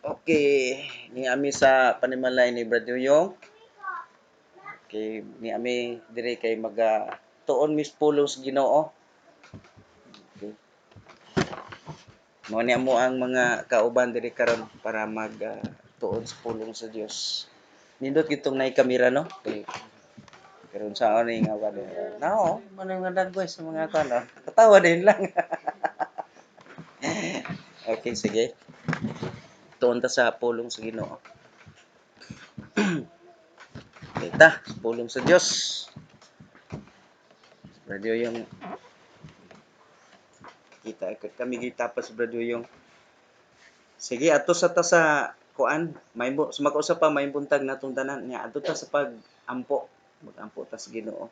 Okay, ni ami sa panimalay ni Brad Yoyong. Okay, ni ami diri kay tuon mis pulong sa Ginoo. Okay. Mo ni amo ang mga kauban diri karon para tuon sa pulong sa Dios. Nindot kitong nay kamera no. Okay. Karon sa ni nga ba no, man nga dagway sa mga kano. Katawa din lang. Okay, sige. Tuon ta sa pulong sa Ginoo. Kita, pulong sa Dios. Radio yung kita kami kita pa sa radio yung sige ato sa ta sa kuan may makausap pa may buntag natong tanan nya ato ta sa pag-ampo mag-ampo ta sa Ginoo.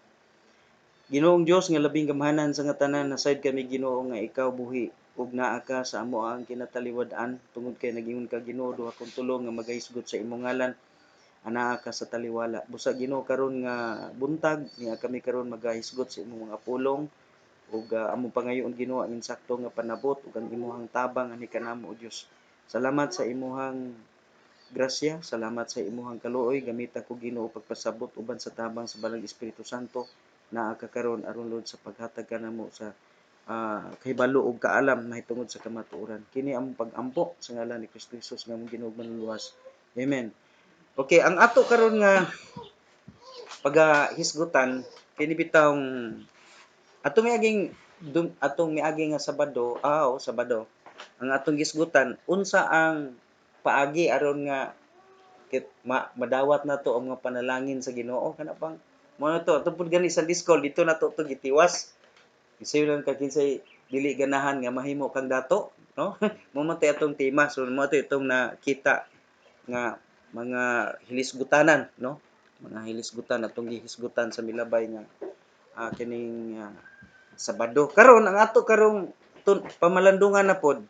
Ginoong Dios nga labing gamhanan sa nga tanan nasayod kami Ginoo nga ikaw buhi ug naa ka sa amo ang kinataliwad-an tungod kay nagingon ka Ginoo duha kong tulo nga magahisgot sa imong ngalan anaa ka sa taliwala. Busa Ginoo karon nga buntag niya kami karon magahisgot sa imong mga pulong ug among pangayoon Ginoo ang insakto nga panabot ug ang imong tabang ani kanamo o Dios. Salamat sa imong grasya, salamat sa imong kaluoy gamita ko Ginoo pagpasabot uban sa tabang sa Balang Espiritu Santo naa ka karon aron Lord sa paghatag kanamo sa kahibalo ug kaalam mahitungod sa kamatuoran. Kini among pag-ampo sa ngalan ni Kristo Jesus nga among Ginoo manluluwas. Amen. Okay, ang ato karon nga pagahisgutan kini bitawng atong miaging nga Sabado ang atong gisgutan unsa ang paagi aron nga madawat nato ang mga panalangin sa Ginoo kana pang mo na to tupod gani sa Diskol dito nato to gitiwas kasi lang ka kinsay dili ganahan nga mahimo kang dato no mo man tay atong tema so mo to itong nakita nga mga hilisgutanan no mga hilisgutan atong gihisgutan sa milabay nga kining Sabado. Karon ang ato karong pamalandungan na pod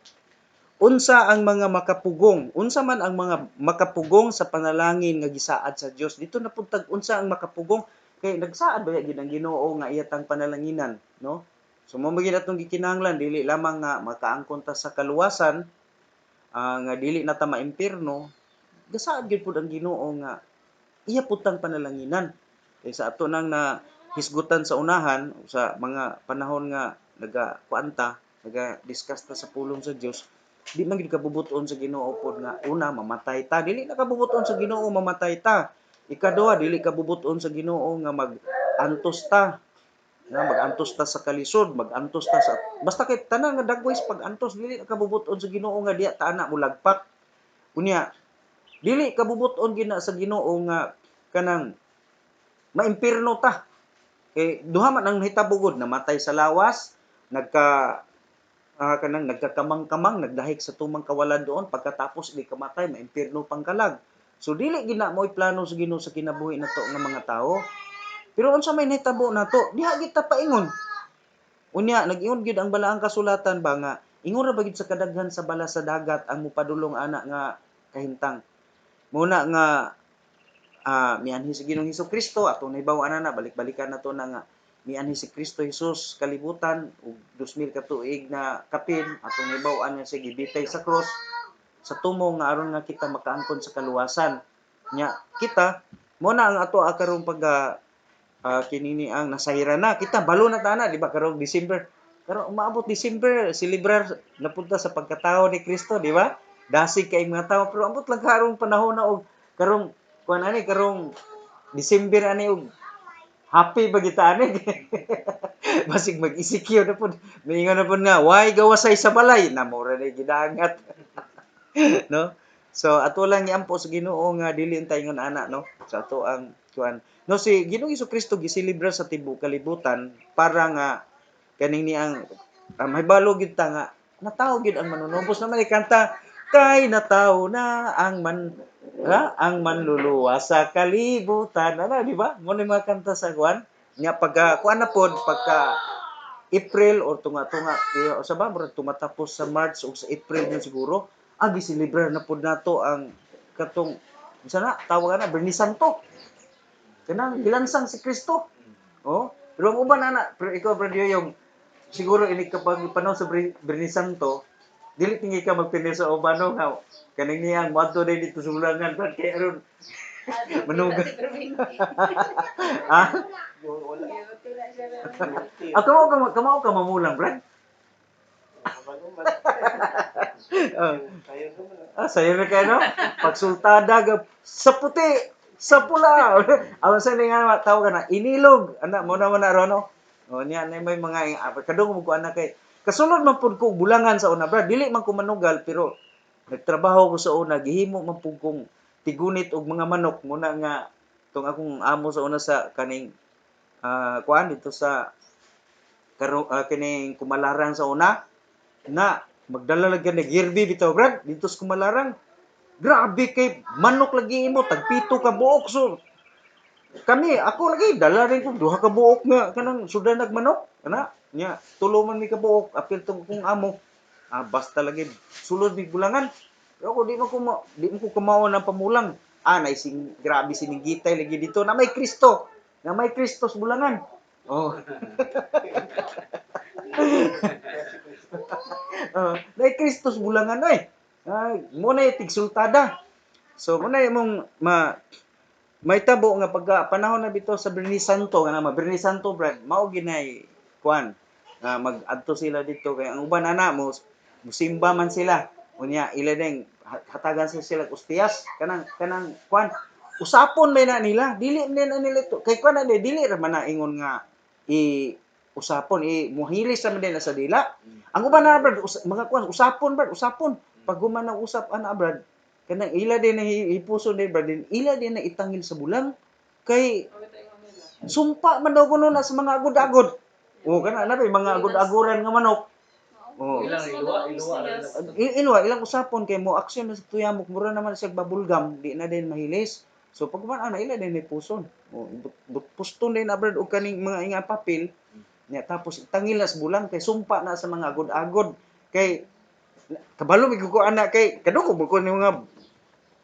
unsa ang mga makapugong unsa man ang mga makapugong sa panalangin nga gisaad sa Dios dito na pud tag unsa ang makapugong kay nagsaad ba gid ang Ginoo nga iyatang panalanginan no so mo magid atong gikinahanglan dili lamang nga makaangkon ta sa kaluwasan nga dili na ta maimpierno gasaad gid pud ang Ginoo nga iya pud tang panalanginan kay sa ato nang na hisgutan sa unahan sa mga panahon nga nagakuanta naga-discuss ta sa pulong sa Dios di man gid kabubuton sa Ginoo pod nga una mamatay ta dili na kabubuton sa Ginoo mamatay ta ikaduha dili kabubuton sa Ginoo nga mag-antos ta nga mag-antos ta sa kalisod mag-antos ta sa basta kay tanan nga dagway sa pag-antos dili na kabubuton sa Ginoo nga diya ta ana mulagpak unya dili kabubuton gina sa Ginoo nga kanang maimpierno ta kay duha man ang hitabugod namatay sa lawas kanang nagkakamang-kamang nagdahig sa tumang kawalan doon pagkatapos di kamatay maimpierno pang kalag so dili gina mo'y plano sa Ginoo sa kinabuhi nato nga mga tao pero unsa may nahitabo nato diha gid ta paingon unya nag-ingon gid ang balaang kasulatan ba nga ingon ra ba gid sa kadaghan sa bala sa dagat ang mopadulong ana nga kahimtang muna nga mianhi si Ginoong Hesukristo atong nahibaw-an na balik-balikan nato na nga mianhi si Kristo Jesus kalibutan ug 2000 ka tuig na kapin atong nahibaw-an nga siya gibitay sa cross sa tumo nga aron nga kita makaangkon sa kaluwasan nya kita mo na ang ato karong pag kinini ang nasayra na kita balo na tana di ba karong December karon umaabot December celebrar napunta sa pagkatao ni Kristo di ba dasig kay mga tawo pero ambot lang karong panahon na og karong kuan ani karong December ani og happy ba kita ani basig mag-ECQ na pud mingon na pud nga why gawasay sa balay namura ni gidangat no so ato lang iampo sa Ginoo nga dili ta ingon ana no sa ato ang kuan no si Ginoong Hesukristo giselebrar sa tibuok kalibutan para nga kaning ni ang mahibalo gid ta nga natawo gid ang manunubos naman kanta kay natawo na ang manluluwas sa kalibutan ana di ba mo ni mga kanta sa kuan nya pagka kuan na pod pagka April or tunga-tunga sa ba murag tumatapos sa March o sa April na siguro giselebrar na pod nato ang katong sana tawag na Bernie Santo kanang gilansang si Kristo oh pero ang uban ana pero ikaw brad yung siguro ini kapag panahon sa Bernie Santo Dili tingi ka magpinil sa uban no nga kaning niyang moadto din dito sa ulangan brad kay aron manuga. Ah, kamo ka mamulang brad. Ah, sayo na kayo no. Pagsultada sa puti, sa pula. Awan sa nga tawag na inilog. Ana mo na ron no. O niya na may mga kadung mo ko anak kay kasulod man pud ko bulangan sa una brad. Dili man ko manugal pero nagtrabaho ko sa una gihimo man pud kong tigunit og mga manok muna nga tong akong amo sa una sa kaning kuan dito sa kining Kumalarang sa una na magdala lagi ni girbi bitaw brad dito sa Kumalarang. Grabe kay manok lagi imo tag pito ka buok so kami ako lagi dala rin ko duha ka buok nga kanang sudan nagmanok kana nya tulo man mi ka buok apil tong kung amo basta lagi sulod mi bulangan pero ako di mo ko kumaon ng pamulang naising grabe sinigitay lagi dito na may Kristo sa bulangan oh may Kristo sa bulangan ay mo na tigsultada so mo na imong may tabo nga pagka panahon na bitaw sa Bernis Santo nga naman Bernis Santo brad mao ginay kuan mag-adto sila dito kay ang uban ana mo musimba man sila unya ila ding hatagan sila ustiyas kanang kuan usapon may na nila dili na nila to kay kuan na dili ra man na ingon nga usapon muhilis ra man nila sa dila ang uban na brad mga kuan usapon pag human ang usap ana brad kanang ila din na hipuson din brad din ila din na itangil sa bulang kay sumpa man daw kuno na sa mga agod-agod kana na mga agod-agoran nga manok Ilang iluwa ilang usapon kay mo aksyon na sa tuyamok mura naman siya babulgam di na din mahilis so pag man ana ila din puson puston din abroad og kaning mga inga papel nya tapos itangil na sa bulang kay sumpa na sa mga agod-agod kay kabalo mi ko ana kay kadungog mo ko ni mga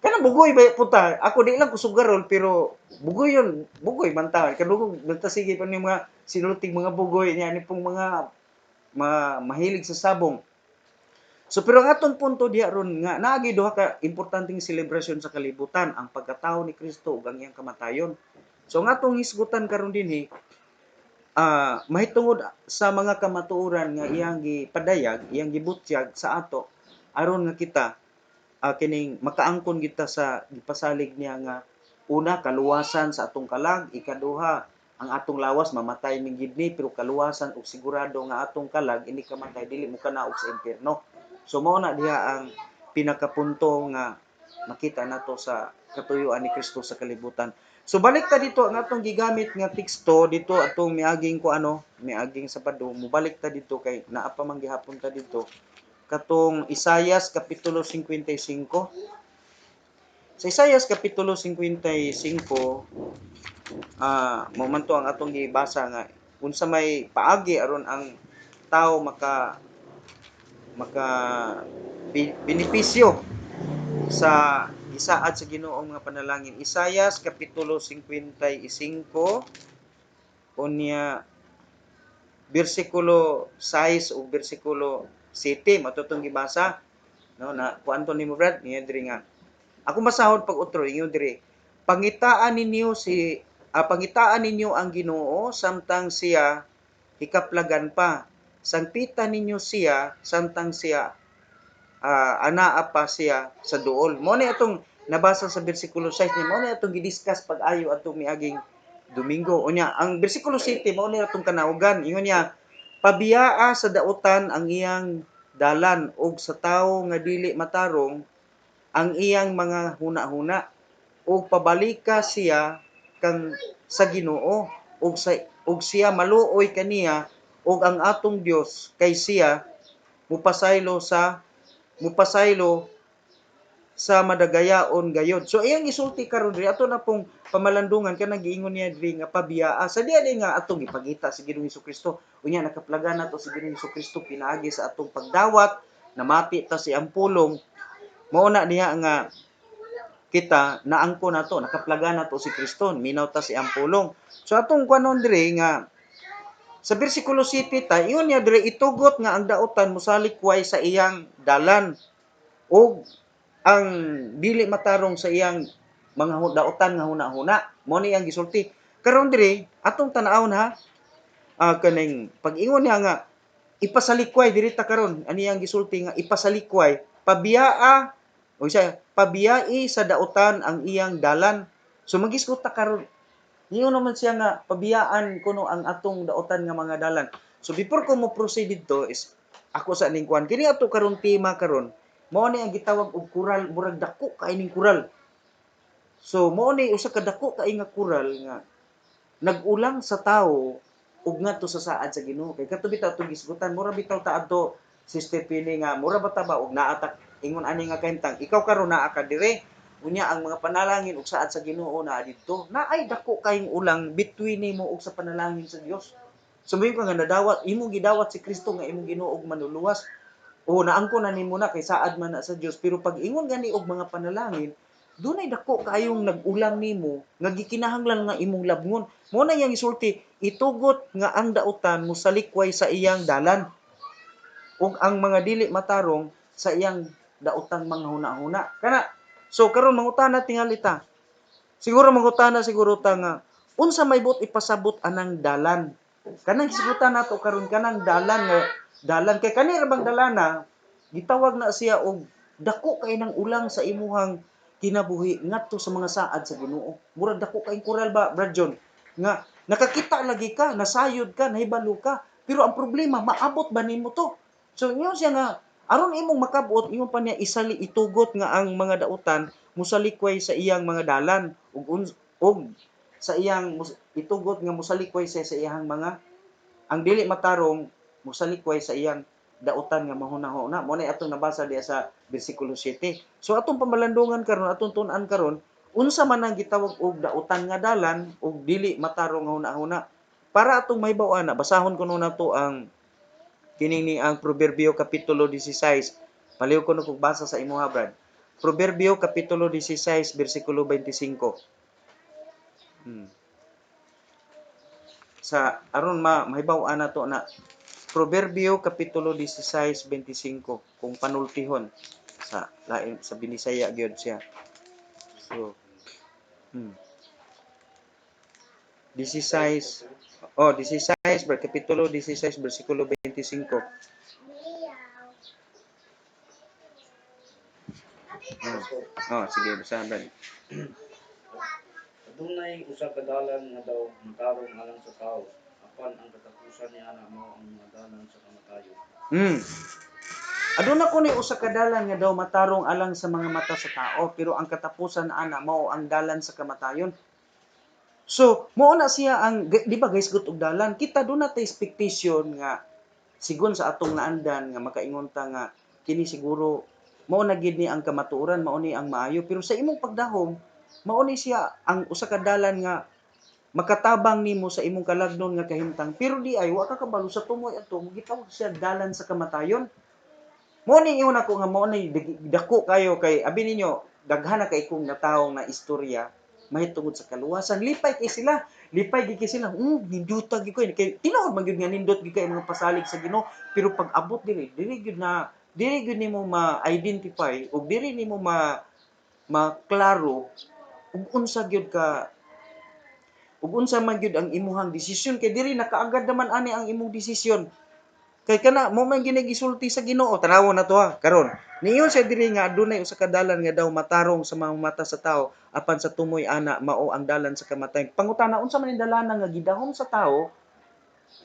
kanang bugoy ba puta ako di lang ko sugarol pero bugoy man ta kadungog basta sige pa ni mga sinulting mga bugoy nya ni pong mga mahilig sa sabong. So pero ang atong punto diha ron nga naagi duha ka importanteng selebrasyon sa kalibutan, ang pagkatao ni Kristo ug ang iyang kamatayon. So ang atong hisgutan karon dinhi mahitungod sa mga kamatuoran nga iyang gipadayag, iyang gibutyag sa ato aron nga kita kining makaangkon kita sa gipasalig niya nga una kaluwasan sa atong kalag, ikaduha ang atong lawas mamatay ning gidni pero kaluwasan ug sigurado nga atong kalag ini kamatay dili mo kanaog sa impierno. So mao na diha ang pinakapunto nga makita nato sa katuyoan ni Kristo sa kalibutan. So balik ta dito ang atong gigamit nga teksto dito atong miaging miaging Sabado, mobalik ta dito kay naa pa man gihapon ta dito katong Isayas kapitulo 55. Sa Isayas kapitulo 55 momento ang atong gibasa nga unsa may paagi aron ang tao maka benepisyo sa gisaad sa Ginoo mga panalangin. Isayas kapitulo 55 unya bersikulo 6 ug bersikulo 7 matutong gibasa no na kuanto nimo brad niya diri nga ako masahod pag utro ingon diri pangitaan ninyo ang Ginoo samtang siya hikaplagan pa sangpitan ninyo siya samtang siya anaa pa siya sa duol. Mo ni atong nabasa sa bersikulo 6 ni mo ni atong gidiscuss pag-ayo atong miaging Domingo. Unya, ang bersikulo 7 mo ni atong kanaugan. Ingon niya, pabiyaa sa dautan ang iyang dalan ug sa tawo nga dili matarong ang iyang mga huna-huna ug pabalika siya kang sa Ginoo ug siya maluoy kaniya ug ang atong Dios kay siya mupasaylo sa madagayaon gayod. So iyang isulti karon diri ato na pong pamalandungan kanang giingon niya diri nga pabiyaa sa diha nga atong ipakita sa Ginoong Hesukristo. Unya nakaplagan nato sa Ginoong Hesukristo pinaagi sa atong pagdawat namati ta si ampulong mao na diha nga kita naangko nato nakaplagan nato si Kristo minaw ta si ampulong. So atong kuanon diri nga Sa bersikulo 7 ta, iyon niya dire itugot nga ang dautan mosalikway sa iyang dalan o ang dili matarong sa iyang mga dautan nga huna-huna. Mao ni ang gisulti. Karon dire atong tan-awon ha, kaning pag-ingon niya nga ipasalikway diri ta karon ani ang gisulti nga ipasalikway pabiyaa o siya pabiyai sa dautan ang iyang dalan. So magisgot ta karon niyo naman siya nga pabiyaan kuno ang atong dautan nga mga dalan. So before ko mo proceed dito is ako sa ning kuan kini ato karon tema karon mao ni ang gitawag og kural murag dako kay ning kural. So mao ni usa ka dako kay nga kural nga nag-ulang sa tawo ug ngadto sa saad sa Ginoo kay kadto bitaw atong gisgutan mura bitaw ta adto Sister Pili nga mura ba ta ba og naa ta ingon ani nga kahimtang ikaw karon naa ka dire unya ang mga panalangin ug saad sa Ginoo naa didto naay dako kayong ulang between nimo ug sa panalangin sa Dios. Sumayon ka nga nadawat imong gidawat si Kristo nga imong Ginoo ug manluluwas o naangkon na nimo na kay saad man na sa Dios pero pag ingon gani og mga panalangin dunay dako kayong nag-ulang nimo nga gikinahanglan nga imong labngon. Mao na yang isulti itugot nga ang dautan mosalikway sa iyang dalan ug ang mga dili matarong sa iyang daotang mga hunahuna. Kana so karon mangutana tingali ta. Siguro ta nga unsa may buot ipasabot anang dalan. Kanang hisgutan nato karon kanang dalan nga dalan kay kani ra bang dalana gitawag na siya og dako kay nang ulang sa imuhang kinabuhi ngadto sa mga saad sa Ginoo. Murag dako kay kural ba, Brad John? Nga nakakita lagi ka, nasayod ka, nahibalo ka. Pero ang problema, maabot ba nimo to? So, ingon siya nga, aron imong makabot, ingon pa niya isali itugot nga ang mga dautan musalikway sa iyang mga dalan ug sa iyang itugot nga musalikway sa iyang mga ang dili matarong musalikway sa iyang dautan nga mahuna-huna. Mo na atong nabasa diya sa bersikulo 7. So atong pamalandungan karon, atong tun-an karon, unsa man ang gitawag og dautan nga dalan ug dili matarong nga huna-huna. Para atong mahibaw ana, basahon kuno nato ang kining ni ang Proverbio kapitulo 16. Paliw ko kog basa sa imuha, Brad. Proverbio kapitulo 16 bersikulo 25. Sa aron mahibaw ana to na Proverbio kapitulo 16:25 kung panultihon sa lain sa Binisaya gyud siya. So, 16 16 kapitulo 16 bersikulo 25. Sige basahan ba. Adunay usa ka dalan nga daw matarong alang sa tao, apan ang katapusan niya na mao ang mga dalan sa kamatayon. Aduna ko ni usa ka dalan nga daw matarong alang sa mga mata sa tao pero ang katapusan ana mao ang dalan sa kamatayon. So, mao na siya ang di ba guys gut og dalan kita do na tay expectation nga sigon sa atong naandan nga makaingon ta nga kini siguro mao na gid ni ang kamatuoran mao ni ang maayo pero sa imong pagdahom mao ni siya ang usa ka dalan nga makatabang nimo sa imong kalagnon nga kahimtang pero di ay wa ka kabalo sa tumoy ato gitawag siya dalan sa kamatayon. Mao ni ingon ako nga mao ni dako kayo kay abi ninyo daghan na kay kong natawong na istorya mahitungod sa kaluwasan lipay kay sila lipay gid kay sila nindutag gid ko kay tinuod man gyud nga nindot gid kay mga pasalig sa Ginoo pero pag abot diri gyud na diri gyud nimo ma-identify ug diri nimo maklaro ug unsa gyud ka ug unsa man gyud ang imuhang desisyon kay diri nakaagad naman ani ang imong desisyon. Kay kana mo man ginagisulti sa Ginoo tanawon na to ha karon. Niingon siya diri nga adunay usa ka dalan nga daw matarong sa mga mata sa tao apan sa tumoy ana mao ang dalan sa kamatayon. Pangutana unsa man ang dalan nga gidahom sa tao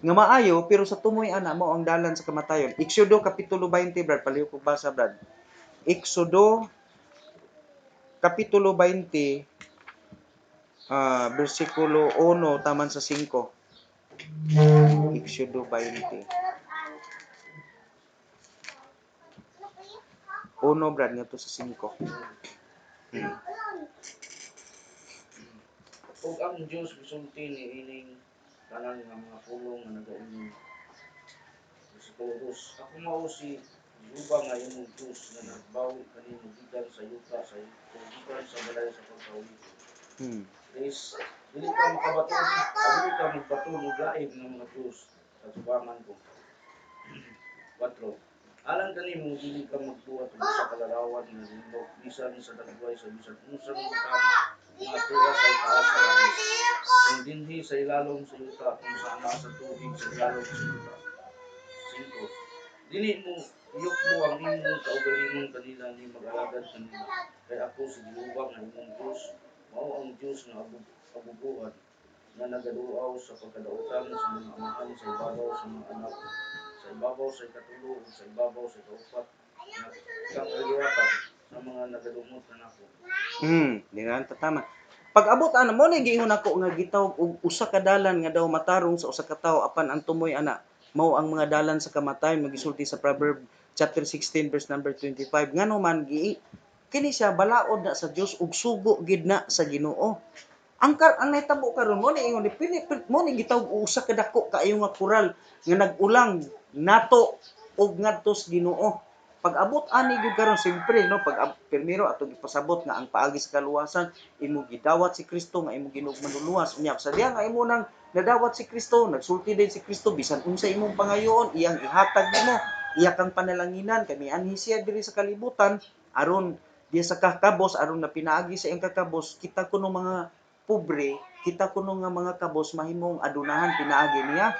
nga maayo pero sa tumoy ana mao ang dalan sa kamatayon. Exodo kapitulo 20 Brad paliw ko basa Brad. Exodo kapitulo 20 bersikulo 1 taman sa 5. Exodo 20. Uno Brad nga to sa 5. Ug ang Dios gisulti ni ining tanan nga mga pulong nga nagaingon. Bersikulo 2. Ako mao si Jehova nga imong Dios nga nagbawi kanimo gikan sa yuta sa gikan sa balay sa pagkaulit. Is dili ka makabaton, dili ka magbaton og lain nga mga Dios. katubangan ko. 4. Alang kanimo dili ka magbuhat og usa ka larawan nga limok bisan sa dagway sa bisan unsang butang nga tuwa sa itaas sa langit. Kung dinhi sa ilalom sa yuta kung sama sa tubig sa ilalom sa yuta. 5. Dili mo iyukmo ang imong kaugalingon kanila ni mag-alagad kanila. Kay ako si Jehova nga imong Diyos, mao ang Diyos nga abubuhan nga nagaduaw sa pagkadautan sa mga amahan sa ibabaw sa mga anak sa ibabaw sa ikatulo ug sa ibabaw sa ikaupat nga kakaliwatan sa mga nagadumot kanako. Di na tama. Pag abot ana mo ni giingon ako nga gitawag og usa ka dalan nga daw matarong sa usa ka tawo apan ang tumoy ana mao ang mga dalan sa kamatay magisulti sa Proverb chapter 16 verse number 25 ngano man kini siya balaod na sa Dios ug sugo gid na sa Ginoo. Ang nahitabo karon mo ni ingon pili mo ni gitawag og usa ka dako kaayo nga koral nga nag-ulang nato og ngadto sa Ginoo. Pag abot ani gyud karon siyempre no pag primero atong ipasabot nga ang paagi sa kaluwasan imo gidawat si Kristo nga imo Ginoo manluluwas unya sa diha nga imo nang nadawat si Kristo nagsulti din si Kristo bisan unsa imong pangayoon iyang ihatag nimo iya kang panalanginan kami anhi siya diri sa kalibutan aron diya sa kakabos aron na pinaagi sa iyang kakabos kita kuno mga pobre kita kuno nga mga kabos mahimong adunahan pinaagi niya.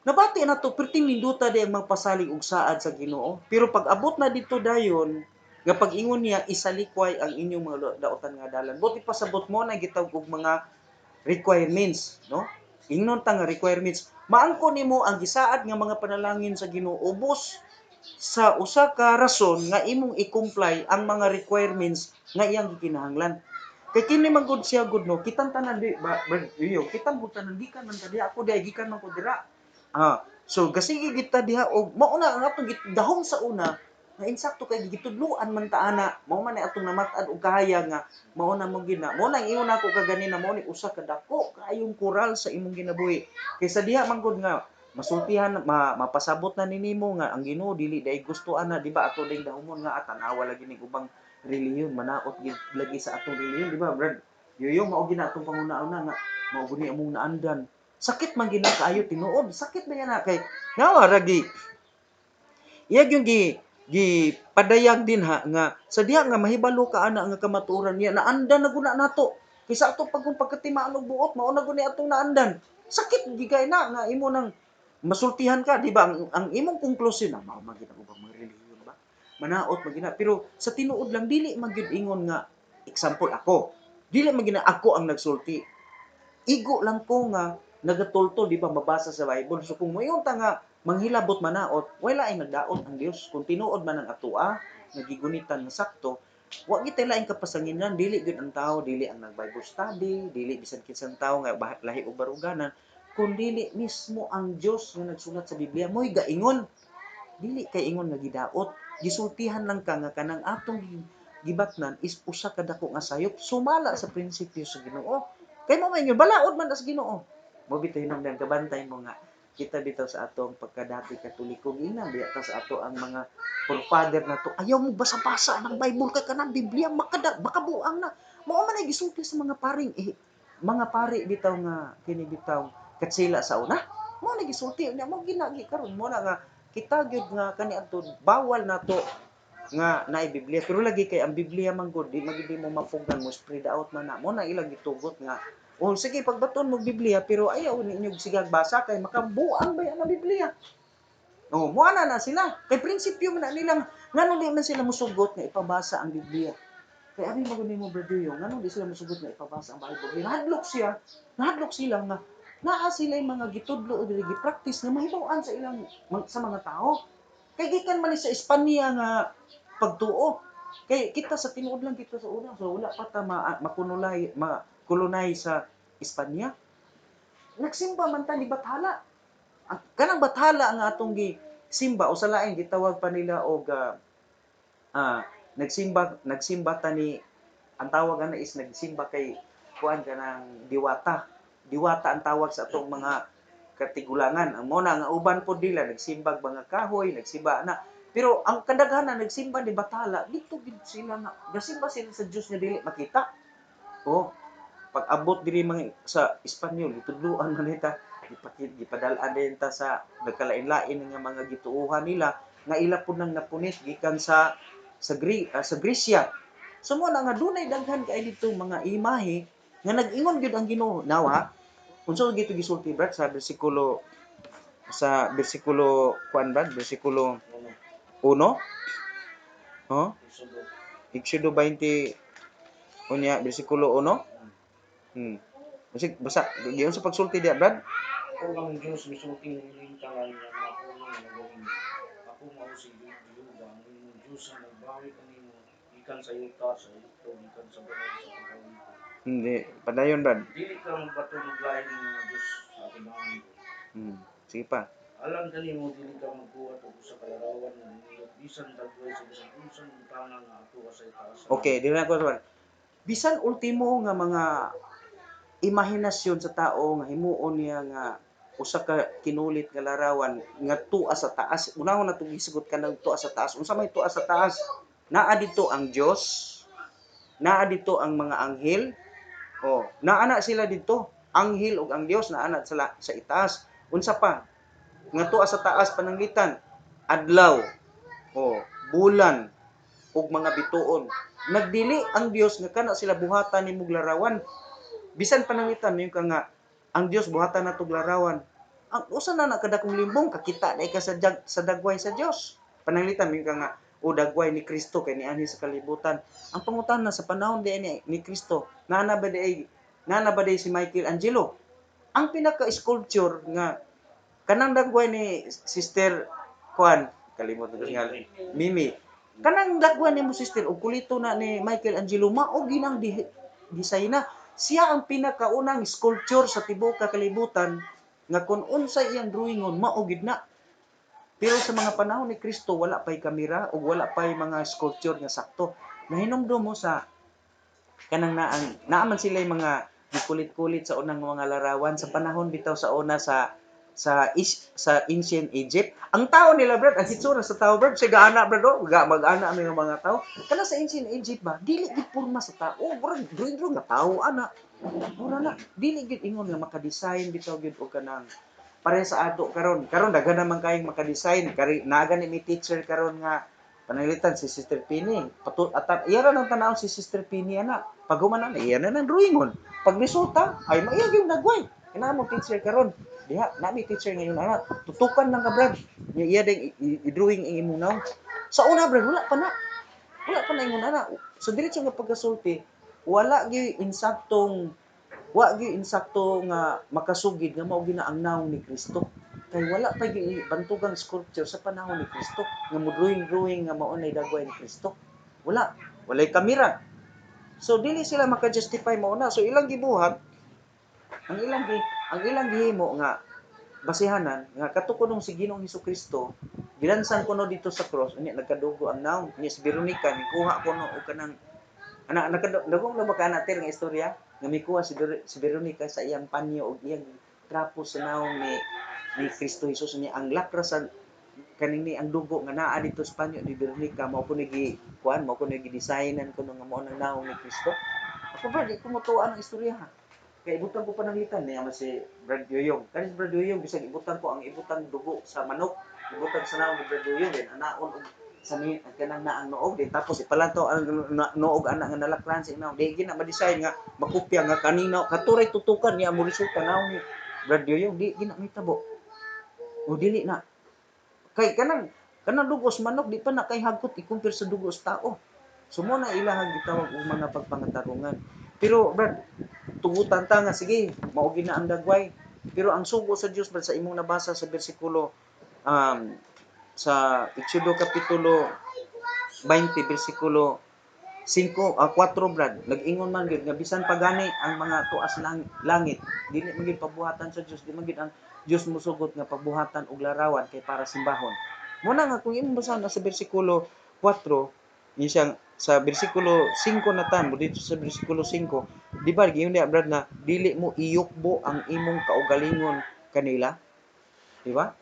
Nabati na to, perting ninduta di ang magpasalig og saad sa Ginoo. Pero pag abot na dito dayon, nga pag ingon niya isalikway ang inyong mga daotan nga dalan. Buti pasabot mo na gitawag og mga requirements, no? Ingnon ta nga requirements. Maangko nimo ang gisaad nga mga panalangin sa Ginoo ubos sa usa ka rason nga imong i-comply ang mga requirements nga iyang gikinahanglan. Kay kini man gud siya gud no, kitang tanan di ba, iyo, kitang gud tanan gikan man ta diha ako diha gikan man ko dira. So gasigi kita diha og mao na ang atong gidahom sa una nga insakto kay gitudloan man ta ana. Mao man ni atong namat-an og kahayag nga mao na mo gina. Mao nang ingon nako kaganina mao ni usa ka dako kaayong koral sa imong ginabuhi. Kaysa diha man gud nga masultihan mapasabot na ninimo nga ang Ginoo dili day gusto ana di ba ato ding dahomon nga tanawa lagi ning ubang relihiyon manaot gid lagi sa atong relihiyon di ba brad. Yoyo mao gina atong panguna-una nga mao guni among naandan sakit man gina kaayo tinuod sakit ba yana kay ngawa ragi iya gyud gi padayag din ha nga sa diha nga mahibalo ka ana nga kamatuoran niya naandan na guna nato kaysa ato pagkung pagkatimaan og buot mao na guni atong naandan sakit gigay na nga imo nang masultihan ka di ba ang imong konklusyon na mao man gid ang ubang mga relihiyon ba manaot magina pero sa tinuod lang dili man gyud ingon nga example ako dili man gina ako ang nagsulti igo lang ko nga nagatultol di ba mabasa sa Bible so kung moingon ta nga manghilabot manaot wala ay nagdaot ang Dios kung tinuod man ang atoa nagigunitan nga sakto wa gid laing kapasanginan dili gyud ang tao dili ang nag-Bible study dili bisan kinsang tao nga lahi og baruganan kun dili mismo ang Dios nga nagsulat sa Biblia mo'y gaingon dili kay ingon nga gidaot gisultihan lang ka nga kanang atong gibatnan is usa ka dako nga sayop sumala sa prinsipyo sa Ginoo kay mo man yun balaod man as Ginoo mo bitaw hinungdan kabantay mo nga kita bitaw sa atong pagkadati katoliko ginang diya ta sa ato ang mga forefather na to ayaw mo basa-basa ng Bible kay kanang Biblia makabuang na mao man ay gisulti sa mga paring mga pari bitaw nga kini bitaw katsila sa una mo na gisulti unya mo ginagi karon mo na nga kita gyud nga kani adto bawal nato nga naay Biblia pero lagi kay ang Biblia man gud di magid mo mapugan mo spread out man na mo na ilang gitugot nga oh sige pagbaton mo Biblia pero ayaw ninyo sigag basa kay makabuang ba yan ang Biblia oh mo na sila kay prinsipyo man na nilang ngano di man sila musugot nga ipabasa ang Biblia kay abi mo gud nimo brother yo ngano di sila musugot nga ipabasa ang Bible nahadlok sila nga naa sila mga gitudlo o dili gi-practice nga mahibaw-an sa ilang sa mga tao kay gikan man ni sa Espanya nga pagtuo kay kita sa tinuod lang kita sa una so wala pa ta makulunay sa Espanya nagsimba man ta ni Bathala kanang Bathala nga atong simba o sa lain gitawag pa nila og nagsimba ta ni ang tawag ana is nagsimba kay kuan kanang diwata ang tawag sa atong mga katigulangan ang mona nga uban pod nila nagsimbag mga kahoy nagsimba na pero ang kadaghanan nagsimba ni Bathala dito gid sila nga gasimba sila sa Dios nga dili makita oh pag abot diri mga sa Espanyol gitudloan man nita gipadal-an din ta sa nagkalain-lain nga mga gituuhan nila nga ila pud nang napunit gikan sa sa Gresya. So mo na nga dunay daghan kay dito mga imahe nga nag-ingon gyud ang Ginoo. Now ha, unsa gito gisulti brad sa bersikulo kuan brad, bersikulo Ano, 1, oh, Exodo. Exodo 20 unya bersikulo 1. Hmm. Basig basa diyon sa pagsulti diya brad. Ako lang Diyos misulti ng inyong talan nga mga pulong nga nagawin mo. Ako mao si Jehova ang inyong Diyos nga nagbawi kanimo gikan sa yuta sa Egipto gikan sa balay sa pagkawito. Hindi padayon brad. Dili ka magbato ng lain ng mga Diyos sa atibangan ko. Sige pa. Alam kanimo dili ka magbuhat og usa ka larawan nga nindot bisan dagway sa bisan unsang butana nga ato sa itaas. Okay, dili na ko brad. Bisan ultimo nga mga imahinasyon sa tao nga himuon niya nga usa ka kinulit nga larawan nga tuwa sa taas. Unahon na itong gisugot ka ng tuwa sa taas. Unsa may tuwa sa taas? Naa dito ang Dios, naa dito ang mga anghel. Oh, naana sila dito. Anghel ug ang Dios naana sila sa itaas. Unsa pa? Nga tuwa sa taas pananglitan. Adlaw. Oh, bulan ug mga bituon. Nagdili ang Dios nga kana sila buhatan ni larawan. Bisan pananglitan mo ka nga ang Dios buhatan nato larawan. Ang usa na nakadakong limbong kakita na ka sa dagway sa Dios. Pananglitan mo ka nga o dagway ni Kristo kay nianhi sa kalibutan. Ang pangutana sa panahon di ni Kristo, nana ba di si Michelangelo? Ang pinaka-sculpture nga kanang dagway ni Sister Juan, kalimot ko nga Mimi. Kanang dagway ni mo sister og kulito na ni Michelangelo mao ginang design na. Siya ang pinakaunang sculpture sa tibuok kalibutan nga kung unsay iyang drawingon mao gid na. Pero sa mga panahon ni Kristo wala pay kamera ug wala pay mga sculpture nga sakto. Nahinumdum mo sa kanang naaman sila mga gikulit-kulit sa unang mga larawan sa panahon bitaw sa una sa ancient Egypt. Ang tao nila brad, ang hitsura sa tao brad, siya gaana brad do, mag-ana ang mga tao. Kana sa ancient Egypt ba, dili gid porma sa tao, brad, drawing nga tao ana. Mura na, dili gid ingon nga maka-design bitaw gid og kanang pare sa ato karon. Karon daghan naman kayong maka-design, kari naga ni mi teacher karon nga pananglitan si Sister Pini. Iya ra nang tanawon si Sister Pini ana. Pag humanan iya na nang drawingon. Pag resulta ay maiya gyud nagway. Kana mo teacher karon. Diha, nami teacher ngayon ana. Tutukan lang ka brad. Iya ding i-drawing ang imong naon. Sa una brad wala pa na. Wala pa na ingon ana. So diretso nga pagkasulti, wala gyud insakto nga makasugid nga mao gina ang naong ni Kristo. Kay wala pa gyud bantugang sculpture sa panahon ni Kristo nga mo drawing nga mao nay dagway ni Kristo. Walay kamera. So dili sila maka-justify mao na. So ilang gibuhat ang ilang gihimo nga basihanan nga katukunong si Ginoong Hesukristo gilansan kuno dito sa cross unya nagkadugo ang naong ni si Veronica mikuha kuno og kanang nakadugong na ba ka natin nga istorya nga mikuha si Veronica sa iyang panyo og iyang trapo sa naong ni Kristo Jesus niya ang lakrasan kanini ang dugo nga naa dito sa panyo ni Veronica mao kuno mao kuno gi-designan kuno nga mao nang naong ni Kristo. Ako ba di ko matuwa ang istorya ha. Kaya ibutan ko pananglitan niya si Brad Yoyong. Kani si Brad Yoyong bisag ibutan ko ang ibutang dugo sa manok, ibutan sa naong ni Brad Yoyong din anaon og sa ni kanang naang noog din tapos ipalantaw ang noog ana nga nalakran sa inaw. Di gina ma-design nga makopya nga kanina katuray tutukan niya mo resulta naong ni Brad Yoyong di gina mahitabo. O dili na. Kay kanang dugo sa manok di pa na kay hagkot i-compare sa dugo sa tao. Sumo na ilahang gitawag og mga pagpangatarungan. Pero Brad, tugutan ta nga sige mao gina ang dagway pero ang sugo sa Dios brad sa imong nabasa sa bersikulo sa Exodo kapitulo 20 bersikulo 4 brad nag-ingon man gid nga bisan pagani ang mga tuas ng langit dili man gid pabuhatan sa Dios di man gid ang Dios mosugot nga pabuhatan og larawan kay para simbahon mo na nga kung imong basahan sa bersikulo 4 siyang sa bersikulo 5 na tan dito sa bersikulo 5 di ba giyon niya brad na dili mo iyukbo ang imong kaugalingon kanila di ba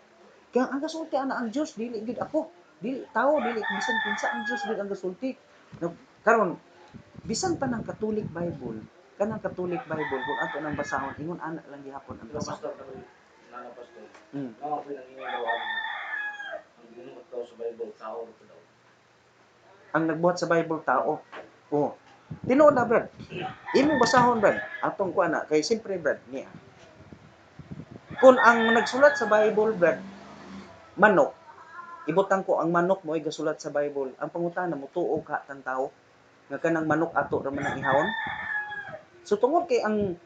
kaya ang gasulti ana ang Dios dili gid ako dili tao dili bisan kinsa ang Dios gid ang gasulti karon bisan pa ng Catholic Bible kung ato nang basahon ingon ana lang gihapon ang Ikaw basa pastor karoy. na pastor. Mm. Nga ako pinag-ingon daw ang ginuot daw sa Bible, tao ro daw. Ang nagbuhat sa Bible tao. Oh. Tinuod na brad. Imong basahon brad. Atong kuan na kay siyempre brad niya. Kung ang nagsulat sa Bible brad manok, ibutang ko ang manok mo ay gasulat sa Bible. Ang pangutana mo tuo ka tang tao nga kanang manok ato ra man ang ihawon. So tungod kay ang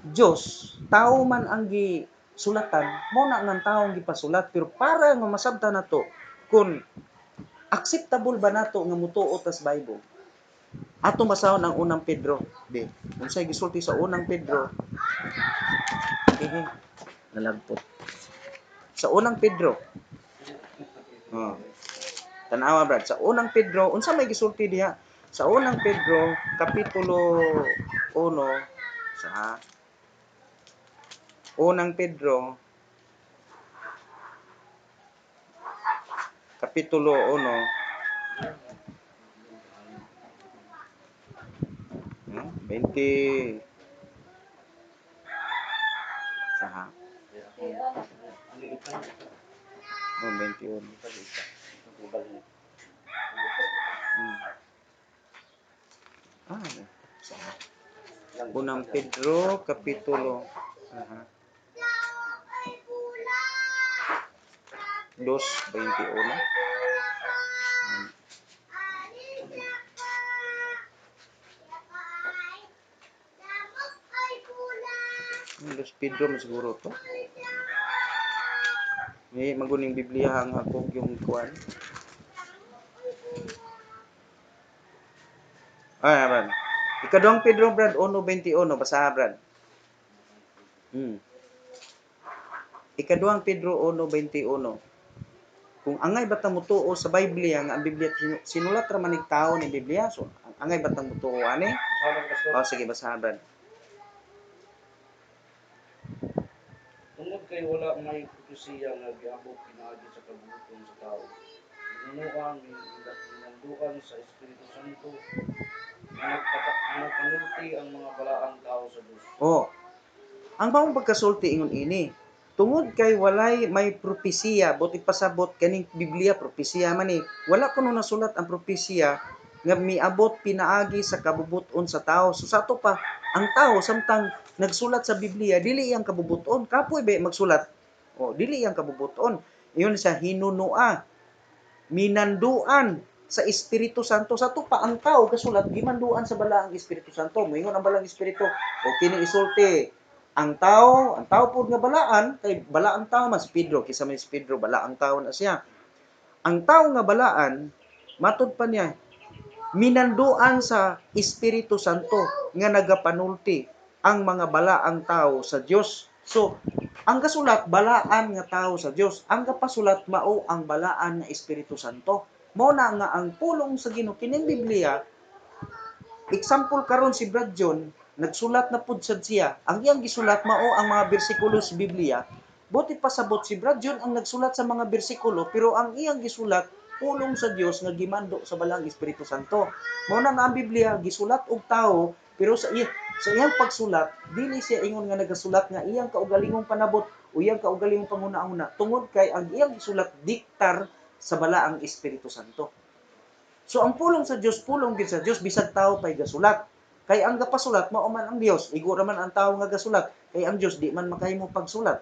Dios, tao man ang gisulatan, mo na nga tao ang gipasulat pero para nga masabtan nato kung acceptable ba nato nga mutuo tas Bible. Ato basahon ang unang Pedro. Di, unsay gisulti sa unang Pedro? Nalagpot. Sa unang Pedro. Oh. Tanawa brad, sa unang Pedro, unsa may gisulti diha? Sa unang Pedro, kapitulo 1, sa unang Pedro, kapitulo 1, 20, sa Kaya ang liitan, oh, 21. ang balik. Hmm. Sa unang Pedro, kapitulo 2:21. Dos Pedro mo siguro to. May maguning Biblia ang ako yung kuan. Brad. Ikaduhang Pedro, Brad, 1:21. Basaha, Brad. Ikaduhang Pedro 1:21. Kung angay batang mutuo sa Biblia nga ang Biblia sinulat ra man ning tawo ni Biblia, so angay batang mutuo ani? Masalang pastor, Oh, sige basaha, Brad. tungod kay wala may propesiya nga giabot pinaagi sa kabubuton sa tao. Ginunuan, minanduan sa Espiritu Santo, nga nagpanulti ang mga balaang tao sa Dios. Oh, ang maong pagkasulti ingon ini. Tungod kay walay may propesiya, buti pasabot kaning Biblia propesiya man ni. Wala kuno nasulat ang propesiya nga miabot pinaagi sa kabubuton sa tao. So sa ato pa, ang tao samtang nagsulat sa Biblia, dili iyang kabubuton. Kapoy ba magsulat? Oh, dili iyang kabubuton. Iyon sa hinunua, minanduan sa Espiritu Santo. Sa ato pa ang tao kasulat gimanduan sa balaang Espiritu Santo. Moingon ang balaang Espiritu, o kini isulti ang tao pud nga balaan kay balaang tao man si Pedro, kisa man si Pedro balaang tao na siya. Ang tao nga balaan matud pa niya minanduan sa Espiritu Santo nga nagapanulti ang mga balaang tao sa Dios. So, ang kasulat balaan nga tao sa Dios, ang kapasulat mao ang balaan nga Espiritu Santo. Mao na nga ang pulong sa Ginoo kining Biblia. Example karon si Brad John, nagsulat na pud sad siya. Ang iyang gisulat mao ang mga bersikulo sa Biblia. Buti pasabot si Brad John ang nagsulat sa mga bersikulo pero ang iyang gisulat pulong sa Dios nga gimando sa balang Espiritu Santo. Mao na nga ang Biblia gisulat og tawo pero sa iyang pagsulat dili siya ingon nga nagasulat nga iyang kaugalingong panabot o iyang kaugalingong panguna-una tungod kay ang iyang gisulat diktar sa balaang Espiritu Santo. So ang pulong sa Dios, pulong gid sa Dios bisag tawo pay gasulat. Kay ang gapasulat mao man ang Dios, igo ra man ang tawo nga gasulat. Kay ang Dios di man makahimo pagsulat.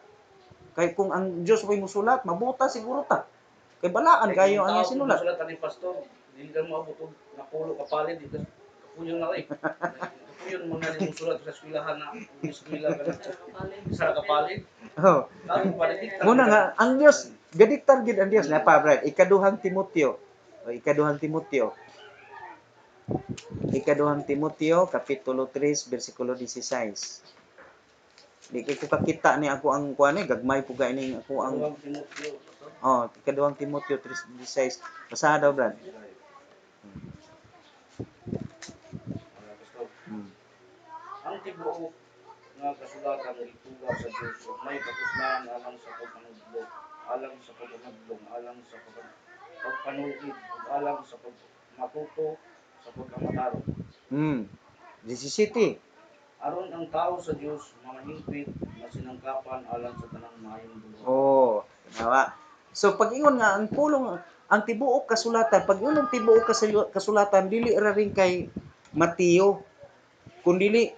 Kay kung ang Dios way mosulat, mabuta siguro ta. Kay balaan kayo ang iyang sinulat. Sulat ni pastor, dili ka mo abot og napulo ka palid dito. Kapuyon na rin. Kapuyon mo na yung sulat sa eskwelahan na eskwela ka na sa kapalid. Oh. Karon palid Muna nga ang Dios gadiktar gid ang Dios na pa brad. Ikaduhang Timoteo. O ikaduhang Timoteo. Ikaduhang Timoteo kapitulo 3 bersikulo 16. Di kay ko kakita ni ako ang kuan ni gagmay po ini ako ang ikaduhang Timoteo 3:16. Basaha daw brad. Ang tibuok nga kasulatan gituga sa Dios ug may katusmanan alang sa pagpanudlo, alang sa pagpanudlong, alang sa pagpanulgid, ug alang sa pagmatuto sa pagkamatarong. 17. aron ang tao sa Dios mamahingpit masinangkapan alang sa tanang maayong buhat. Oh, tama. So pag-ingon nga ang pulong ang tibuok kasulatan, pag ingon tibuok kasulatan dili ra rin kay Mateo, kundi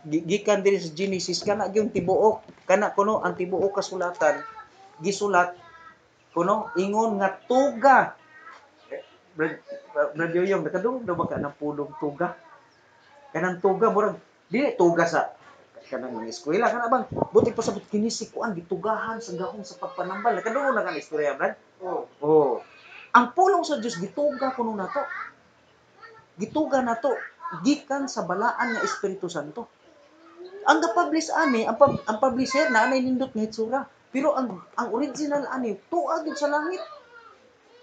gikan diri sa Genesis kana gyud tibuok, kana kuno ang tibuok kasulatan gisulat kuno ingon nga tuga. Brad, Brad Yoyong, nakadungog na ba ka ng pulong tuga? Kanang tuga murag dili tuga sa kanang mga eskwela kana bang buti pa sabot kini si kuan gitugahan sa gahom sa pagpanambal nakadungog na ka ng istorya brad. Oh, ang pulong sa Dios gituga kuno nato, gituga nato gikan sa balaan nga Espiritu Santo. Ang ga-publish ani ang publisher na anay nindot nga hitsura, pero ang original ani tuwa gid sa langit.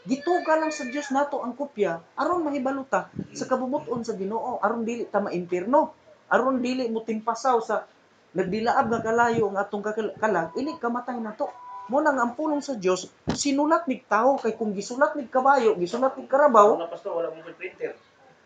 Gituga lang sa Dios nato ang kopya aron mahibaluta sa kabubot-on sa Ginoo, aron dili ta maimpierno, aron dili mo timpasaw sa nagdilaab nga kalayo ang atong kalag, ini kamatay nato. Mo nang ang pulong sa Dios sinulat ni tao kay kung gisulat ni kabayo, gisulat ni karabaw, Wala pastor, wala mo printer.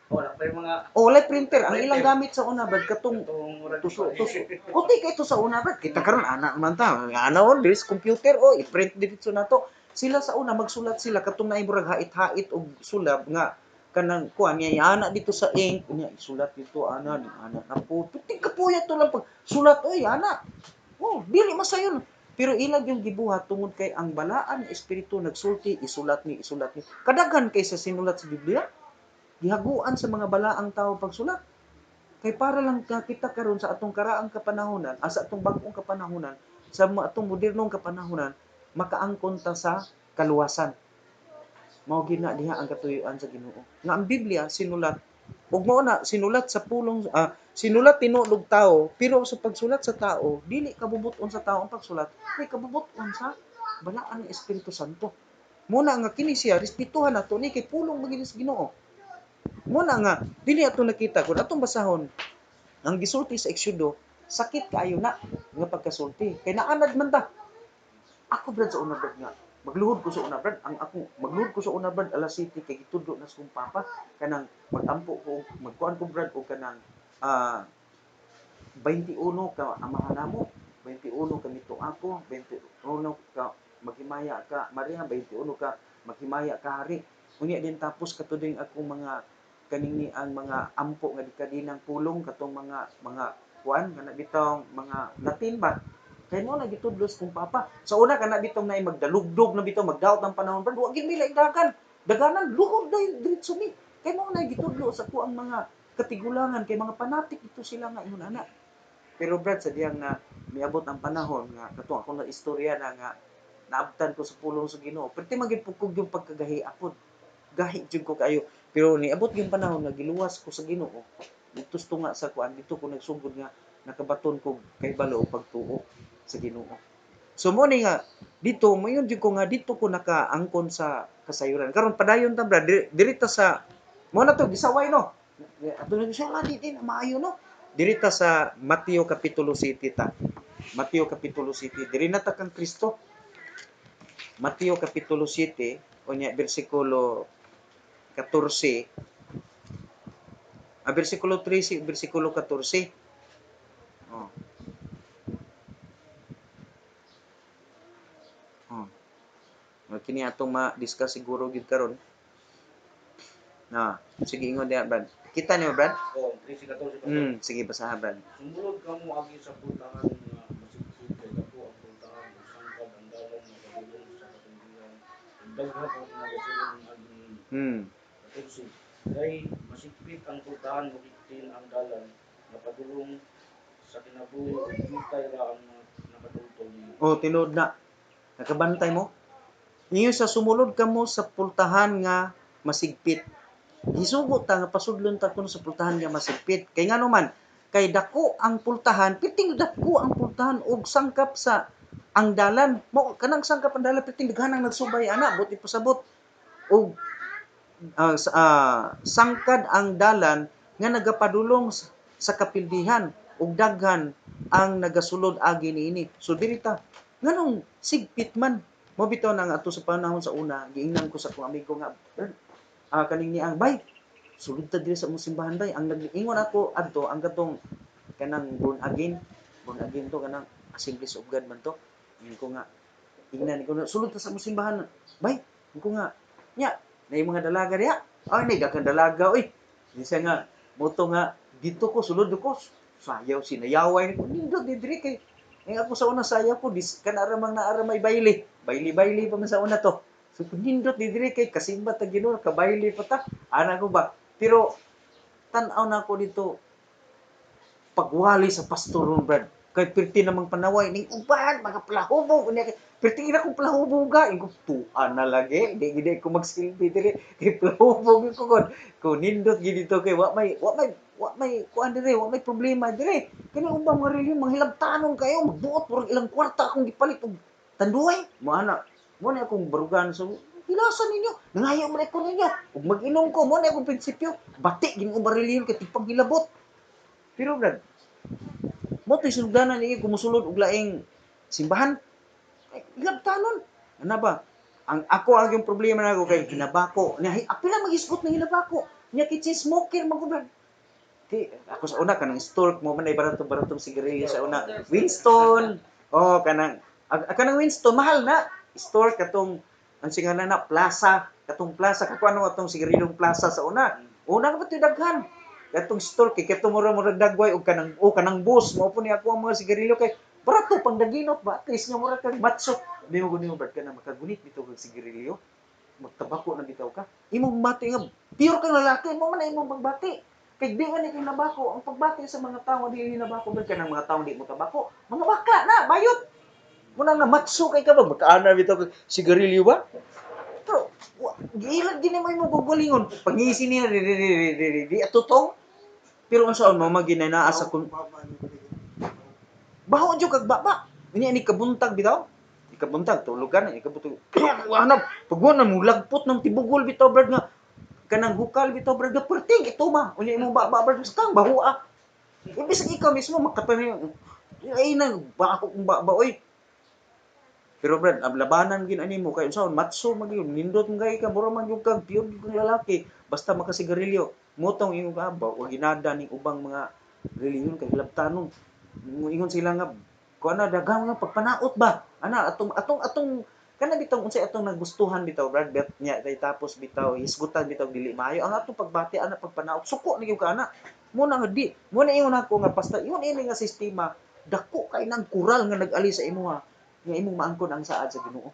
Wala pa yung mga o walay printer ang ilang gamit sa una bad katong itong murag tuso. Kuti kay to sa una bad kita karon ana man ta. Ana on this computer o i-print dito nato. Sila sa una magsulat sila katong naay murag hait-hait og sulab nga kanang kuan niya ana dito sa ink niya isulat dito ana na po. Puti kapuyat to lang pag sulat oy ana. Oh, dili masayon. Pero ilag yung gibuhat tungod kay ang balaan nga espiritu nagsulti isulat ni. Kadaghan kay sa sinulat sa Biblia gihaguan sa mga balaang tao pagsulat. Kay para lang kita karon sa atong karaang kapanahonan, sa atong bag-ong kapanahonan, sa atong modernong kapanahonan, makaangkon ta sa kaluwasan. Mao gid na diha ang katuyoan sa Ginoo. Nga ang Biblia sinulat ug mao na sinulat sa pulong sinulat tinuod tao, pero sa pagsulat sa tao, dili kabubot-on sa tao ang pagsulat, kay kabubot-on sa balaan ng Espiritu Santo. Muna nga kini siya respetuhan nato ni kay pulong magini sa Ginoo. Muna nga dili ato nakita kun atong basahon ang gisulti sa Exodo, sakit kaayo na nga pagkasulti. Kay naanad man ta. Ako brad sa una brad nga magluhod ko sa una brad, ang ako magluhod ko sa una brad alas 7 kay gitudlo na sa kong papa kanang magampo ko magkuan ko brad og kanang 21 ka amahan namo, 21 ka nito ako, 21 ka maghimaya ka Maria, 21 ka maghimaya ka hari. Unya din tapos katuding akong mga kanini ang mga ampo nga dikadinang pulong katong mga kuan nga nabitaw mga Latin ba. Kay mo na gitudlos kong papa. Sa una kana bitong nay magdalugdog na bitaw magdaot ang panahon brad, wa gid mila dagan. Daganan luhod dai diretso mi. Kay mo na gitudlo sa ko ang mga katigulangan kay mga panatik ito sila nga ingon ana. Pero brad sa diyang na miabot ang panahon nga katong ako na istorya na nga naabtan ko sa pulong sa Ginoo. Perti magid pugkog yung pagkagahi apod. Gahi jud ko kayo. Pero niabot yung panahon nga giluwas ko sa Ginoo. Dito tunga sa kuan dito ko nagsugod nga nakabaton ko kay balo og pagtuo sa Ginoo. So mo ni nga dito mayon jud ko nga dito ko nakaangkon sa kasayuran. Karon padayon ta brad dirita sa mo na to gisaway no. Ato na siya nga dito maayo no. Dirita sa Mateo Kapitulo 7 ta. Mateo Kapitulo 7. Diri na ta kang Kristo. Mateo Kapitulo 7, unya bersikulo 14, bersikulo 13, bersikulo 14. Oh, oh. Kini atong ma-discuss siguro gid karon. Na, sige ingon diha, Brad. Kita niyo, Brad? oh, 13-14 pa. Sige basahan, Brad. Sumulod ka mo agi sa pultahan nga masigsid kay dako ang pultahan ug sangkad ang dalan nga padulong sa katumbihan ug daghan ang nagasulong agi niini. 14. Kay masigpit ang pultahan ug iktin ang dalan nga padulong sa kinabuhi ug jutay ra ang mga nakatungtong niini. Oh, tinuod na. Nakabantay mo? Niyo sa sumulod kamo sa pultahan nga masigpit. Gisugot ta nga pasudlon ta kuno sa pultahan nga masigpit. Kay ngano man, kay dako ang pultahan, piting dako ang pultahan og sangkap sa ang dalan. Mo kanang sangkap ang dalan piting daghanang nagsubay ana, buti pasabot. Og sangkad ang dalan nga nagapadulong sa kapildihan ug daghan ang nagasulod agi niini. So dirita nganong sigpit man mo bitaw nang ato sa panahon sa una giingnan ko sa akong amigo nga kaning ni ang bay sulod ta diri sa mong simbahan bay ang nag-ingon ako adto ang katong kanang born again to kanang Assemblies of God man to. Ingin ko nga ingnan ko na sulod ta sa mong simbahan. Bay, ingin ko nga nya na yung mga dalaga diha. Ay, nay daghang dalaga oy. Di siya nga moto nga dito ko sulod ko sayaw sinayaway ko nindot di diri kay ako sa una sayaw ko dis kana ramang naara may baile. Baili pa man sa una to. So kung nindot di diri kay kasimba ta Ginoo ka baile pa ta. Ana ko ba? Pero tan-aw na ako dito pagwali sa pastor ron brad kay perti namang panaway ning uban mga palahubog unya kay perti ina kong palahuboga ing tuan na lagi di ko magsilbi diri kay palahubog ko kon nindot gid dito kay wa may kuan diri wa may problema diri kani ubang mga reliyon manghilabtanon kayo magbuot purag ilang kwarta akong gipalit og tanduay mo ana mo na akong barugan so hilasan ninyo nangayo man ko ninyo ug mag-inom ko mo na akong prinsipyo bati gini ubang reliyon kay tigpang gilabot pero brad mo to'y sugdanan ni kumusulod og laing simbahan. Ay, ilabtanon. Ano ba? Ang yung problema nako kay hinabako. Nya apila mag-isgot ng hinabako. Nya kitchen smoker magubad. Ako sa una kanang stalk mo man ay barato-baratong sigarilyo sa una. Winston. Oh, kanang Winston mahal na. Store katong ang singalan na plaza, katong plaza kako ano atong sigarilyong plaza sa una. Una ka pa daghan. Katong store kay katong mura dagway og kanang bus mo po ni ako ang mga sigarilyo kay barato pang daginot ba at least nga mura kag matso. Di mo guni mo brad kana makagunit bitaw kag sigarilyo. Magtabako na bitaw ka. Imong bati nga pure kang lalaki mo man na imong pagbati. Kay di man ni nabako ang pagbati sa mga tawo di nabako brad kanang mga tawo di mo tabako. Mga bakla na bayot. Muna nga matso kay ka ba makaana bitaw kag sigarilyo ba? Pero giilag din mo imong gugulingon. Pangisi niya di atutong. Pero ang saan mo maginanaa sa kun baho jud kag baba. Unya ni kabuntag bitaw. Ikabuntag tulog ka na ikabuntag. Hanap pagwa na mo lagpot ng tibugol bitaw brad nga kanang hukal bitaw brad nga perting ito ma. Unya imong baba brad kang baho ah. Imbis ikaw mismo makapani ay na ba ako kung baba oy. Pero brad, ang labanan gin ani mo kay unsaon matso magyud nindot ngay ka mura man yung kang pure kang lalaki basta makasigarilyo. Motong imong kabaw o ginada ning ubang mga relihiyon kay hilabtanon. Ingon sila nga kuan na daghang nga pagpanaot ba. Ana atong kana bitaw unsay atong nagustuhan bitaw brad bet nya tay tapos bitaw hisgutan bitaw dili maayo ang atong pagbati ana pagpanaot suko ni gyud kana. Mo na nga di mo na ingon ako nga basta ingon ini nga sistema dako kay nang kural nga nag-ali sa imuha nga imong maangkon ang saad sa Ginoo.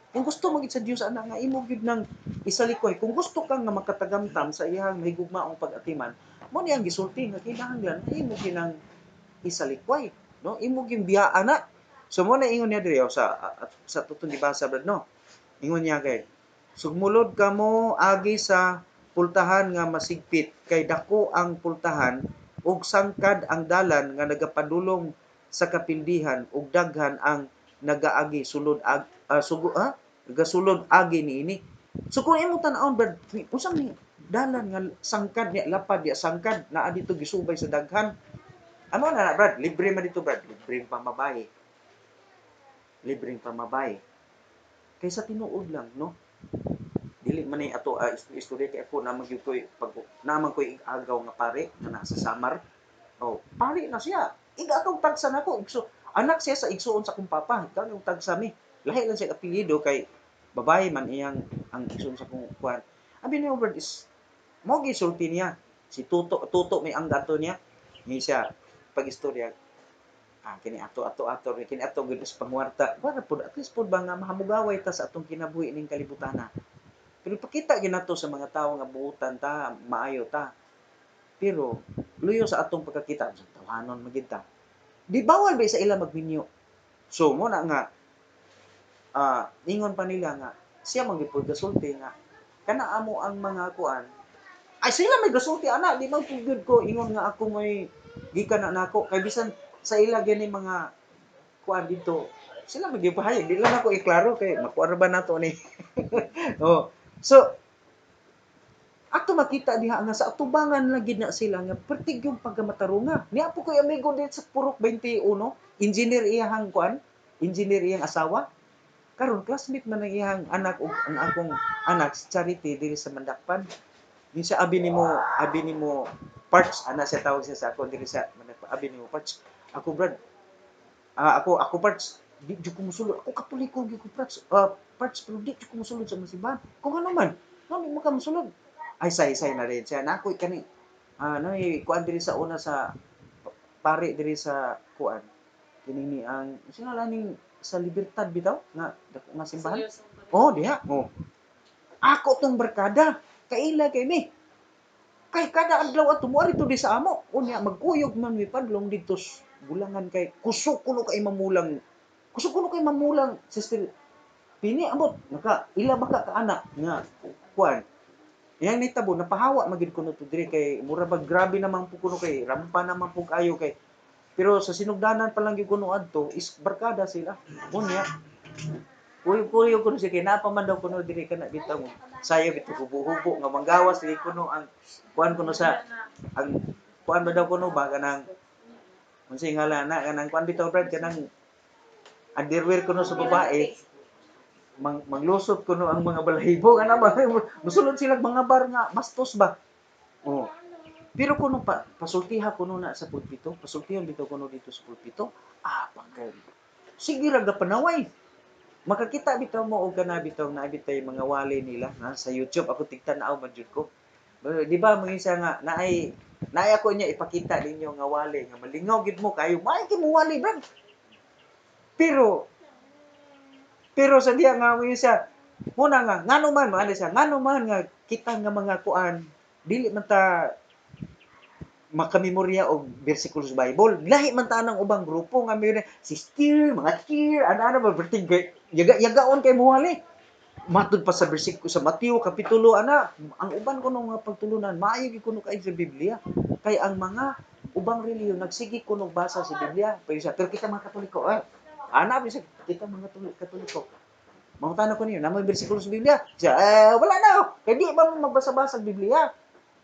Kung gusto mo gid sa Dios ana nga imo gid nang isalikoy, kung gusto kang nga makatagamtam sa iyang mahigugmaong pag-atiman, mo niyang gisulti nga kinahanglan imo ginang isalikway, no? Imo gyud biyaan na. So mo na ingon niya diri sa tutong gibasa brad no. Ingon niya kay sugmulod kamo agi sa pultahan nga masigpit kay dako ang pultahan ug sangkad ang dalan nga nagapadulong sa kapildihan ug daghan ang nagaagi gasulod agi niini. So kung imong tan-awon brad, usa ni dalan nga sangkad niya lapad niya sangkad naa dito gisubay sa daghan. Ano na brad, libre man dito brad, libreng pamabaye. Kaysa tinuod lang no. Dili man ni ato istorya kay ako naman gyud koy pag naman koy agaw nga pare nga nasa Samar. Oh, pare na siya. Iga akong tagsa nako anak siya sa igsuon sa akong papa. Kang tagsa mi. Lahi lang siya apelyido kay babae man iyang ang igsuon sa akong kuan. Abi ni Robert is mo gisulti niya. Si Tuto may ang gato niya. Ni siya pag-istorya kini kini ato gud sa pangwarta. Para pud at least pud ba nga mahamugaway ta sa atong kinabuhi ning kalibutana. Pero pakita ginato sa mga tawo nga buutan ta, maayo ta. Pero luyo sa atong pagkakita sa tawanon magid ta. Di bawal ba sa ila magminyo. So mo na nga ingon pa nila nga siya man gipud gasulti nga kana amo ang mga kuan ay sila may gasulti ana di man pugod ko ingon nga ako may gikan na nako kay bisan sa ila gani mga kuan dito sila magipahayag di lang ako iklaro kay makuha ba nato ni oh so ato makita diha nga sa atubangan lang gid na sila nga pertig yung pagkamatarunga niya po koy amigo din sa Purok 21 engineer iyang kuan engineer iyang asawa karon classmate man ang iyang anak ug ang akong anak si Charity diri sa Mandakpan. Ni siya abi nimo parts ana siya tawag siya sa ako diri sa abi nimo parts. Ako brad, ako parts di jud ko mosulod. Ako Katoliko gyud ko parts. Parts pero di jud ko mosulod sa simbahan. Kung ano man, di mo ka mosulod. Ay say na rin siya. Na ako kani kuan diri sa una sa pare diri sa kuan. Kini ni ang sino ning sa Libertad bitaw nga dako nga simbahan. Oh, diha. Oh. Ako tong barkada. Kaila kay mi. Kay kada adlaw ato mo dito di sa amo. Unya magkuyog man mi padlong dito bulangan kay kusog kuno kay mamulang. Kusog kuno kay mamulang sister. Pini amot naka ila baka ka anak nga kuan. Yang nitabo napahawa magid kuno to diri kay mura bag grabe naman po kuno kay rampa naman po kayo kay pero sa sinugdanan pa lang gyud kuno adto is barkada sila. Unya kuyo kuno sige napaman daw kuno diri kana bitaw mo. Sayo bitaw hubo-hubo nga manggawas diri kuno ang kuan kuno sa ang kuan ba daw kuno ba kanang unsay ngala na kanang kuan bitaw brad kanang underwear kuno sa babae maglusot kuno ang mga balahibo ana ba musulod sila mga bar nga bastos ba. Oh. Pero kuno pasultiha kuno na sa pulpito, pasultihan bitaw kuno dito sa pulpito, pagka sige ra panaway. Makakita bitaw mo og kana bitaw na bitay mga wali nila na sa YouTube ako tigtan-aw man jud ko. Di ba mga isa nga naay ako niya ipakita ninyo nga wali nga malingaw gid mo kayo may mo wali brad. Pero sa diya nga mga isa muna nga ngano man ano siya ngano man nga kita nga mga kuan dili man ta makamemorya og bersikulo sa Bible. Lahi man ta nang ubang grupo nga may sister, mga cheer, ana ba berting yagaon kay muwali. Matud pa sa bersikulo sa Mateo kapitulo ana, ang uban kuno nga pagtulunan maayo gyud kuno kay sa Biblia. Kay ang mga ubang relihiyon nagsigi kuno basa sa Biblia. Pero kita mga Katoliko, ana bisag kita mga Katoliko. Mangutana ko niyo, namoy bersikulo sa Biblia? Wala na. Kay di ba mo magbasa-basa sa Biblia?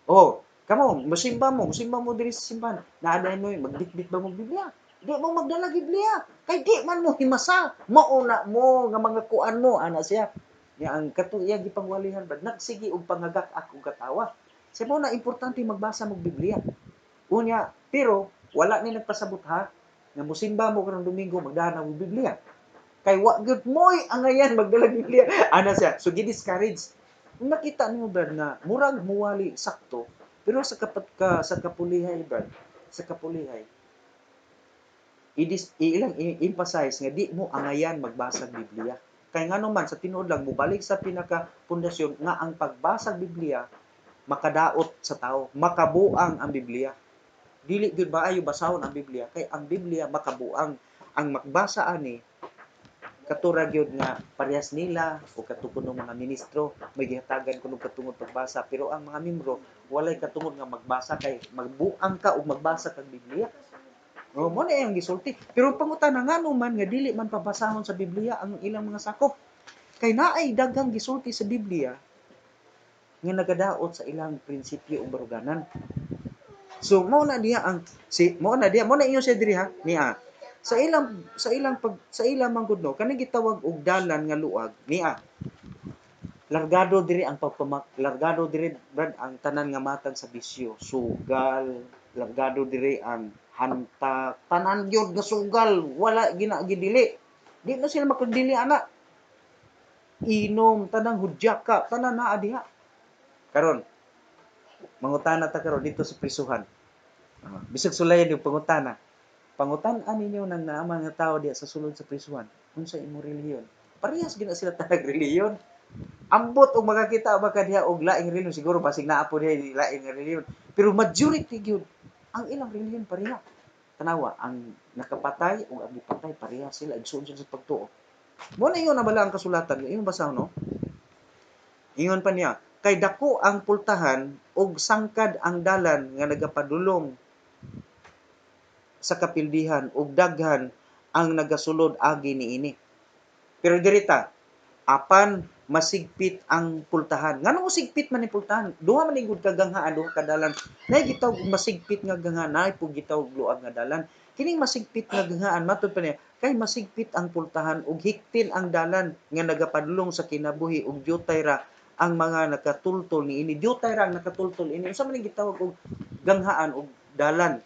Oh, kamo, musimba mo diri sa simbahan. Naaday mo, magbitbit ba mo Biblia? Di mo magdala Biblia. Kay di man mo himasa. Mauna mo nga mga kuan mo, ana siya. Nga ang katuya gipangwalihan ba nagsigi og pangagak ako katawa. Sa mo na importante magbasa mo Biblia. Unya, pero wala ni nagpasabot ha nga musimba mo karong Domingo magdala mo Biblia. Kay wa gyud moy angayan magdala Biblia. Ana siya, so gi-discourage. Kung nakita nimo brad nga murag muwali sakto, pero sa kapulihay brad, sa kapulihay ilang emphasize nga di mo angayan magbasa ng Biblia. Kay ngano man sa tinuod lang mobalik sa pinaka pundasyon nga ang pagbasa ng Biblia makadaot sa tao, makabuang ang Biblia. Dili gyud maayo basahon ang Biblia kay ang Biblia makabuang. Ang magbasa ani katura gyud nga parehas nila o katukod ng mga ministro may gihatagan kuno katungod pagbasa pero ang mga membro walay katungod nga magbasa kay magbuang ka og magbasa kag Biblia. Mo na yung gisulti. Pero pangutana ngano man nga dili man pabasahon sa Biblia ang ilang mga sakop. Kay naay daghang gisulti sa Biblia nga nagadaot sa ilang prinsipyo o baruganan. So mo na inyo siya diri ha niya. Sa ilang manggudno kanang gitawag og dalan nga luag niya. Largado diri brad ang tanan nga matag sa bisyo, sugal, largado diri ang hantak, tanan gyud nga sugal, wala ginagidili. Di na sila makadili ana. Inom tanang hudyaka, tanan naa diha. Karon, mangutana ta karon dito sa prisuhan. Bisag sulayan yung pangutana. Pangutan-an ninyo nang naamang nga tao diha sa sulod sa prisuhan. Unsa imo relihiyon? Parehas gina sila tanang relihiyon. Ambot og makakita ba diha og laing relihiyon siguro basig naa po diha laing relihiyon. Pero majority gyud ang ilang relihiyon pareha. Tanawa ang nakapatay o ang gipatay pareha sila igsoon sa pagtuo. Mo na ingon na bala ang kasulatan, imong basahon no? Ingon pa niya, kay dako ang pultahan og sangkad ang dalan nga nagapadulong sa kapildihan ug daghan ang nagasulod agi niini. Pero dirita, apan masigpit ang pultahan. Ngano mo sigpit man ni pultahan? Duha man igud ka ganghaan, duha ka dalan. Nay gitawag masigpit nga ganghaan, nay pug gitawag luag nga dalan. Kining masigpit nga ganghaan matud pa niya, kay masigpit ang pultahan ug hiktin ang dalan nga nagapadulong sa kinabuhi ug diutay ra ang mga nakatultol niini. Diutay ra ang nakatultol ini. Unsa man gitawag og ganghaan ug dalan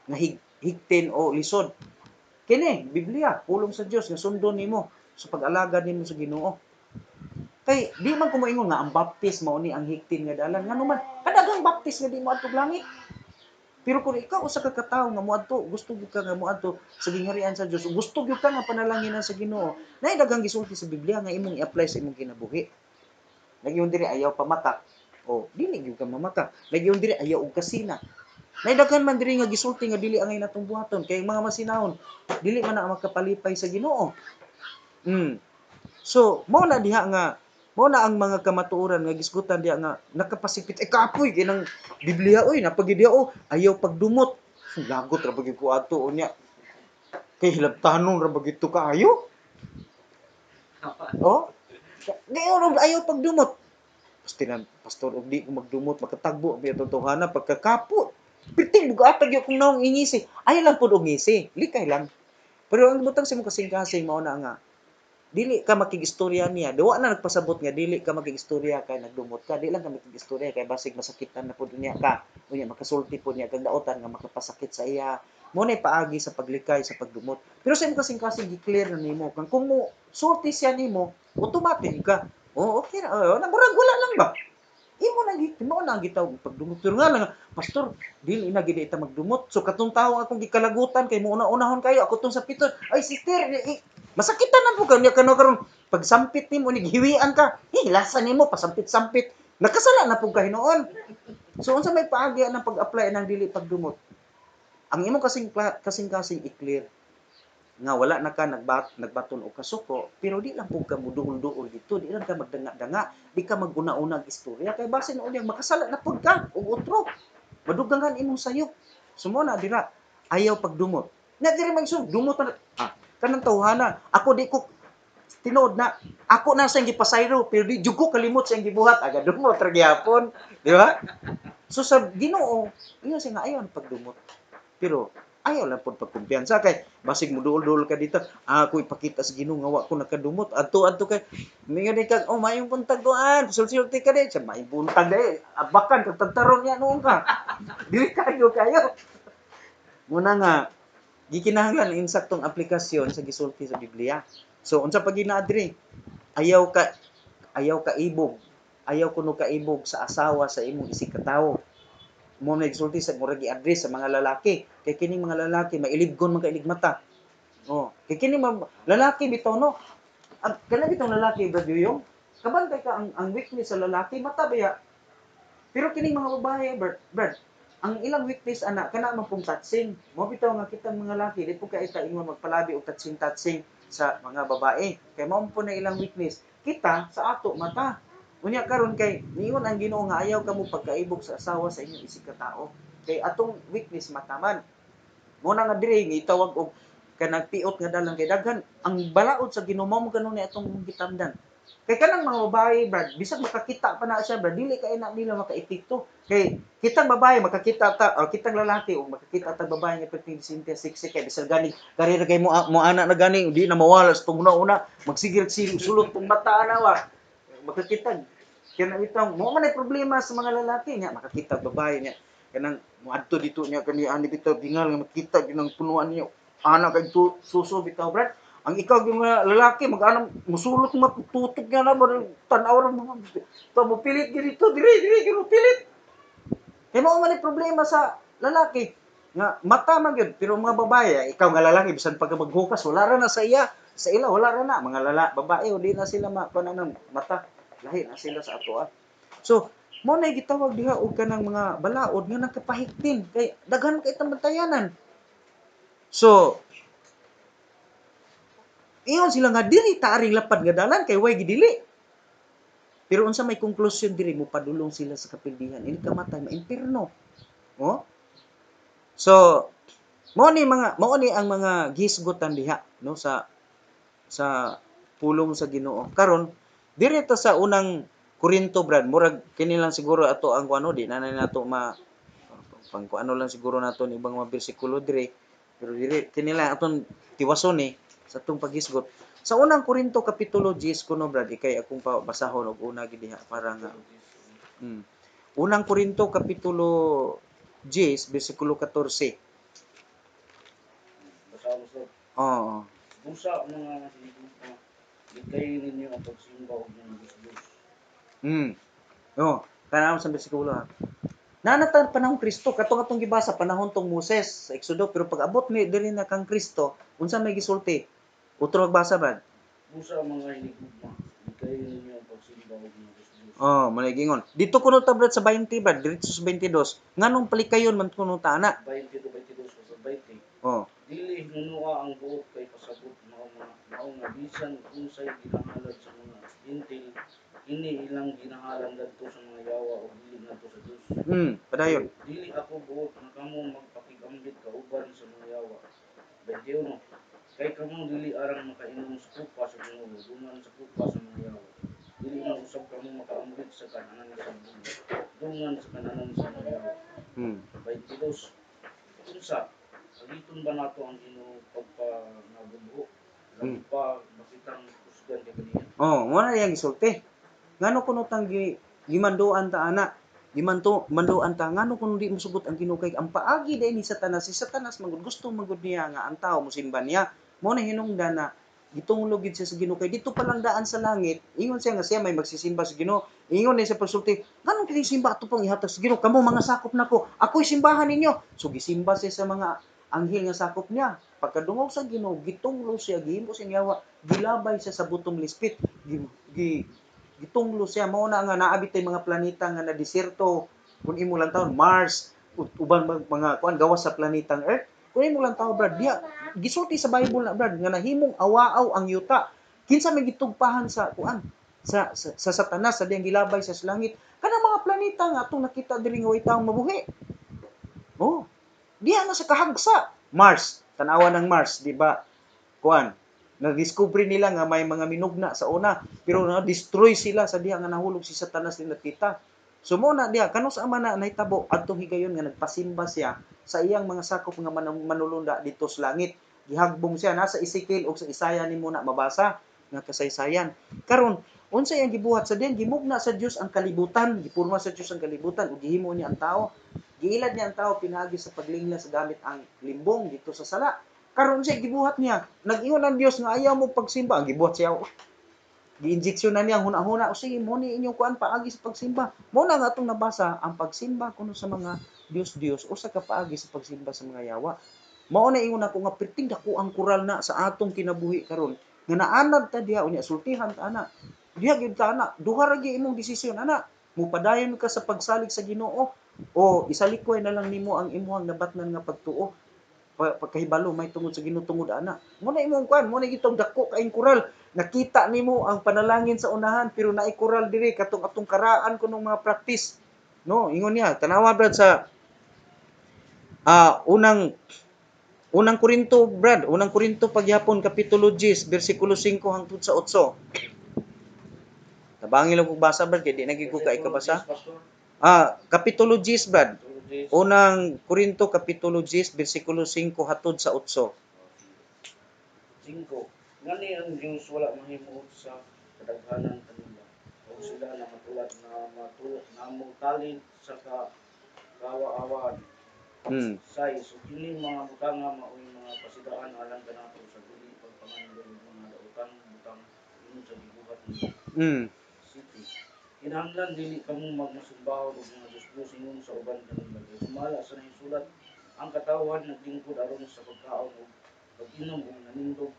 nga higtin o lisod. Kini Biblia, pulong sa Dios nga sundon nimo sa pag-alagad nimo sa Ginoo. Kay di man ko moingon nga ang baptis mao ni ang higtin nga dalan ngano man kadagang baptis nga di mo adtog langit. Pero kung ikaw usa ka katawo nga moadto, gusto gyud ka nga moadto sa gingharian sa Dios, gusto gyud ka nga panalanginan sa Ginoo, naay daghang gisulti sa Biblia nga imong i-apply sa imong kinabuhi. Nagyon diri ayaw pamata. O dili gyud ka mamata. Nagyon diri ayaw og kasina. Naay daghan man diri nga gisulti nga dili angay natong buhaton kay mga masinahon dili man na makapalipay sa Ginoo. So, mao na ang mga kamatuoran nga gisgutan diha nga nakapasipit kapoy kinang Biblia oy napagid o ayaw pagdumot. Lagot ra bagid ko ato unya kay hilabtanon ra bagid to kaayo. Oh, ngayon ayaw pagdumot. Pastinan, pastor og di ko magdumot makatagbo biya totohanan pagkakapo. Piting bugatag yo kung naong ingisi. Ayaw lang pud og ngisi, likay lang. Pero ang butang sa imong kasing-kasing mao na nga dili ka makigistorya niya. Duwa na nagpasabot nga dili ka makigistorya kay nagdumot ka. Di lang ka makigistorya kay basig masakitan na pud niya ka. Unya makasulti pud niya kag daotan nga makapasakit sa iya. Mo nay paagi sa paglikay sa pagdumot. Pero sa imong kasing-kasing gi-clear na nimo kung mo sulti siya nimo, automatic ka. Oh, okay na. Oh, murag wala lang ba? Imo na mo na ang gitawag pagdumot. Pero nga lang, pastor, dili na gid ita magdumot. So katong tawo akong gikalagutan kay mo una-unahon kayo ako tong sa pito. Ay sister, masakitan na po kanya kano karon pagsampit nimo ni gihiwian ka. Lasa nimo pasampit-sampit. Nakasala na po ka hinuon. So unsa may paagi ng pag-apply ng dili pagdumot? Ang imo kasing-kasing i-clear nga wala na ka nagbaton og kasuko pero di lang pug ka muduol-duol dito, di lang ka magdanga-danga, di ka maguna-unag istorya kay basin na unyang makasala na pud ka og utro madugangan imong sayop sumo na dira ayaw pagdumot na diri magsug dumot na kanang tawhana ako di ko tinuod na ako na sa gipasayro pero di jud ko kalimot sa gibuhat aga dumot ra gyapon di ba so sa Ginoo ingon siya nga ayaw pagdumot pero ayaw lang po pagkumpiyansa kay basig mo duol-duol ka dito. Ako ipakita sa Ginoo nga wa ko nakadumot. Adto kay mingon ni kag mayong buntag doan. Sulti ka di sa may buntag di. Abakan kag tagtaron niya noon ka. Dili kayo. Muna nga gikinahanglan insaktong aplikasyon sa gisulti sa Biblia. So unsa pag ginaadri? Ayaw ka ayaw ka ibog. Ayaw kuno ka ibog sa asawa sa imong isig ka tawo mo nagsulti sa murag i-address sa mga lalaki kay kining mga lalaki mailibgon man kailig mata kay kining lalaki bitaw no kana bitong lalaki brad yung kabantay ka ang weakness sa lalaki mata baya pero kining mga babae brad ang ilang weakness ana kana man pong touching mo bitaw nga kitang mga lalaki di po ka ita ingon magpalabi og touching sa mga babae kay mao po na ilang weakness kita sa ato mata unya karon kay niingon ang Ginoo nga ayaw kamo pagkaibog sa asawa sa inyong isig ka tao. Kay atong weakness mataman. Mo na nga diri gitawag og kanang piot nga dalan kay daghan ang balaod sa Ginoo mo kanon ni atong gitamdan. Kay kanang mga babae brad bisag makakita pa na siya brad dili kay na nila makaepekto. Kay kitang babae makakita ta o kitang lalaki o makakita ta babae nga perting sintes sexy kay bisag gani karera kay mo ana na gani di na mawala sa una magsigil sulot tong mata anawa makakita kaya itong mo man ay problema sa mga lalaki niya makakita babae niya kanang moadto dito niya kani ani bitaw bingal nga makita ginang punuan niya ana kay suso bitaw brad ang ikaw yung mga lalaki mag-anam musulot matutok niya na tan-aw ra mo to mo pilit dito diri mo pilit kay mo man ay problema sa lalaki nga mata man gyud pero mga babae ikaw nga lalaki bisan pag maghukas wala ra na sa iya sa ila wala ra na mga babae o di na sila makuan mata lahi na sila sa ato so mo na gitawag diha og kanang mga balaod nga nakapahiktin kay daghan kay tamantayanan so iyon sila nga dili taaring lapad nga dalan kay way gidili pero unsa may konklusyon diri mo padulong sila sa kapildihan ini kamatay maimperno oh so mao ni ang mga gisgutan diha no sa pulong sa Ginoo karon diri ta sa unang Korinto brad murag kini lang siguro ato ang kuno di na nato pang ano lang siguro nato ibang mga bersikulo dire pero diri kini lang aton tiwason sa atong paghisgot sa unang Korinto kapitulo 10 kuno brad ikay akong basahon og una gid diha para nga unang Korinto kapitulo 10 bersikulo 14 tawag sa Oo. busa mga hinigugma. Likay ninyo ang pagsimba og mga Diyos. Mm. Oh, kana sa bersikulo ha. Nanatan panahon Kristo katong atong gibasa panahon tong Moses sa Exodo pero pag abot ni diri na kang Kristo, unsa may gisulti? Utro magbasa brad. Busa mga hinigugma. Likay ninyo ang pagsimba og mga Diyos. Oh, malay gingon. Dito kuno ta brad sa 20 brad, diretso sa 22. Nganong palikayon man kuno ta ana? 22 sa 20. Oh. Dili hinunua ang buot kay pasabot mao nga bisan unsay ginahalad sa mga hintil ini ilang ginahalan ngadto sa mga yawa o dili ngadto sa Dios. Padayon. Dili ako buot nga kamo magpakigambit kauban sa mga yawa. 21. Kay kamo dili arang makainom sa kupa sa Ginoo dungan sa kupa sa mga yawa. Dili man usab kamo makaambit sa kananan sa dungan sa kananan sa mga yawa. Hmm. 22. Unsa pagiton ba nato ang Ginoo pagpanabudho? Labi pa makitang kusgan kay kaniya. Oh, mo na yang gisulti. Ngano kuno tang gimanduan ta ana? Manduan ta ngano kuno di mosugot ang Ginoo kay ang paagi dai ni Satanas, si Satanas magud gusto magud niya nga ang tao mosimba niya. Mo na hinungdan na gitunglo gid siya sa Ginoo kay dito pa lang daan sa langit, ingon siya nga siya may magsisimba sa Ginoo. Ingon ni sa pagsulti, "Nganong kini simba ato pang ihatag sa Ginoo? Kamo mga sakop nako. Ako'y simbahan ninyo." So gisimba siya sa mga anghel nga sakop niya. Pagkadungog sa Ginoo, gitunglo siya, gihimo siya yawa, gilabay siya sa butong lispit. Gitunglo siya mao na nga naabit tay mga planeta nga na desierto kun imo lang taon Mars uban mga kuan gawas sa planetang Earth kun imo lang tawo brad diha gisulti sa Bible na brad nga nahimong awaaw ang yuta kinsa may gitugpahan sa kuan sa Satanas sa diyang gilabay sa langit kanang mga planeta nga atong nakita diri nga way tawo mabuhi oh diha na sa kahagsa Mars tan-awan ng Mars di ba kuan na-discover nila nga may mga minugna sa una pero na-destroy sila sa diha nga nahulog si Satanas din nakita. So mo na diha kano sa ama na nahitabo adtong higayon nga nagpasimba siya sa iyang mga sakop nga manulunda dito sa langit. Gihagbong siya nasa Ezekiel ug sa Isaiah nimo na mabasa nga kasaysayan. Karon unsa yang gibuhat sa diyan gimugna sa Dios ang kalibutan, gipurma sa Dios ang kalibutan ug gihimo niya ang tao. Giilad niya ang tao pinaagi sa paglinglas gamit ang limbong dito sa sala karon siya gibuhat niya nag-ingon ang Dios nga ayaw mo pagsimba gibuhat siya gi-injection na niya huna-huna o sige mo ni inyong kuan paagi sa pagsimba mo na nga atong nabasa ang pagsimba kuno sa mga Dios usa ka paagi sa pagsimba sa mga yawa mao na ingon ako nga perting dako ang kural na sa atong kinabuhi karon nga naanad ta diha unya sultihan ta ana diha gyud ta ana duha ra gyud imong desisyon ana mupadayon ka sa pagsalig sa Ginoo o isalikway na lang nimo ang imong nabatnan nga pagtuo pagkahibalo may tungod sa Ginoo tungod ana mo na imong kuan mo na gitong dako kaing kural nakita nimo ang panalangin sa unahan pero naay kural diri katong atong karaan kunong mga practice no ingon niya tanawa brad sa unang unang Korinto pagyapon kapitulo 10 bersikulo 5 hangtod sa 8 tabangi lang kog basa brad kay di nagig ko kay kabasa kapitulo 10 brad unang Korinto kapitulo 10 bersikulo 5 hatod sa 8 5. Ngani ang Dios wala mahimo sa kadaghanan kanila. O sila na matulad na mutalin sa kaawa-awan. hmm 6. So kini mga butanga mao'y mga pasidaan alang kanato sa dili pagpangandoy mga daotang butang ingon sa gibuhat nila. hmm 7. Kinahanglan dili kamo magmasumbahon og mga Diyos ingon sa uban kanila kay sumala sa nahisulat ang katawhan naglingkod aron sa pagkaon ug pag-inom ug nanindog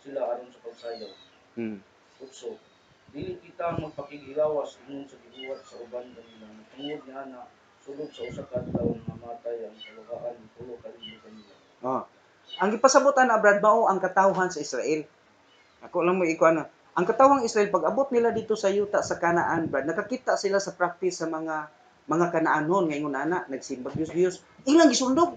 sila aron sa pagsayaw. hmm 8. Dili kita magpakigilawas ingon sa gibuhat sa uban kanila tungod niya na sulod sa usa ka adlaw namatay ang kaluhaan ng 10,000 kanila. ang gipasabutan na brad mao ang katawhan sa Israel ako lang mo iko ano ang katawhang Israel pag abot nila dito sa yuta sa Kanaan brad nakakita sila sa practice sa mga Kanaanon nga ingon ana nagsimba Dios ilang gisundog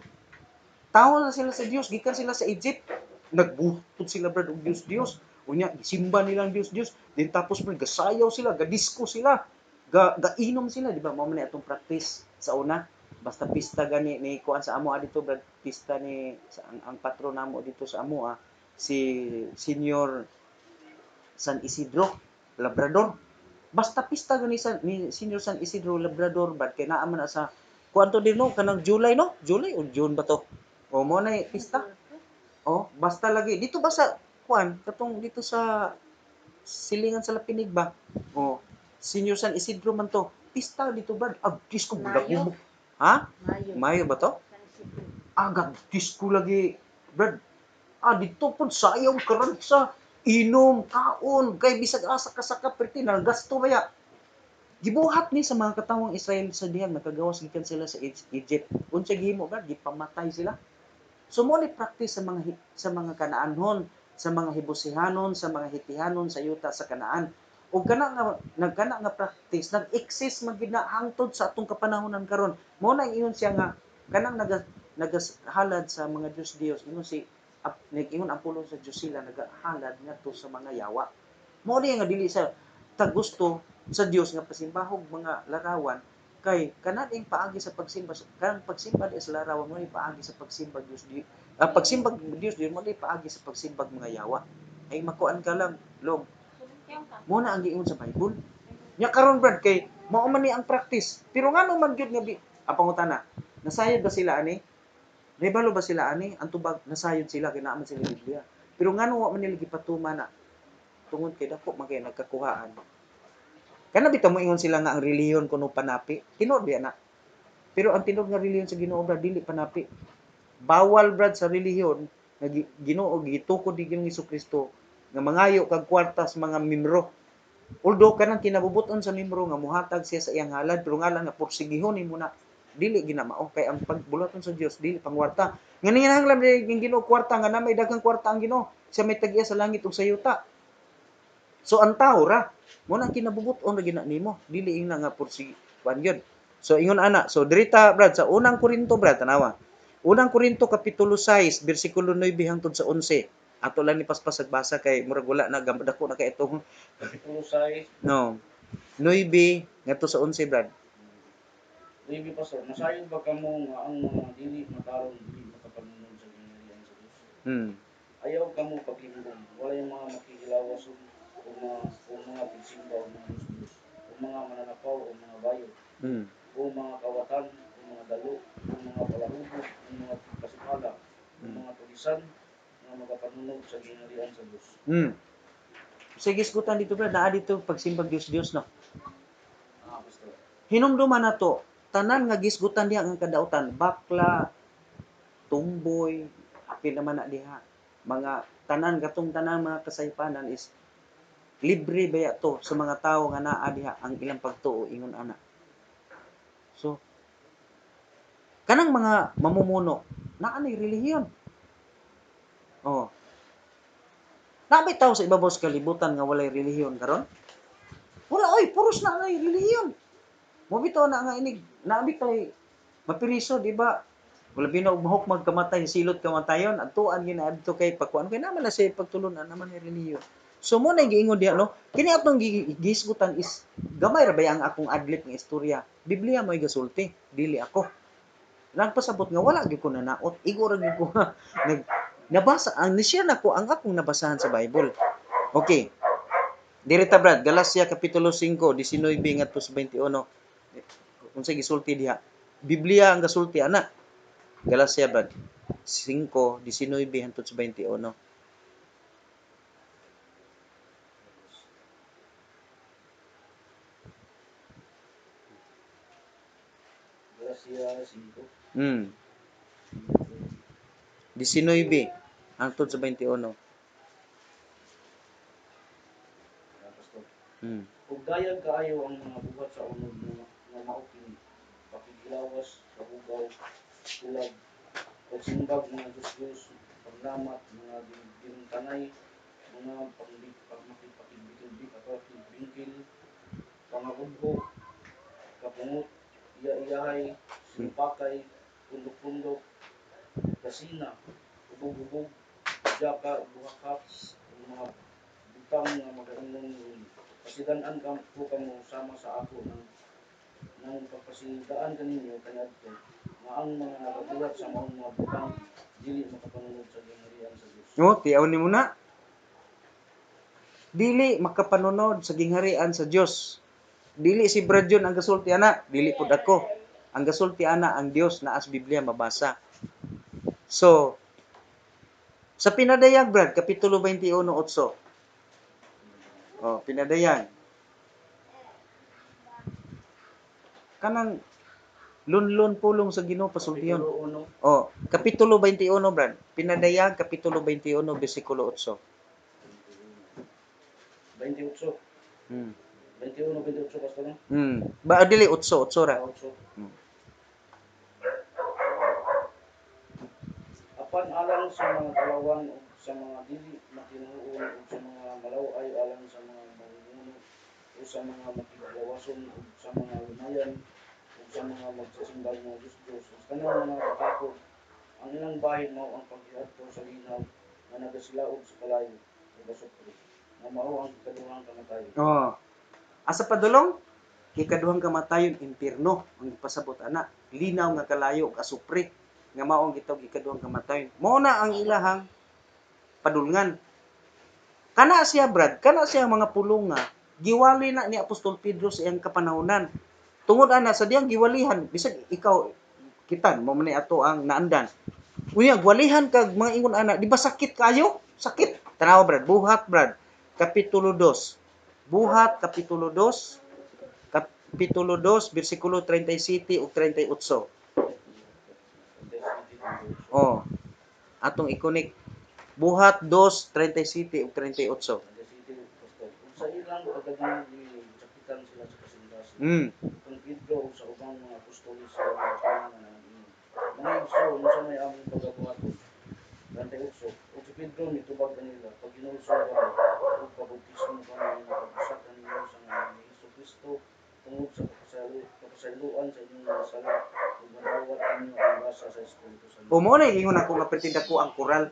tawo na sila sa Dios gikan sila sa Egypt nagbutod sila brad og Dios unya gisimba nilang Dios then tapos brad gasayaw sila gadisko sila gainom sila di ba mao man atong practice sa una basta pista gani ni kuan sa amo dito brad pista ni ang patron namo dito sa amo si Senior San Isidro Labrador basta pista gani ni Senior San Isidro Labrador bad kay naa man sa kuanto din no kanang July o June ba to o mo na pista Oh, basta lagi dito ba sa kuan katong dito sa silingan sa Lapinig ba? Oh, Senior San Isidro man to. Pista dito brad. Diyos ko budak Mayo. mo. Ha? Mayo. Mayo ba to? San Isidro. Diyos ko lagi brad. Dito po sayaw karon sa inom, kaon, kay bisag asa ka sa kaperti na gasto baya. Gibuhat ni sa mga katawang Israel sa dihan nakagawas gikan sila sa Egypt. Unsa gihimo brad? Gipamatay sila. So mo ni practice sa mga Kanaanhon, sa mga Hibusihanon, sa mga Hitihanon sa yuta sa Kanaan. Ug nagkana nga practice nag-exist magina hangtod sa atong kapanahonan karon. Mo na ingon siya nga kanang nagahalad sa mga Dios ingon si nag-ingon ang pulong sa Dios sila nagahalad ngadto sa mga yawa. Mo ni nga dili sa tagusto sa Dios nga pasimbahog mga larawan kay kanading paagi sa pagsimba kanang pagsimba di sa larawan mo ni paagi sa pagsimba Dios di pagsimba Dios di mo ni paagi sa pagsimbag mga yawa ay makuan ka lang long mo na ang giingon sa Bible nya karon brad kay mao man ni ang practice pero ngano man gyud nga ang pangutana nasayod ba sila ani rebalo ba sila ani ang tubag nasayod sila kay naa man sila Biblia pero ngano wa man nila gipatuma na tungod kay dako man kay nagkakuhaan kana bitaw mo ingon sila nga ang relihiyon kuno panapi tinuod biya na pero ang tinuod nga relihiyon sa Ginoo brad dili panapi bawal brad sa relihiyon nga Ginoo gitukod ni Ginoong Hesukristo nga mangayo kag kwarta sa mga membro. Although kanang kinabubuton sa membro nga muhatag siya sa iyang halad pero nga lang nga porsigihon nimo na dili ginamao kay ang pagbulaton sa Dios dili pangwarta. Nganinganahanglan yung Ginoo kwarta nga na may daghang kwarta ang Ginoo siya may tag-iya sa langit ug sa yuta. So ang tao ra mo nang kinabubuton ra gina nimo dili ina nga porsigihan gyud. So ingon ana so dirita brad sa unang Korinto brad tanawa. Unang Korinto kapitulo 6 bersikulo 9 hangtod sa 11. Ato lang ni paspas basa kay murag wala na dako na kay itong Kapitulo 6, no 9 ngadto sa 11 brad. Levi Pastor, nasayon ba kamo nga ang mga dili matarong dili makapanunod sa gingharian sa Dios? Hmm. Ayaw kamo paghimbong, wala yung mga makikilawas o mga pigsimba o mga Diyos-Diyos, o mga mananapaw o mga bayo, Hmm. o mga kawatan, o mga dalo, o mga palahubog, o mga pasimala, o mga tulisan, nga magapanunod sa gingharian sa Dios. Hmm. Sige isgutan dito brad naa dito pagsimbag Dios no. Pastor. Hinumduman nato tanan nga gisgutan diha ang kadautan bakla tumboy apil naman na diha mga tanan katong tanan mga kasaypanan is libre baya to sa mga tawo nga naa diha ang ilang pagtuo ingon ana. So kanang mga mamumuno naa ni relihiyon. Oh. Nabay tawo sa ibabaw sa kalibutan nga walay relihiyon karon? Wala oy, puros na ngay relihiyon. Mo bitaw na nga inig nabi kay mapiriso di ba? Wala binog mahok magkamatay silot kamatayon adtuan ginaadto kay pakuan kay naman na siya pagtulunan naman ni relihiyon. So mo na giingon diha no. Kini atong gisgutan is gamay ra ba ang akong adlip nga istorya. Biblia mo'y gasulti, dili ako. Nagpasabot nga wala gyud ko nanaot. Igo ra gyud ko nag nabasa ang ni-share nako ang akong nabasahan sa Bible. Okay. Direta brad, Galacia kapitulo 5, 19 ngadto sa 21. Unsa gisulti diha? Biblia ang gasulti ana. Galacia brad 5, 19 hangtod sa 21. Gracia 5, Hmm. 19 hangtod sa 21. Pastor. Hmm. Ug dayag kaayo ang mga buhat sa unod nga mao kini pakigilawas, kahugaw, kulag, pagsimbag mga Diyos-Diyos, paglamat, mga gintanay, mga pakigbingkil, pangagudho, kapungot, iya-iyahay, sinupakay, pundok-pundok, kasina, ubog-ubog, jaka, buhakap, mga butang nga magaingon ni pasidan-an ko kamo sama sa ako nang pagpasidaan kaninyo kaniadto nga ang mga nagabuhat sa maong mga butang dili makapanunod sa gingharian sa Dios. No, tiyaw ni mo na. Dili makapanunod sa gingharian sa Dios. Dili si Bradyon ang gasulti ana, dili pud ako. Ang gasulti ana ang Dios naa sa Biblia mabasa. So, Sa Pinadayag, Brad, Kapitulo 21:8. Oh, Pinadayag. Kanang lunlon pulong sa Ginoo pasultiyon. Kapitulo 1, Oh, Kapitulo 21, Brad. Pinadayag, Kapitulo 21, versikulo 8. 28. Hmm. 21, 28, Pastor, no? Ba, dili, 8 ra. 8. Hmm. Apan alang sa mga kalawan ug sa mga dili matinuon ug sa mga malaw-ay alang sa mga mamumuno o sa mga makiglawason ug sa mga lumayan ug sa mga magsasimbang mga Diyos-Diyos ug sa kanang mga katakot ang ilang bahin mao ang paghiadto sa linaw nga nagasilaog sa kalayo ug asupre nga mao ang ikaduhang kamatayon. Oh. Asa padulong? Ikaduhang kamatayon, impierno ang pasabot ana. Linaw nga kalayo ug asupre nga mao ang gitawag ikaduhang kamatayon. Mao na ang ilahang padulngan. Kana siya, Brad, kana siya mga pulong nga giwali na ni Apostol Pedro sa iyang kapanahonan. Tungod ana sa diyang giwalihan, bisag ikaw kitan mo man ni ato ang naandan. Unya gwalihan kag mga ingon ana, di ba sakit kayo? Sakit. Tanawa, Brad, buhat, Brad. Kapitulo 2. Buhat kapitulo 2, Kapitulo 2, versikulo 37 ug 38. Oh, atong ikonik. Buhat 2, 37 ug 38. Kung sa ilang pagkadungog nini, sakitan sila sa kasing-kasing. Mm. Kung Pedro ug sa ubang mga apostoles sila mga tanan nga nag-ingon. Mga igso, unsa may among pagabuhaton? 38. Ug si Pedro mitubag kanila, pag ginulsol kamo ug pabautismo kamo nga pag-usa kaninyo sa ngalan ni Jesu-Kristo tungod sa kapasayloan sa inyong mga sala ug madawat ninyo ang basa sa Espiritu Santo. O mo na ingon ako nga pertinda ko ang koral.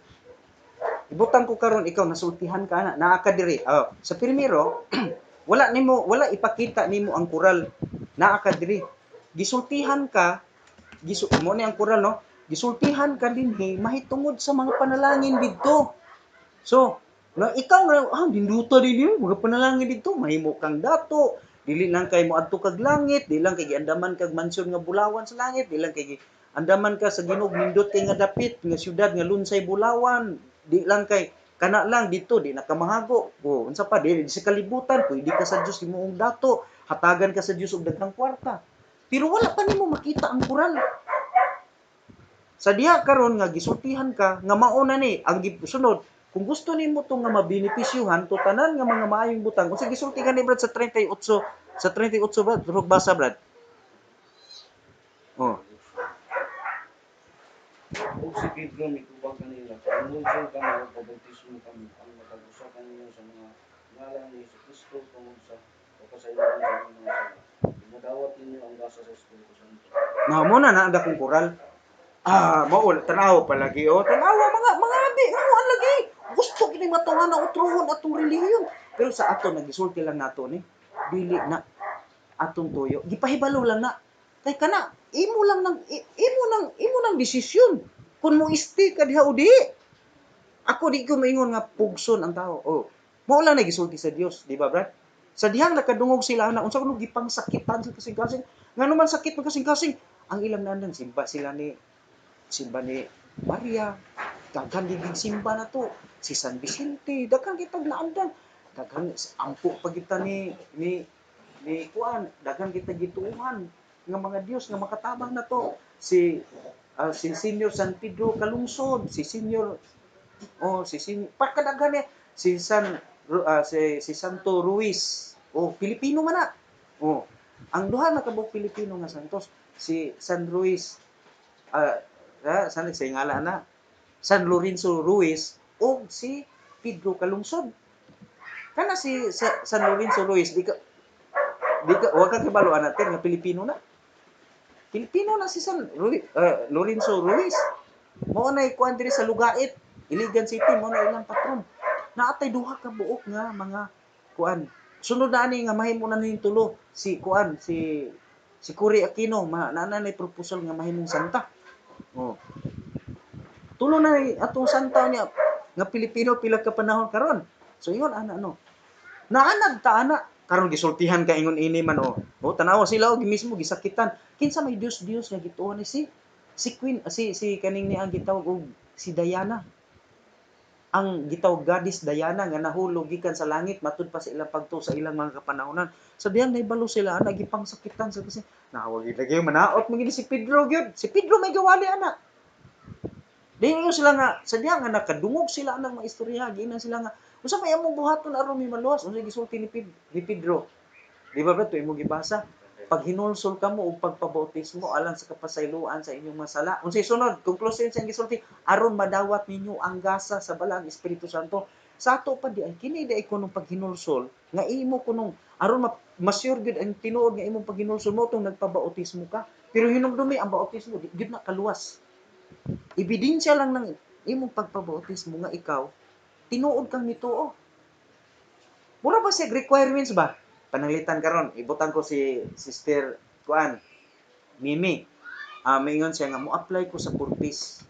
Ibutang ko karon ikaw nasultihan ka na, naa ka diri. Oh, sa primero, wala ipakita nimo ang koral. Naa ka diri. Gisultihan ka, mo ni ang koral no. Gisultihan ka dinhi mahitungod sa mga panalangin didto. So, na ikaw nga dinduta din yun, mga panalangin didto, mahimo kang dato. Dili lang kay mo adto kag langit, dili lang kay giandaman kag mansyon nga bulawan sa langit, dili lang kay andaman ka sa Ginoo nindot kay nga dapit nga syudad nga lunsay bulawan, di lang kay kana lang dito di nakamahago. O unsa pa di sa kalibutan pwede ka sa Dios himuong dato, hatagan ka sa Dios og daghang kwarta. Pero wala pa nimo makita ang kural. Sa diha karon nga gisultihan ka nga mao na ni ang gisunod. Kung gusto nimo to nga mabenepisyuhan to tanan nga mga maayong butang, unsa gisulti ka ni Brad sa 38, sa 38, Brad, durog basa, Brad. Oh. Ug si Pedro mitubag kanila, pangulsol kamo ug pabautismo kamo ang matag-usa kaninyo sa mga ngalan ni Jesu-Kristo tungod sa kapasayloan sa inyong mga sala. Ug madawat ninyo ang basa sa Espiritu Santo. Na mo na naanda kong koral. Mao tanaw palagi oh. Tanawa mga abi, mo lagi. Gusto kini matungan na utrohon atong relihiyon. Pero sa ato nagisulti lang nato ni. Dili na atong tuyo. Gipahibalo lang na. Kay kana imo lang desisyon. Kun mo isti ka diha o di. Ako di ko maingon nga pugson ang tao. Oh. Mao lang nagisulti sa Dios, di ba, Brad? Sa dihang nakadungog sila na unsa kuno gipangsakitan sa kasing-kasing. Ngano man sakit man kasing-kasing, ang ilang nandan simba ni Maria, daghan gid simba na to. Si San Vicente, daghan kitag naandan. Daghan ampo pagita ni kuan, daghan kita gituuhan nga mga Dios nga makatabang na to. Si Senior San Pedro Kalungsod, si Senior pagkadaghan niya si Santo Ruiz. Pilipino man na. Ang duha na kabuk Pilipino nga santos, si San Ruiz, ah, sana sa ngala na, San Lorenzo Ruiz o si Pedro Kalungsod. Kana San Lorenzo Ruiz, di ka wa ka kibaluan natin nga Pilipino na. Pilipino na si Lorenzo Ruiz. Mao na ikuan diri sa Lugait, Iligan City, mao na ilang patron. Naatay duha ka buok nga mga kuan. Sunod na ani nga mahimo na ning tulo si Cory Aquino, naana ni proposal nga mahimong santa. Oh. Tulo na atong santa niya nga Pilipino pila ka panahon karon. So ingon ana no. Naanad ta ana karon gisultihan ka ingon ini man tanawa sila og mismo gisakitan. Kinsa may Dios nga gituon ni si Queen si kaning ni ang gitawag og si Diana. ang gitawag Goddess Diana nga nahulog gikan sa langit matud pa sa ilang pagtuo sa ilang mga kapanahonan. Sa diyang nahibalo sila ana gipangsakitan sa kasi nawag gid lagi manaot mo gid si Pedro gyud. Si Pedro may gawali ana. Dingon sila nga sa diyang nga nakadungog sila anang mga istorya ginan sila nga unsa may among buhaton aron mi maluwas unsa gisulti ni Pedro. Di ba ba ito imong gibasa? Pag hinulsol ka mo o pagpabautismo alang sa kapasayloan sa inyong masala. Unsay sunod? Conclusion sa gisulti aron madawat ninyo ang gasa sa balang Espiritu Santo. Sa ato pa di ay kini di ay kunong paghinulsol nga imo kunong aron ma-sure gyud ang tinuod nga imong paghinulsol mo tong nagpabautismo ka. Pero hinumdumi ang bautismo di gyud na kaluwas. Ebidensya lang ng imong pagpabautismo nga ikaw tinuod kang mituo. Mura ba siya requirements ba? Pananglitan karon, ibutang ko si Sister Kuan, Mimi. Maingon siya nga mo-apply ko sa Purpose.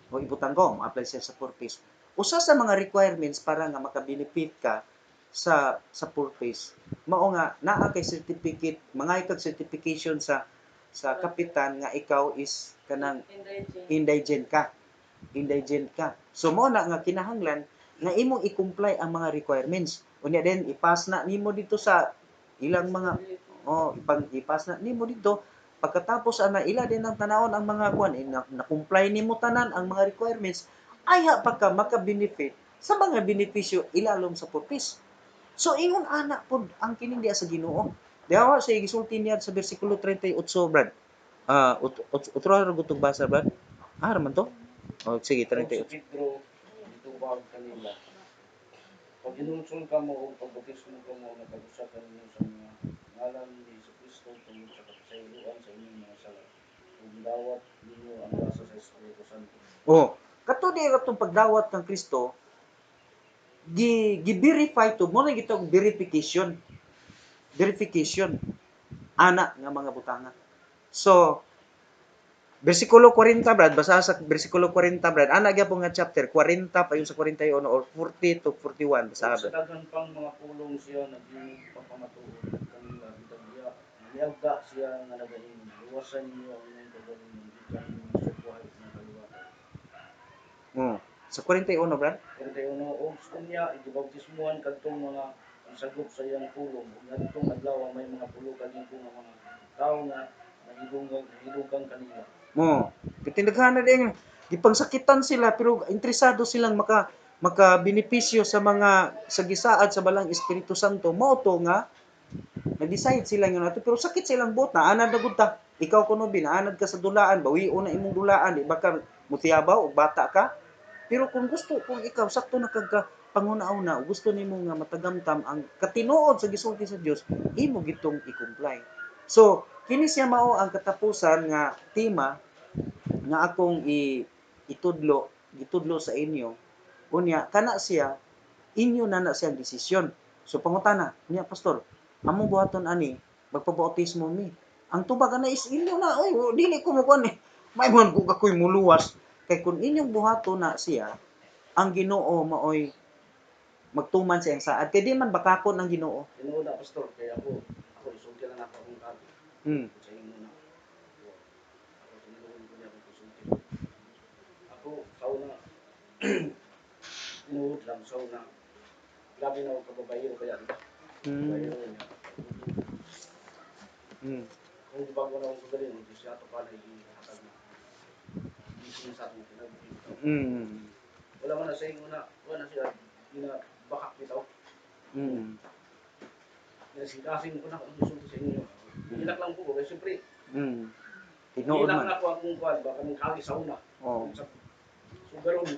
O ibutang ko, mo-apply siya sa Purpose. Usa sa mga requirements para nga maka-benefit ka sa Purpose, mao nga naa kay certificate, mga kag certification sa kapitan nga ikaw is kanang indigent ka. Indigent ka. So mo na nga kinahanglan nga imong i-comply ang mga requirements. Unya din ipas na nimo dito sa ilang mga ipas na nimo dito pagkatapos ana ila din ang tanawon ang mga kuan na-comply nimo tanan ang mga requirements ayha pagka maka-benefit sa mga benepisyo ilalom sa purpose. So ingon ana pod ang kini diya sa Ginoo. Diha sa gisulti niya sa bersikulo 38 brad. Utro ra gutong basa brad. Raman to? Sige, Kung si 38. Pedro, gitubag kanila. Pag hinulsol ka mo o pagbatismo ka mo, nagkagusa ka ninyo sa mga ngalan ni Jesucristo tungkol sa kapasayloan sa inyong mga sala. Kung dawat ninyo ang grasa sa Espiritu Santo. Kato di ratong pagdawat kang Kristo, gi-verify to mo na gitong verification. Verification ana nga mga butanga. So, bersikulo 40 brad, basa sa bersikulo 40 brad. Ana gyapon nga chapter 40 pa yung sa 41 or 40 to 41 basa Sa brad. dagan pang mga pulong siya naging pagpamatuod kanila bitag diya niagda siya nga nagaingon luwasan ninyo ang inyong kaugalingon gikan inyong subwahay nga kaliwatan. Sa 41 brad. 41 og unya igibautismuhan kadtong mga nagsagop sa iyang pulong ug ngadtong adlaw may mga tulo ka libo nga mga tawo nga nahidugang kanila. Kitindaghan na din gipangsakitan sila pero interesado silang maka benepisyo sa mga sa gisaad sa balang Espiritu Santo. Mao to nga nag-decide sila nga nato pero sakit silang buot na anad na gud ta. Ikaw kuno binaanad ka sa dulaan, bawion na imong dulaan, di ba ka mutiyabaw og bata ka? Pero kung ikaw sakto na kagka pangunauna gusto nimo nga matagamtam ang katinuod sa gisulti sa Dios, imo gitong i-comply. So, kini siya mao ang katapusan nga tema nga akong gitudlo sa inyo. Unya kana siya inyo na siyang desisyon. So pangutana niya pastor, among buhaton ani magpabautismo mi. Ang tubag ana is inyo na oy dili ko mo kuan eh. May man ko kakoy muluwas kay kun inyong buhaton na siya ang Ginoo maoy magtuman sa iyang saad kay di man bakakon ang Ginoo. Tinuod na pastor kay ako isulti lang ako akong kabi. Hmm. Sa imo na. Ako tinuod ko niya akong isulti. Ako sauna tinuod lang sauna. Grabe na ako kababaero kaya di ba? Hmm. Babaero niya. Hmm. Kung bago na akong kagaling, ito siya ito pala ihatag na. Gising sa akong kinabuhi bitaw. Hmm. Wala man na sa inyo na, wala na siya, ginabakak bitaw. Hmm. Sinasing ko na kung isulti sa inyo. Hilak lang po ko, kasi siyempre, Hmm. Tinuod hilak man. na ako akong kuhan, baka nang kali sa una. Oh. Sugaron,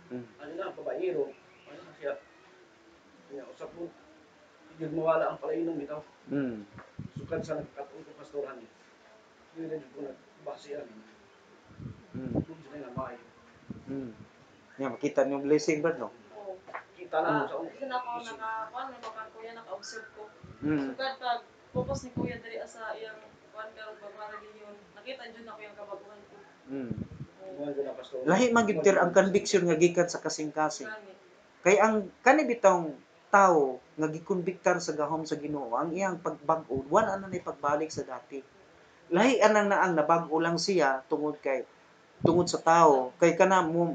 Hmm. ano na, babaero, ano na siya. Kaya usap mo, hindi mawala ang palainom bitaw. Hmm. Sukad sa nagkataon ko pastoran eh. Hindi na ko nagbasihan. Hmm. Kung sila nga maayo. Hmm. Nga makita niyo blessing ba no? Oo. Kita na sa una. Kasi na ako naka-kuan mo pa kuya naka-observe ko. Hmm. Sugad pag focus ni kuya diri sa iyang kuan karong pagmareliyon. Nakita jud na ko yung kabaguhan ko. Hmm. Oo. Mga gina pastoran. Lahi man gid ang conviction nga gikan sa kasing-kasing. Gani. Kay ang kani bitong tao nga gikonbiktar sa gahom sa Ginoo, ang iyang pagbag-o wala na nay pagbalik sa dati. Lahi anang naang nabag-o lang siya tungod sa tao kay kana mo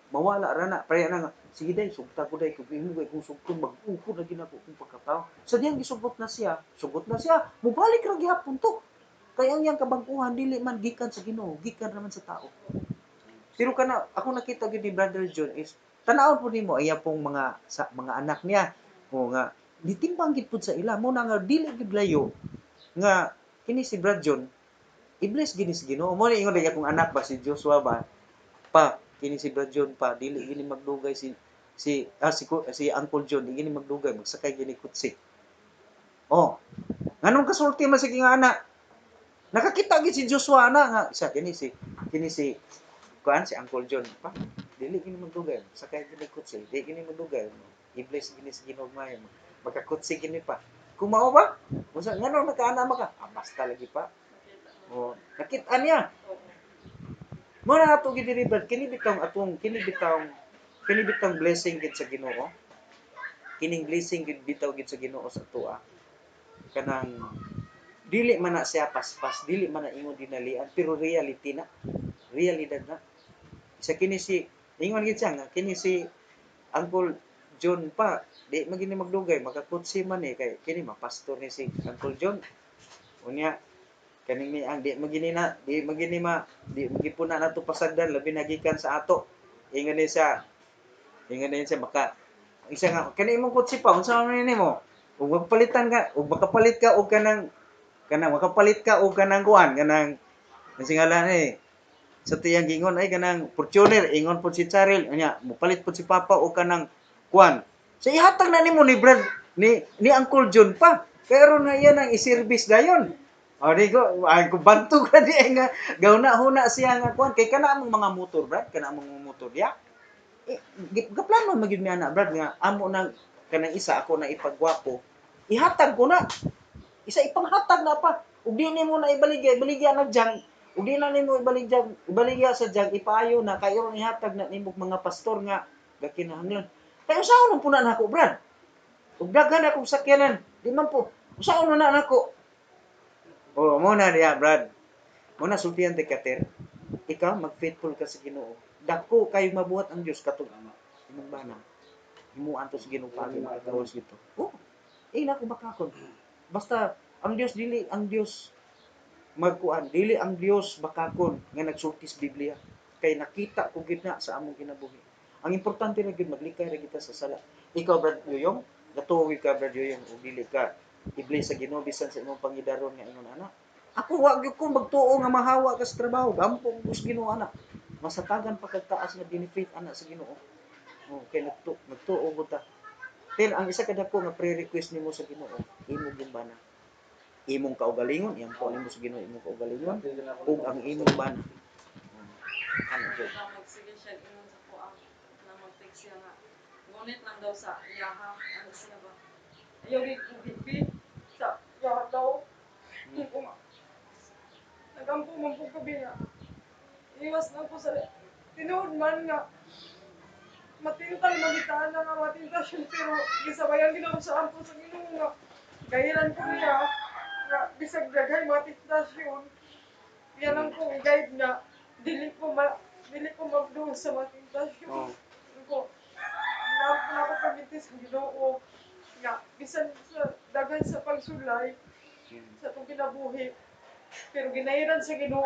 mawala ra na pre na sige day, sugta ko day, kung imo kung sugton, mag-uko na ginako kung pagkatao. Sa diyang gisugot na siya, mubalik ra gihapon to. Kaya ang iyang kabangkuhan, dili man gikan sa Ginoo, gikan naman sa tao. Pero kana, ako nakita gyud ni Brother John is, tanawon po nimo iya pong mga anak niya, o nga, ditimbang gid pud sa ila, mo na nga, dili gid layo, nga, kini si Brad John, i-bless gini si Ginoo. Mo ni ingon lagi akong anak ba, si Joshua ba, pa, kini si Brad John pa, dili gini magdugay si Uncle John, di gini magdugay, magsakay gini kutsik. Oh, nganong kasulti man sige nga anak? Nakakita gid si Joshua na nga siya kini si kuan si Uncle John pa. Dili gini magdugay, sakay gini kutsik, di gini magdugay. I-bless gini si Ginoo may magkakutsik gini pa. Kumao ba? Unsa nganong nakaana maka? Ah, basta lagi pa. Nakita. Oh, nakita niya. Oo. Mo na ato gid diri Brad, kini bitong blessing gid sa Ginoo. Kining blessing gid bitaw gid sa Ginoo sa tuwa. Kanang dili man na siya paspas, dili man na ingon dinalian, pero reality na, realidad na. Sa kini si ingon gid siya nga kini si Uncle John pa, di magini magdugay, makakutsi man eh kay kini mapastor ni si Uncle John. Unya kaning ni ang di magipuna nato pasagdan labi na gikan sa ato. Ingon ni siya maka isa nga kani imong kutsi pa unsa man nimo? Ug magpalitan ka, ug makapalit ka og kanang kuan, kanang singalan sa tiyang gingon ay kanang Fortuner, ingon pud si Charil unya mopalit pud si Papa og kanang kuan. Sa ihatag na nimo ni Brad ni Uncle John pa. Pero na yan ang iservice dayon. O di ko ay ko bantog ka di nga gawna-huna siya nga kuan kay kana among mga motor Brad, kana among mga motor diya. Gaplano magyud mi ana Brad nga amo nang kanang isa ako na ipagwapo. Ihatag ko na. Isa ipanghatag na pa. Ug di nimo na ibaligya na jang. Ug di na nimo ibaligya sa jang ipaayo na kay iron ihatag na nimo mga pastor nga gakinahanglan. Kay usaon man puna nako Brad? Ug daghan akong sakyanan. Di man po. Usaon na nako? Oh, mo na diya Brad. Mo na sultihan ti Kater. Ikaw mag-faithful ka sa Ginoo. Dako kay mabuhat ang Dios katong imong bana. Himuan to sa Ginoo pagi makagawas gito. Oh, ina ko bakakon. Basta ang Dios magkuan, dili ang Dios bakakon nga nagsulti sa Biblia. Kay nakita ko gid na sa among kinabuhi. Ang importante ra gid maglikay ra kita sa sala. Ikaw Brad Yoyong, gatuoy ka Brad Yoyong ug dili ka iblis sa Ginoo bisan sa imong pangidaron nga ingon ana. Ako wa gyud ko magtuo nga mahawa ka sa trabaho, gampong ko sa Ginoo ana. Masatagan pa kag taas nga benefit ana sa Ginoo. Oh, kay nagtuo ko ta. Pero ang isa kadako nga pre-request nimo sa Ginoo, imong gimbana. Imong kaugalingon, iyang po nimo sa Ginoo imong kaugalingon ug ang imong bana. Ano jud? Ikaw magsige siya ingon sa kuang na mag-text siya nga. Ngunit lang daw sa yaha. Ano siya ba? Ayaw gid sa yaha daw. Kung nagampo man po kabi nga. Iwas lang po sa tinuod man nga matintang magitaan na nga matintasyon pero gisabayan din ako sa ampo sa Ginoo nga gahiran ko niya nga bisag daghay matintasyon kaya lang ko i-guide nga dili ko magduol sa matintasyon Oh. ko na ako pagminti sa Ginoo nga bisan sa daghan sa pagsulay sa itong kinabuhi pero ginahiran sa Ginoo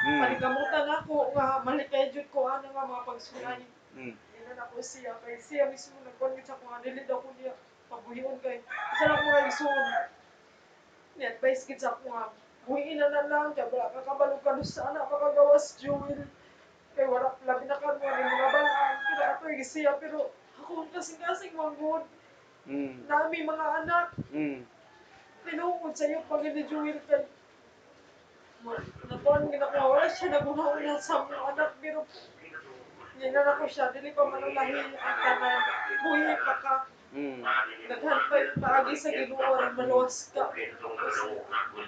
palikamutan ako nga malikay jud ko ano nga mga pagsulay. Mm. Inan ako siya, kay siya mismo nagkongit sa kung dili daw ko niya pabuhion kay isa lang mga isuon. Ni-advise gid sa ako nga, buhiin na lang, kaya wala ka kabalo ka sa anak makagawas, Jewel. Kay wala, labi na ka mo, ni mga balaan, pinakatoy siya, pero ako kasing-kasing manggod. Mm. Nami mga anak, Mm. tinuod sa iyo pag ni Jewel kay nakuan ginakuha, wala siya naguna-una sa mga anak, pero Ginan ako siya, dili pa manulahi ang tanan. Buhi pa ka. Mm. Daghan pa paagi sa Ginoo ron maluwas ka.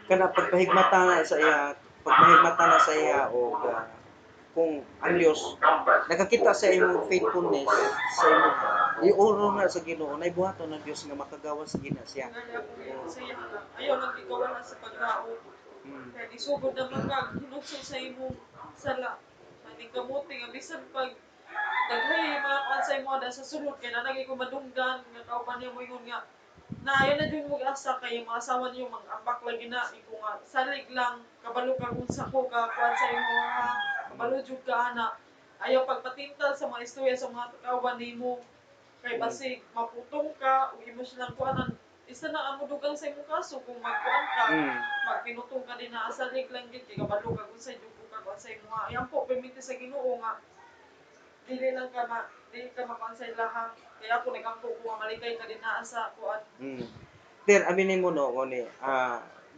Kana pagmahigmata na sa iya og kung ang Dios nakakita sa imong faithfulness sa imong iuro na sa Ginoo nay buhaton ng Dios nga makagawas gina siya. Ngani ako siya nga ayaw nang gigawa na sa pagdaot. Mm. Kaya di sugod naman kag hinukso sa imong sala. Maning kamuti nga bisan pag daghay mga kansay mo da sa sulod kay nanagi ko madunggan nga kauban niya mo ingon nga na ayon na jud mo asa kay mga asawa niyo mag-ambak lagi na iko nga salig lang kabalo kag unsa ko ka kansay mo ha kabalo jud ka ana ayaw pagpatintal sa mga istorya sa mga kauban nimo kay basig maputong ka ug emotional kuanan isa na ang mudugang sa imong kaso kung magkuan ka Mm. magpinutong ka din na asalig lang gid kay kabalo kag unsay jud ko kag unsay mo ha yan po permite sa Ginoo nga dili lang ka dili ka mapansay lahang kaya ako nagampo ko nga malikay ka din naa sa kuan. Mm. Then aminin mo no ngoni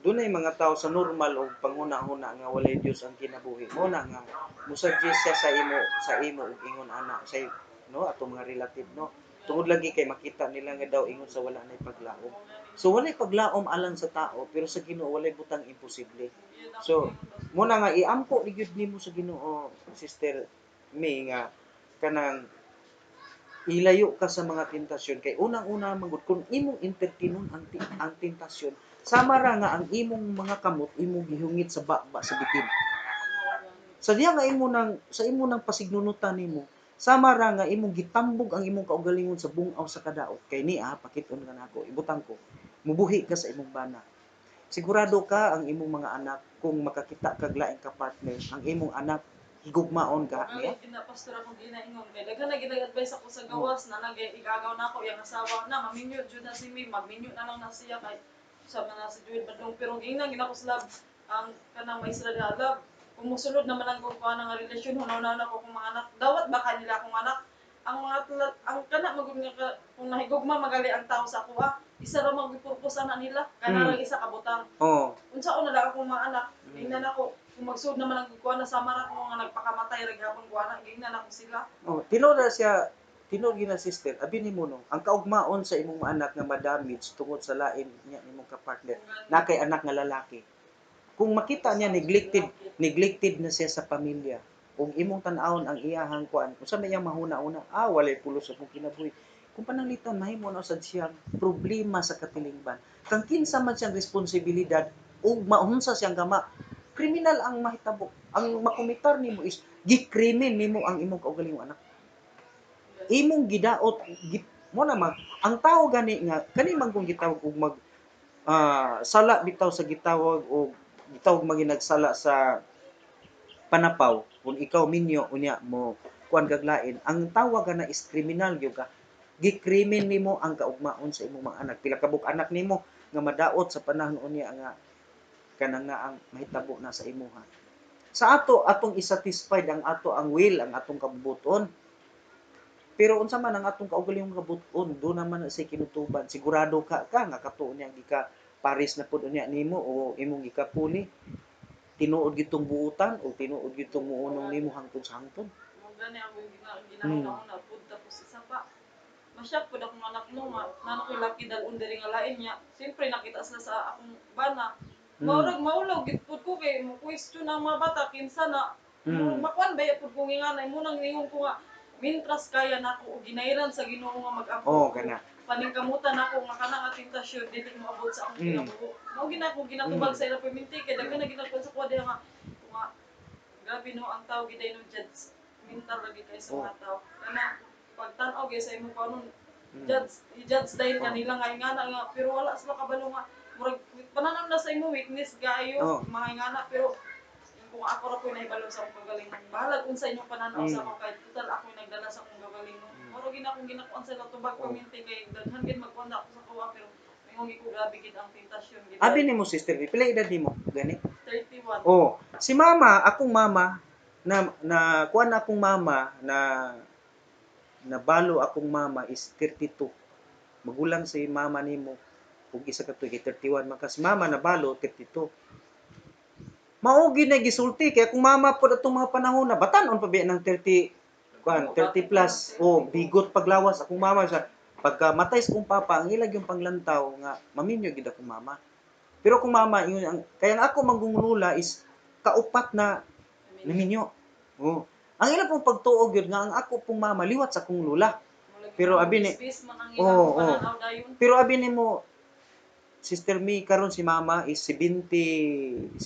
dunay mga tao sa normal o panghuna-huna nga walay Dios ang kinabuhi. Mo na nga musuggest siya sa imo ug ingon ana say no ato mga relative no. Tungod lagi kay makita nila nga daw ingon sa wala nay paglaom. So walay paglaom alang sa tao pero sa Ginoo walay butang imposible. So mo na nga iampo ni gyud nimo sa Ginoo Sister May nga kanang ilayo ka sa mga tentasyon kay unang-una magud kung imong entertainon ang tentasyon sama ra nga ang imong mga kamot imong gihungit sa baba sa bitin sa diya nga sa imo nang pasignunutan nimo sama ra nga imong gitambog ang imong kaugalingon sa bungaw sa kadaot kay ni pakit-on nga nako ibutang ko mubuhi ka sa imong bana sigurado ka ang imong mga anak kung makakita kag laing ka partner ang imong anak higugmaon ka niya. Ang ginapastor akong ginaingon kay daghan na gina-advise ako sa gawas na igagaw na ako yang asawa na maminyo jud na si May magminyo na lang na siya kay sa na si Jude Badlong pero ginang ginapos love ang kanang may sila love kung musulod naman ang kung kuha nga relasyon hunaw-hunaw na ko kung mga anak dawat ba kanila akong anak ang mga ang kana magud nga kung nahigugma magali ang tao sa ako isa ra magpurpose na nila kana ra isa ka butang Oh. unsa na lang akong mga anak tingnan ako kung magsud naman ang kuha na sama ra ko nga nagpakamatay ra gyapon kuha na tingnan ako sila Oh, tinuod na siya, tinuod gina sister, abi nimo no, ang kaugmaon sa imong mga anak nga ma-damage tungod sa lain niya imong ka-partner, na kay anak nga lalaki. Kung makita niya neglected na siya sa pamilya, ug imong tan-awon ang iyahang kuan, unsa may iyang mahuna-una, walay pulos sa kong kinabuhi. Kung pananglitan mahimo na usad siyang problema sa katilingban. Kang kinsa man siyang responsibilidad ug maunsa siyang gama, kriminal ang mahitabo. Ang makomitar nimo is gikrimen nimo ang imong kaugalingong anak. Imong gidaot mo na ang tao gani nga kani man kung gitawag og sala bitaw sa gitawag og gitawag maginagsala sa panapaw kung ikaw minyo unya mo kuan kag lain ang tawag na is kriminal gyud ka gikrimen nimo ang kaugmaon sa imong mga anak pila ka buk anak nimo nga madaot sa panahon unya nga kanang nga ang mahitabo na sa imuha sa atong isatisfied ang ang will ang atong kabubuton pero unsa man ang atong kaugalingong kabuton do naman na say kinutuban sigurado ka nga kato niya gika paris na pud unya nimo o imong gikapuli tinuod gitong buutan o tinuod gitong muunong nimo hangtod sa hangtod. mo gani ang ginahuna na pud tapos isa pa masyak pud akong anak no nana ko laki dalun diri nga lain niya siyempre nakita sila sa akong bana maulaw gid pud ko kay mo question ang mga bata kinsa na makuan ba pud ko nga mo nang ningon ko nga mintras kaya nako og ginairan sa Ginoo nga mag-ampo kana paningkamutan nako nga kana nga tentasyon dili mo abot sa akong kinabuhi mao ginako ginatubag sa ila perminti kay daghan na ginagkuan sa kuha diha nga grabe no ang tao giday no judge mental lagi kay sa mga tao kana pagtan-aw gyud sa imong kanon judge dahil kanila nga ingana nga pero wala sila kabalo nga murag pananaw na sa imo weakness gayo mga ingana pero kung ako ra ko'y nahibalo sa akong kagalingon bahalag unsa inyong pananaw sa ako kay total ako'y nagdala sa akong kagalingon moro gid akong ginakuan sa ila tubag paminti kay daghan gid magkuan ako sa kuha pero mingon ko grabe gid ang tentasyon gid abi nimo sister pila edad nimo gani 31 si mama akong mama na kuan akong mama na balo akong mama is 32 magulang si mama nimo ug isa ka to 31 man si mama na balo 32 mao gid na gisulti kay akong mama pud atong mga panahon na batan-on pa biya ng 30 30 plus bigot paglawas akong mama sa pagka matay sa akong papa ang ilag yung panglantaw nga maminyo gid akong mama pero akong mama yun kaya ang ako manggungulula is kaupat na naminyo ang ilang pong pagtuog yun nga ang ako pong mama liwat sa akong lula pero abi ni pero abi nimo Sister May karon si mama is 76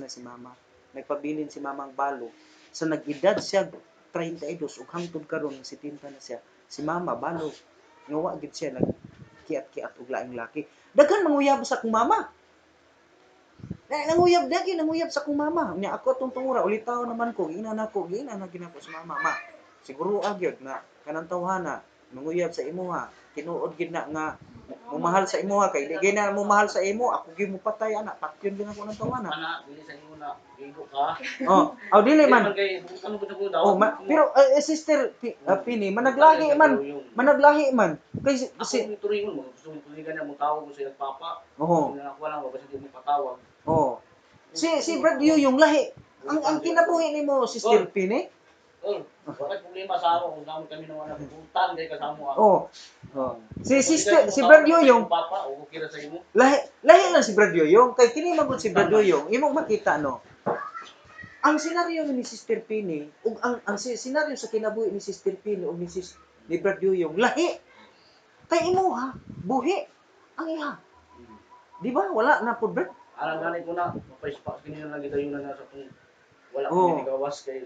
na si mama nagpabilin si mamang balo sa nag-edad siya 32 ug hangtod karon 70 na siya. Si mama balo nga wa gid siya nagkiat-kiat og laing laki. Daghan manguyab sa akong mama. Nanguyab sa akong mama. Nya ako atong tungura ulitaw naman ko, ina na ginako sa mama. Ma, siguro agyod nga kanang tawhana manguyab sa imuha. Tinuod gid na nga mumahal sa imuha kay di gina mo mahal sa imo, ako gyud mo patay ana. Patyon gid ako ng tawhana. Ana, dili sa imo na igo ka. Oh, aw dili man. Kay ano ko daw. Oh, pero sister Pini, managlahi man. Kay Ako yung turingon mo, gusto mong turingan na mong tawag mo sa papa. Oo. Kasi ako lang, basta di mo patawag. Oh. Si Brad yung lahi. Ang kinabuhi nimo sister Pini. Tol, wala problema sa ako kung naman kami naman nabubutan kay kasama ako. Oh. Oh. Si Brad yung papa o kira sa imo. lahi lang si Brad yung kay kini magud si Brad yung imong makita no. Ang senaryo ni Sister Pini ug ang senaryo sa kinabuhi ni Sister Pini ug ni Brad yung lahi. Kay imo ha, buhi ang iha. Di ba? Wala na po Brad. Alang ganit ko na, mapaispak kini na lang gitayo na sa tong wala Oo. kami gawas kay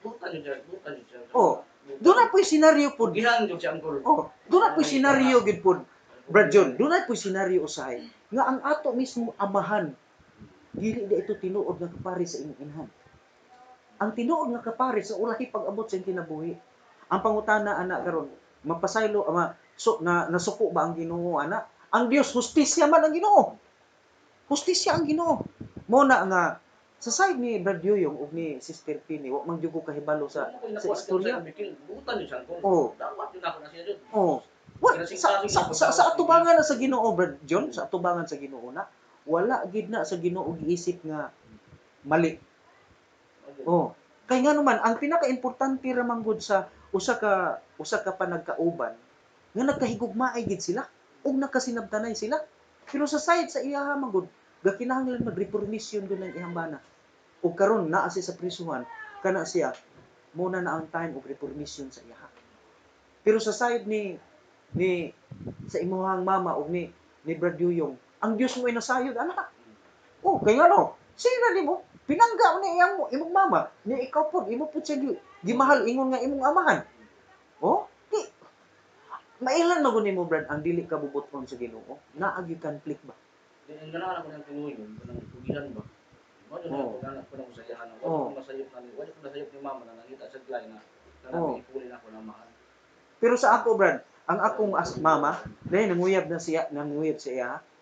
butan yun siya. Oh. Doon na po'y senaryo po. Gihan jud siya angkol. Oh, doon na po'y senaryo gid po. Brad John, doon na po'y senaryo usahay. Nga ang ato mismo amahan, dili na ito tinuod nga kapari sa imong inhan. Ang tinuod nga kapari sa ulahi pag-abot sa kinabuhi. Ang pangutana ana karon, mapasaylo na nasuko ba ang Ginoo ana? Ang Dios hustisya man ang Ginoo. Hustisya ang Ginoo. Mo na nga sa side ni Brad Yoyong ug ni Sister Pini, wa man gyud ko kahibalo sa istorya. Butan yun siya angkol. Oo. Dawat yun ako na siya dun. Oh. Sa atubangan na sa Ginoo Brad John, sa atubangan sa Ginoo na, wala gid na sa Ginoo giisip nga mali. Oh. Kay nga naman ang pinaka-importante ra man gud sa usa ka panagkauban nga nagkahigugmaay gid sila ug nakasinabtanay sila. Pero sa side sa iyaha man gud gakinahanglan mag-reformisyon gud ng iyang bana. Ug karon naa siya sa prisuhan kana siya muna na ang time og reformisyon sa iyaha. Pero sa side ni sa imuhang mama ug ni Brad Yoyong, ang Dios mo ay nasayod ana. Oh, kay ngano? Sino di mo? Pinangga ni imong mama, ni ikaw pod imo pod siya gimahal ingon nga imong amahan. Oh, di mailan magud nimo Brad ang dili ka bubuton sa Ginoo? Naa gyud conflict ba? Ang ganahan ako ng Pinoy yun, kanang tugihan ba? Wala na ako ganahan ko ng usayahan. Wala ko nasayop ni mama na nangita sa glay na kanang ipulin ako na mahal. Pero sa ako Brad, ang akong mama, dahil nanguyab siya.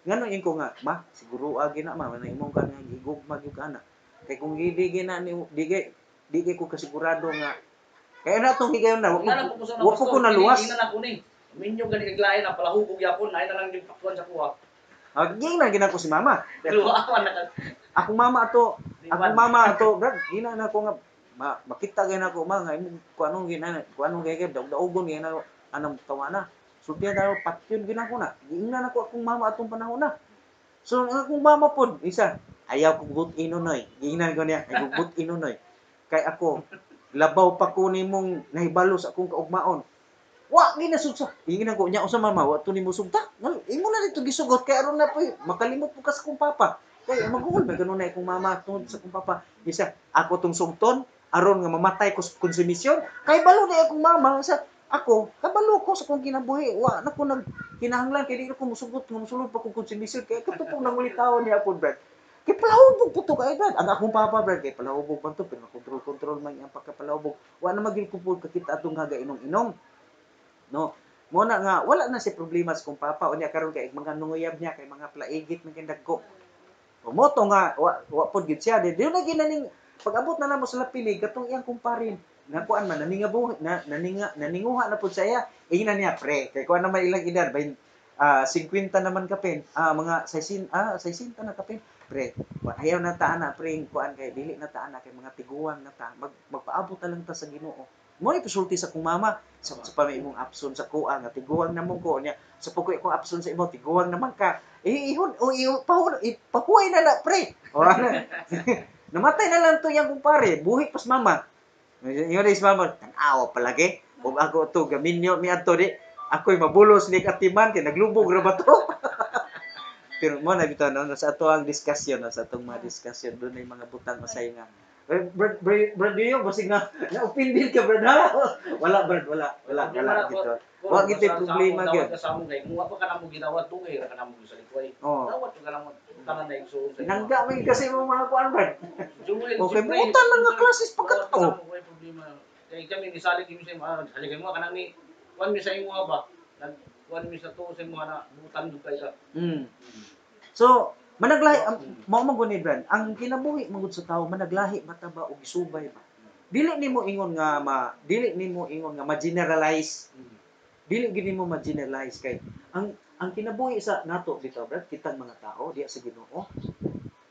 Ngano ko nga, ma, siguro agi na ma, na imong ka nga igugma gyud kana. Kay kung di na ni di ko kasigurado nga kaya na tong higayon na, wa po ko naluwas. Hindi na ako ni. Minyo gani kaglayan na palahubog yapon, ay na lang yung pakwan sa kuha. Aging na ginako si mama. Luwawan na Akong mama ato, Brad, gina na ko nga makita gyud ako ma nga imong kuanong gid daugon gyud na anong tawana. Sultihan daw patyon gyud ako na. Giingnan ako akong mama atong panahon na. So ang akong mama pod isa, ayaw ko but inonoy. Giingnan ko niya, ay but inonoy. Kay ako labaw pa ko nimong nahibalo sa akong kaugmaon. Wa ginasugsa. Giingnan ko nya usa mama, wa to nimo sugta. Imo na dito gisugot kay aron na po makalimot po ka sa akong papa. Kay magul ba ganun na akong mama tungod sa akong papa. Isa ako tong sugton aron nga mamatay ko sa konsumisyon. Kay balo na akong mama sa ako, kabalo ko sa akong kinabuhi. Wa na ko kinahanglan kay di ko musugot nga musulod pa ko konsumisyon kay katupong nangulitaw ni ako Brad. Kay palahubog po to kay Brad. Ang akong papa Brad kay palahubog man to pero control man ang pagkapalahubog. Wa na maging kupod kakita atong haga inom-inom. No. Mo na nga wala na si problema sa akong papa unya karon kay mga nunguyab niya kay mga plaigit man dagko. Moto nga wa pod gid siya. Di na ginaning pag-abot na namo sa lapilig katong iyang kumparin. Nakuan man naninguha na pod sa iya. Ingnan niya pre. Kay kuan naman ilang edad 50 naman kapin. Mga 60 na kapin. Pre, ayaw na ta ana pre kuan kay dili na ta ana kay mga tiguang na ta. Magpaabot na lang ta sa Ginoo. Mo ni pasulti sa kong mama sa pamimong apson sa kuha nga tiguang namon ko niya. Sa pagkuy kong apson sa imo tiguang naman ka. Pahuway na pre. O ano? Namatay na lang to yang kumpare. Buhi pas mama. Yung is mama, tanawa palagi. Kung ako to gaminyo mi adto di. Ako'y mabulos ni katiman kay naglubog ra ba to? Pero mo na bitaw no sa ato ang discussion sa atong mga discussion doon ay mga butang masay nga Brad Dio, basig na-offended ka, Brad, ha? Wala, Brad, wala gito. Wa gito problema gyud. Dawat ka sa among kay kung wa pa ka namo gidawat tungay ra ka namo sa likway. Oh. Dawat ka namo tanan na igsuon sa Nangga man kasi mo mga kuan, Brad. Jewel, Okay, buutan man nga klases pagkato. May problema. Kaya kami misalig kami sa mga haligay mo kanang ni kuan mi sa imo ba? Nag kuan mi sa to sa imo na butan jud kay ka. So, managlahi mao man gud ni Brad. Ang kinabuhi man gud sa tawo managlahi bata ba og isubay ba. Dili nimo ingon nga ma-generalize. Dili gid nimo ma-generalize kay ang kinabuhi sa nato bitaw, Brad, kitang mga tao diya sa Ginoo.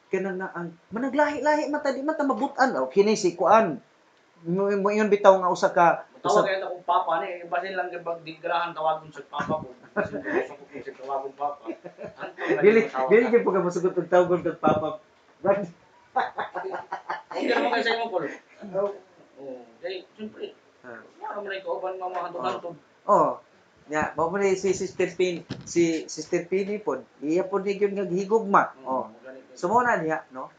Kanang na ang managlahi-lahi mata di man ta mabut-an o kini si kuan. Mo ingon bitaw nga usa ka Tawag kay akong papa ni basin lang kay pag digrahan tawagon sa papa ko. Basin ko sa tawagon papa. dili gyud pag masugot og tawgon kag papa. Brad, Okay naman kayo sa imo Paul. Oh, kay siyempre. Ano man ko ban mamahanto-hanto. oh, nya mao man si Sister Pini pod. Iya pod ni gyud nga higugma. Oh. So mo na diha, no?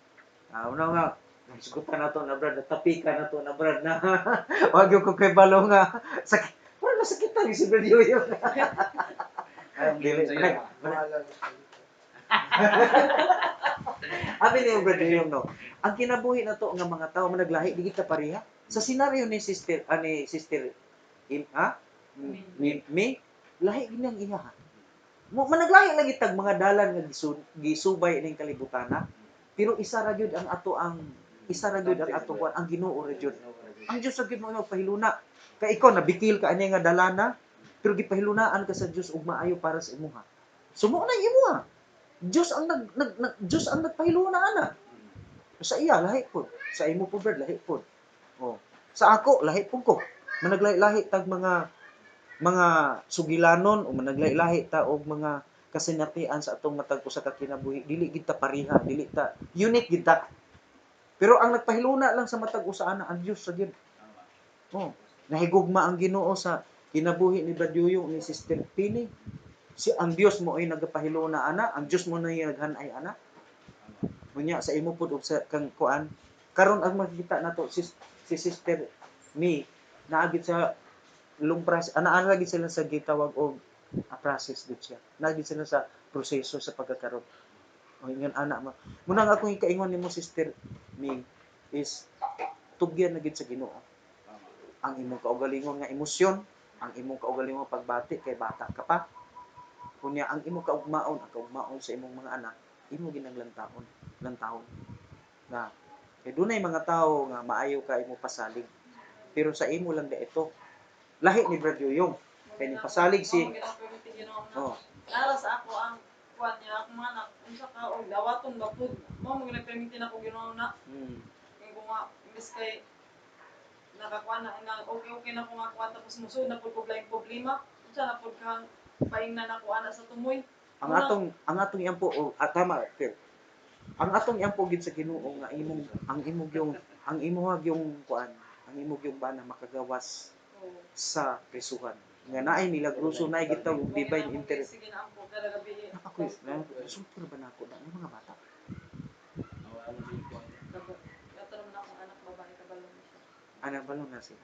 Una nga sigutan nato na Brad, tapika nato na Brad na. Wag yung ko kay balo nga sakit. Para nasakitan ni si Brad yun. Dili. Abi ni Brad yung no. Ang kinabuhi na to nga mga tao managlahi di kita pareha. Sa senaryo ni Sister me lahi gid ang iya. Mo managlahi lagi tag mga dalan nga gisubay ning kalibutana. Pero isa ra gyud ang ato kuan ang Ginoo ra gyud. Ang Dios ra gyud mo magpahiluna. Kay ikaw nabikil ka ani nga dalana, pero gipahilunaan ka sa Dios ug maayo para sa imuha. Sumo na imuha. Dios ang Dios ang nagpahiluna ana. Sa iya lahi pod. Sa imo po Brad lahi pod. Oh. Sa ako lahi pod ko. Managlahi-lahi tag mga sugilanon o managlahi-lahi ta og mga kasinatian sa atong matag usa ka kinabuhi. Dili gid ta pareha, dili ta unique gid ta. Pero ang nagpahiluna lang sa matag usa ana ang Dios ra gyud. Oh. Nahigugma ang Ginoo sa kinabuhi ni Brad Yoyo ni Sister Pini. Si ang Dios mo ay nagpahiluna ana, ang Dios mo na naghan-ay ana. Unya sa imo pud og sa kang kuan. Karon ang makita nato si Sister Me naagid sa lumpras ana lagi sila sa gitawag og process gid siya. Naagid sila sa proseso sa pagkakaroon. O ingon ana mo. Muna nga akong ikaingon nimo Sister Me is tugyan na gid sa Ginoo. Ang imong kaugalingon nga emosyon, ang imong kaugalingon pagbati kay bata ka pa. Kunya ang imong kaugmaon sa imong mga anak, imo ginanglang taon na kay dunay mga tao nga maayo ka imo pasalig. Pero sa imo lang da ito. Lahi ni Brad Yoyong. Kay ni pasalig si oh. Nara sa ako ang kuan niya ako man unsa ka og dawaton ba pud mo mo nagpermite na ko Ginoo na kay ko nga imbes kay nakakuan na okay na ko nga kuan tapos musud na pud ko laing problema unsa na pud kang paingnan ako ana sa tumoy Ang atong iyampo tama Phil. Ang atong iyampo gid sa Ginoo nga ang imong kuan ang imong yung bana makagawas sa prisuhan. Nga naay milagroso naay gitawag og divine interest. Sige na ampo kada gabi. Ako super ba nako na mga bata. Kato naman akong anak babae kabalo na siya. Anak balon na siya.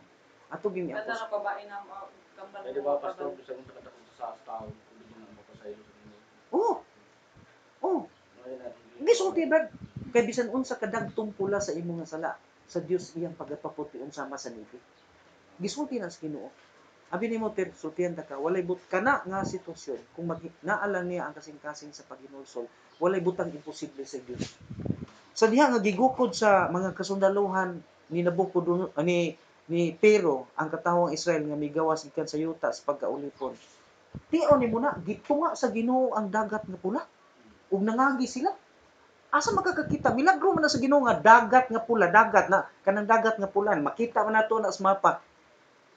Ato gini Ganda ang na babae na kambal Ay di ba pastor bisa mo takatakot sa tao kundi mo mapasayo sa inyo. Oh. Oh. Gisulti Brad. Kay bisan unsa kadagtong pula sa imong sala sa Dios iyang pagapaputi sama sa nibi. Gisulti na sa Ginoo. Abi nimo ter sultihan ta ka walay but kana nga sitwasyon kung naalang niya ang kasing-kasing sa paghinulsol walay butang imposible sa Dios. Sa diha nga gigukod sa mga kasundaluhan ni Nabucodonosor ni Pero ang katawang Israel nga migawas gikan sa yuta sa pagkaulipon. Tion nimo na gitunga sa Ginoo ang dagat nga pula ug nangagi sila. Asa makakakita milagro man na sa Ginoo nga dagat nga pula dagat na kanang dagat nga pulan makita man nato na sa mapa.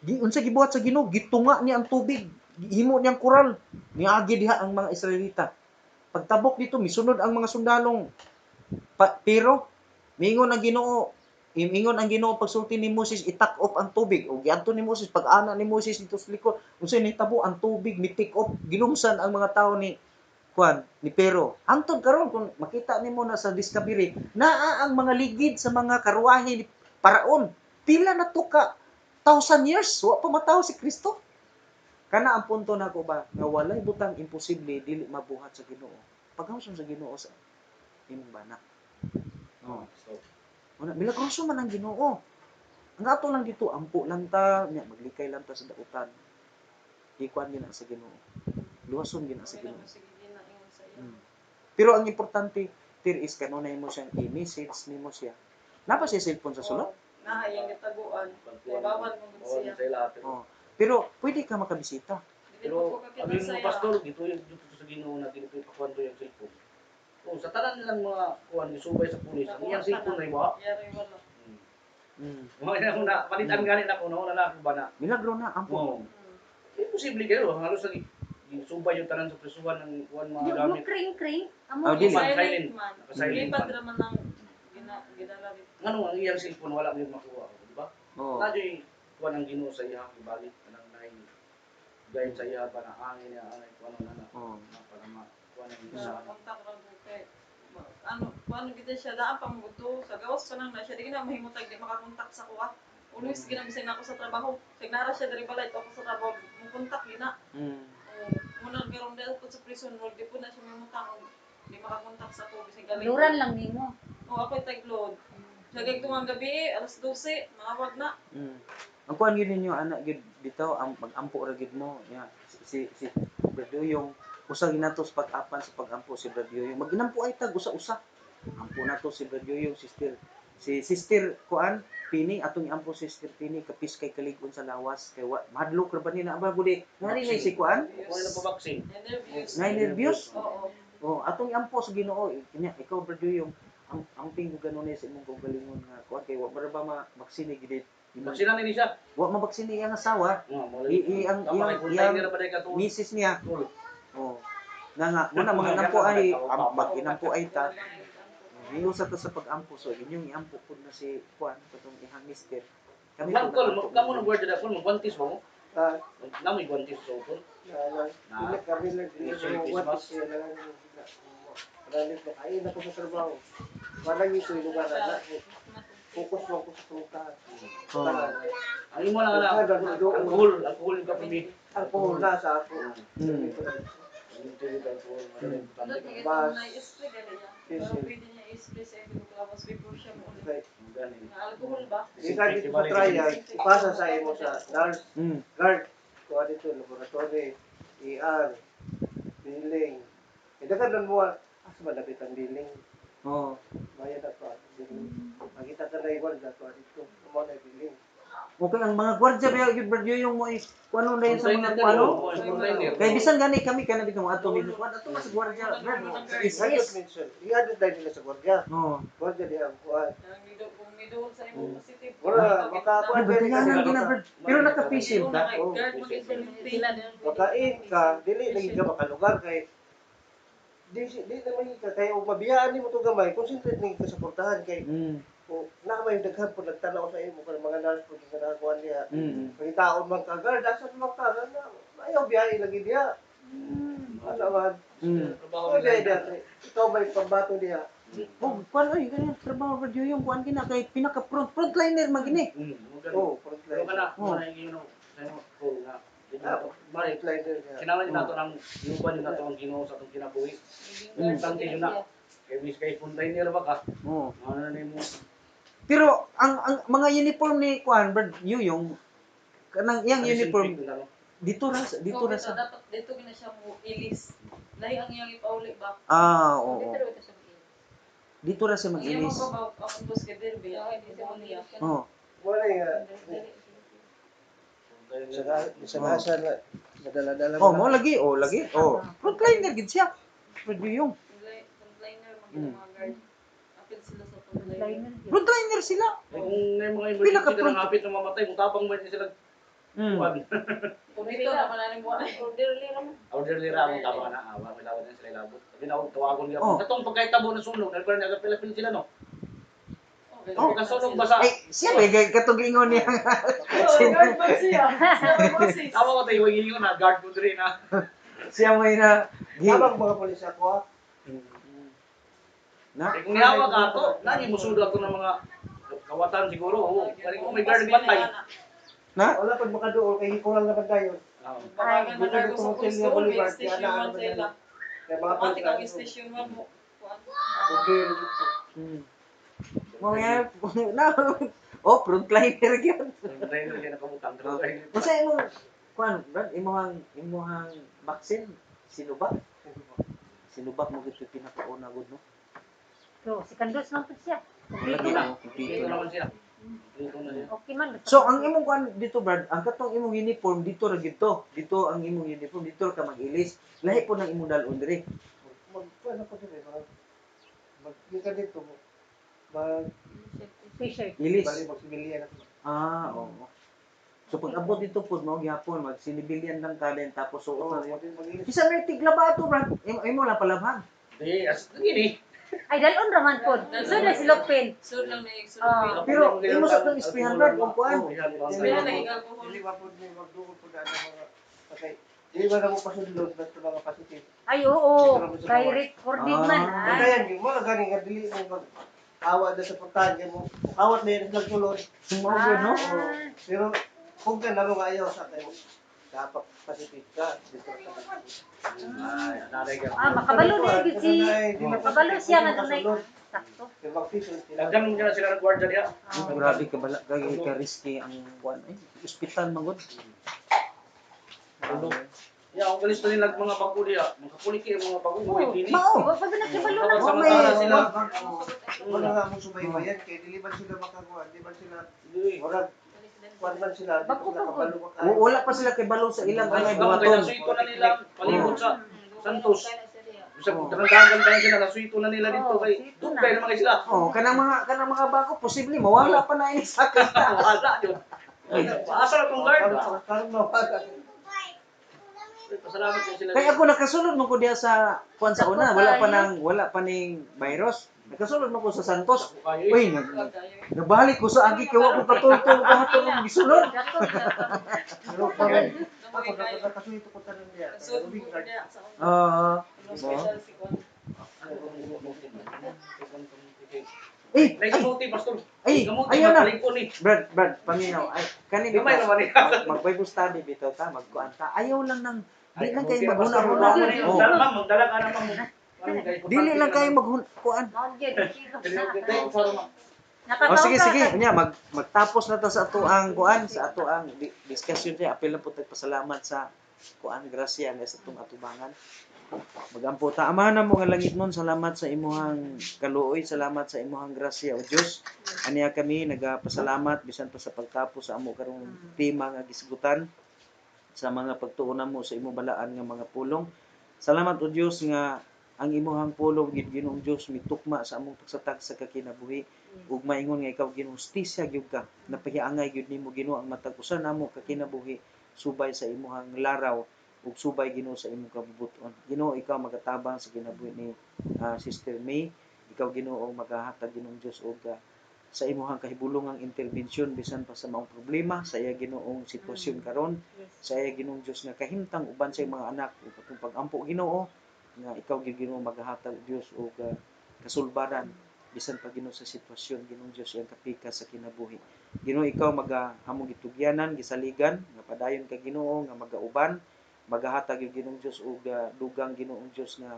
Unsa gibuhat sa Ginoo gitunga niya ang tubig himo niyang koral niagi diha ang mga Israelita pagtabok dito misunod ang mga sundalong pero mingon ang Ginoo pagsulti ni Moses itak off ang tubig ug giadto ni Moses pag-ana ni Moses dito sa likod unsay nahitabo ang tubig mi take off gilumsan ang mga tao ni kuan ni Pero. Antod karon kung makita nimo na sa Discovery, naa ang mga ligid sa mga karwahe ni Paraon. Pila na to ka 1,000 years wa pa mataw si Kristo. Kana ang punto nako ba nga walay butang imposible dili mabuhat sa Ginoo. Paghamsom sa Ginoo sa imong bana. Oh. So, Una milagroso man ang Ginoo. Ang ato lang dito ampo lang ta, nya maglikay lang ta sa dautan. Ikuan gina sa Ginoo. Luwason gina sa Sige Ginoo. na, sige na, ingon sa iya. Pero ang importante, is kanunay mo siyang i-message nimo siya. Napa siya cellphone sa sulod? Nahayang gitaguan. Kay bawal mo gud bawal siya. sa ila. Oh. Pero pwede ka makabisita. Dili Pero ko kakita abin sa mo iya. pastor, dito sa Ginoo na dito ipakuan to yung cellphone. Oh, sa tanan nilang mga kuan gisubay sa pulis, ang iyang cellphone na iwa. Yari wala. Mo na muna palitan gani na ko na ako ba na. Milagro na ampo. Oh, imposible kayo, halos lagi gisubay yung tanan sa prisuhan ng kuan mga Yung gamit. kring-kring, amo Oh, dili. Silent. Man. Naka-silent Lipad man. naman ng ginala dito. Ngano ang iyang cellphone wala gyud makuha, di ba? Oh. Nadyo'y kuan ang Ginoo sa iyang ibalik kanang nay gayud sa iya ba na angin niya angay kuan na na. Oh. Para ma kuan ang Sa isa. kontak lang ko kay ano kita siya daan pa mo to sa gawas pa lang na siya di na mahimutag di makakontak sa kuha. Always ginabisan ako sa trabaho. Signara siya diri balay ako sa trabaho. Mo kontak gina. Muna garon dahil po sa prison wag di po na siya mahimutang di makakontak sa ko bisag galing. luran lang nimo. Ako taglod. Lagay ko ang gabi alas 12 manawag na. Ang kuan gyud ninyo anak gyud bitaw ang mag-ampo ra gyud mo. Ya si Brad Yoyong usa ginatos pag-apan sa pag-ampo si Brad Yoyong. Maginampo ay tag usa-usa. Ampo nato si Brad Yoyong sister. Si sister kuan Pini atong ampo sister Pini kapis kay kaligon sa lawas kay madlok ra ba ni na ba gudi. Ngari ni si kuan? Kuan na pa vaccine. Interviews. Ngay nervyos. Oo. Oh, atong ampo sa Ginoo. Kanya ikaw Brad Yoyong ang ping ganon sa imong kaugalingon nga kuan kay wa ba mabaksine gid. Vaccine ni siya. Wa mabaksine iyang asawa. Mo Ang misis niya. Oh. Nga muna mga nampo ay ambag ginampo ay ta. Giusa ta sa pag-ampo so inyong iampo pud na si Juan katong ihang mister. Kami Kamo pud ko kamo na word da kun mo guantes mo. Ah, Namoy guantes so kun. Hindi kami lang dito what is lang marami ko kain ako sa trabaho. Walang ito yung lugar na focus lang ko sa trukahan. Ang imo lang na alcohol ka pumi. Alcohol na sa ako. Bas. Pwede niya i-spray sa ito klawas before siya mo ulit. Alcohol ba? Isa dito sa trial, ipasa sa imo sa nurse, guard, kuha dito, laboratory, ER, billing. Dagan mo, asa ba labit ang billing? Oh. Bayad na pa, billing. Makita ka na iwan, dato dito, mo na billing. Okay ang mga gwardiya ba yung Brad Yoyong mo is kuno na yun sa mga kuano. Kay bisan gani kami kana bitaw ato ni kuan ato sa gwardiya Brad. Ihadot minsan, ihadot dahil nila sa gwardiya. Oh. Gwardiya di ang kuha. Kung midoon sa imo positive. Wala, makakuha Ay, batayanan gina Brad. Pero naka-patient ka. Guard mag-implementate. Makain ka, dili lagi ka makalugar kay di naman ka kay og mabiyaan nimo to gamay, concentrate ni ka sa portahan kay o na may daghan po nagtanaw sa imo kay mga nurse po nga nagakuan niya. Kay taon man ka guard, asan man ka na ayaw biyahe lagi diha. Ano man? Trabaho Okay, ikaw may pambato diha. Oh, kuan oy gani trabaho Brad Yoyong kuan gina kay pinaka frontliner magini. Oh, Pero frontline. kana mo na yung sa imo ko na. Mari Frontliner niya. kinahanglan din nato ang yuban din nato ang Ginoo sa atong kinabuhi. Importante yun na. Kay mis kay container ba ka? Oh. Ano na nimo? Pero ang mga uniform ni kuan Brad Yoyong kanang iyang uniform dito ra sa Dapat dito gina siya mo ilis. Lahi ang iyang ipauli ba? oo. Dito ra siya Ang iyang mag-ilis. mababaw ang bus ka derby. Mo niya. Oh. Wala nga. Sa asa na nadala-dala. Oh, mo lagi. Oh, lagi. Oh. Frontliner gid siya. Brad Yoyong. Frontliner mga guard. Apil sila sa frontliner. Frontliner sila. Kung may mga Pila ka emergency na hapit na mamatay, mutabang ba sila kuan? Kung dito naman na mo orderly naman. Orderly ra mo tabang na awa, may lawan na sila labot. Sabi na tawagon niya. Oh. Katong pagkaitabo na sunog, dahil na pila-pila sila no. Oh. Kasunog ba sa? Siya ba katong ingon niya. Guard ba siya? Tawa ko tayo yung na guard mo diri na. Siya may na Tabang mga pulis ako ha. Na? Eh, kung nihawa ka ato, nani mo sudo ato ng mga kawatan siguro. Oo, kani ko may guard bantay. Na? Wala pag makaduol kay hikulang naman tayo. Bakagan Bukan na ito sa mo police Celia doon, may Boulevard, station kaya 1 sila. Kaya mga Automatic ang pulis station 1 mo. Okay. Mga na. Oh, frontliner gyud. Driver kaya nakabutang Masa imong kuan, brad, imong vaccine sinubak? Sinubak mo gid pinakauna gud no. So, si Kandos man po siya. Wala Kompleto gyud na. mo Dito naman siya. Dito na siya. Okay man. So ang imong kuan dito brad, ang katong imong uniform dito ra gid to. Dito ang imong uniform, dito ra ka mag-ilis. Lahi po nang imong dalon diri. Magkuhan ako din eh. Magkika dito. Mag T-shirt. Ilis. bali magsibilian ako. Oo. So pag abot dito po mo gyapon magsinibilyan lang ka din tapos suot Oo, na rin. mag-ilis. Bisa may tigla ba to brad? Imo lang palabhan. Di, as gini. Ay, dalon raman po. So, na si Lopin. Sud lang na Ah. Pero imo sa tong isprihan brad kung kuan. Kaya lagi alcohol. Dili ba po ni magduol po na mga patay. Dili ba na mo pasudlod na mga positive. Ay, oo. Kay recording man. Ah. Ay. Kaya yung mga gani nga dili mo mag awat na sa putahan kay mo. Awat na yung nagtulod. Sumo gyud no. Oo. Pero kung ka laro nga ayaw sa kayo, dapat positive ka. Dito ka. Ay, nanay ka. Ah, makabalo na yun si... Makabalo siya nga nanay. Sakto. Yung mag-fishing sila. Daghan mo na sila ng guardia diha. Grabe ka bala ka risky ang kuan ay ospital magud. Ya, ang galis na nila mga bago diha. Mga puliki mga bago mo dili. Mao. Iwa pa ba nakibalo na? Dapat Oh, samantala may- sila. Wala nga mo subaybayan kay dili man sila makakuha, di man sila murag kuan man sila, di Bago sila pa kabalo Wala pa sila kay balo sa ilang Ay, ay kaya buhaton. nasuito na nila palibot sa Santos. Bisa Oh. dagan pa sila nasuito na nila dito Oh, kay suito na. dugay na mga sila. Oh, kanang mga bago posible mawala pa na ini sa kanta. Wala yun. Paasa na tong guard. karon mawala. Pasalamat ko sila. Kaya ako nakasulod mo ko diha sa kuan sa una, wala pa ning virus. Nakasulod mo ko sa Santos. Uy, nabalik ko sa agi kay wa ko katultol kahaton ng gisulod. Pero pag ako nakasuito ko tanan niya. Sud mo niya sa Special si Kwan. Eh, May kamuti pastor. ay, Kamuti ayaw na. mapaliko ni. Brad, paminaw. Ay, kani Gamay bitaw. naman ni. Mag-Bible study bitaw ta, magkuan ta. Ayaw lang nang di lang kayo Pastor, maghuna-huna. wala mo ni. Oh. Ma'am, magdala ka naman mo. Dili lang kayo maghuna-kuan. Mount yun. Oh, Nakataon sige, ka. sige. Unya, magtapos na ta sa ato ang kuan, sa ato ang discussion niya. Apil na po tayo pasalamat sa kuan, grasya nga sa itong atubangan. Magampo ta. Amahan na mo nga langit nun. Salamat sa imuhang kaluoy. Salamat sa imuhang grasya, O Diyos. Aniya kami, nagapasalamat bisan pa sa pagtapos sa amo karong tema nga gisgutan sa mga pagtuunan mo sa imo balaan nga mga pulong. Salamat, O Diyos, nga ang imuhang pulong gid Ginoong Diyos mitukma sa among pagsatag sa kakinabuhi ug maingon nga ikaw ginustisya gyud ka napahiangay gyud nimo Ginoo ang matag usa namo kakinabuhi subay sa imuhang laraw ug subay Ginoo sa imong kabubuton. Ginoo, ikaw magatabang sa kinabuhi ni Sister May. Ikaw Ginoo magahatag Ginoong Diyos og sa imuhang kahibulongang interbensyon bisan pa sa maong problema sa iya Ginoong sitwasyon karon sa iya Ginoong Diyos nga kahimtang uban sa iyang mga anak ug atong pag-ampo Ginoo nga ikaw gyud Ginoo magahatag Dios og kasulbaran bisan pa Ginoo sa sitwasyon Ginoong Diyos iyang kapika sa kinabuhi. Ginoo, ikaw among gitugyanan gisaligan nga padayon ka Ginoo nga magauban magahatag gyud Ginoong Diyos og dugang Ginoong Diyos nga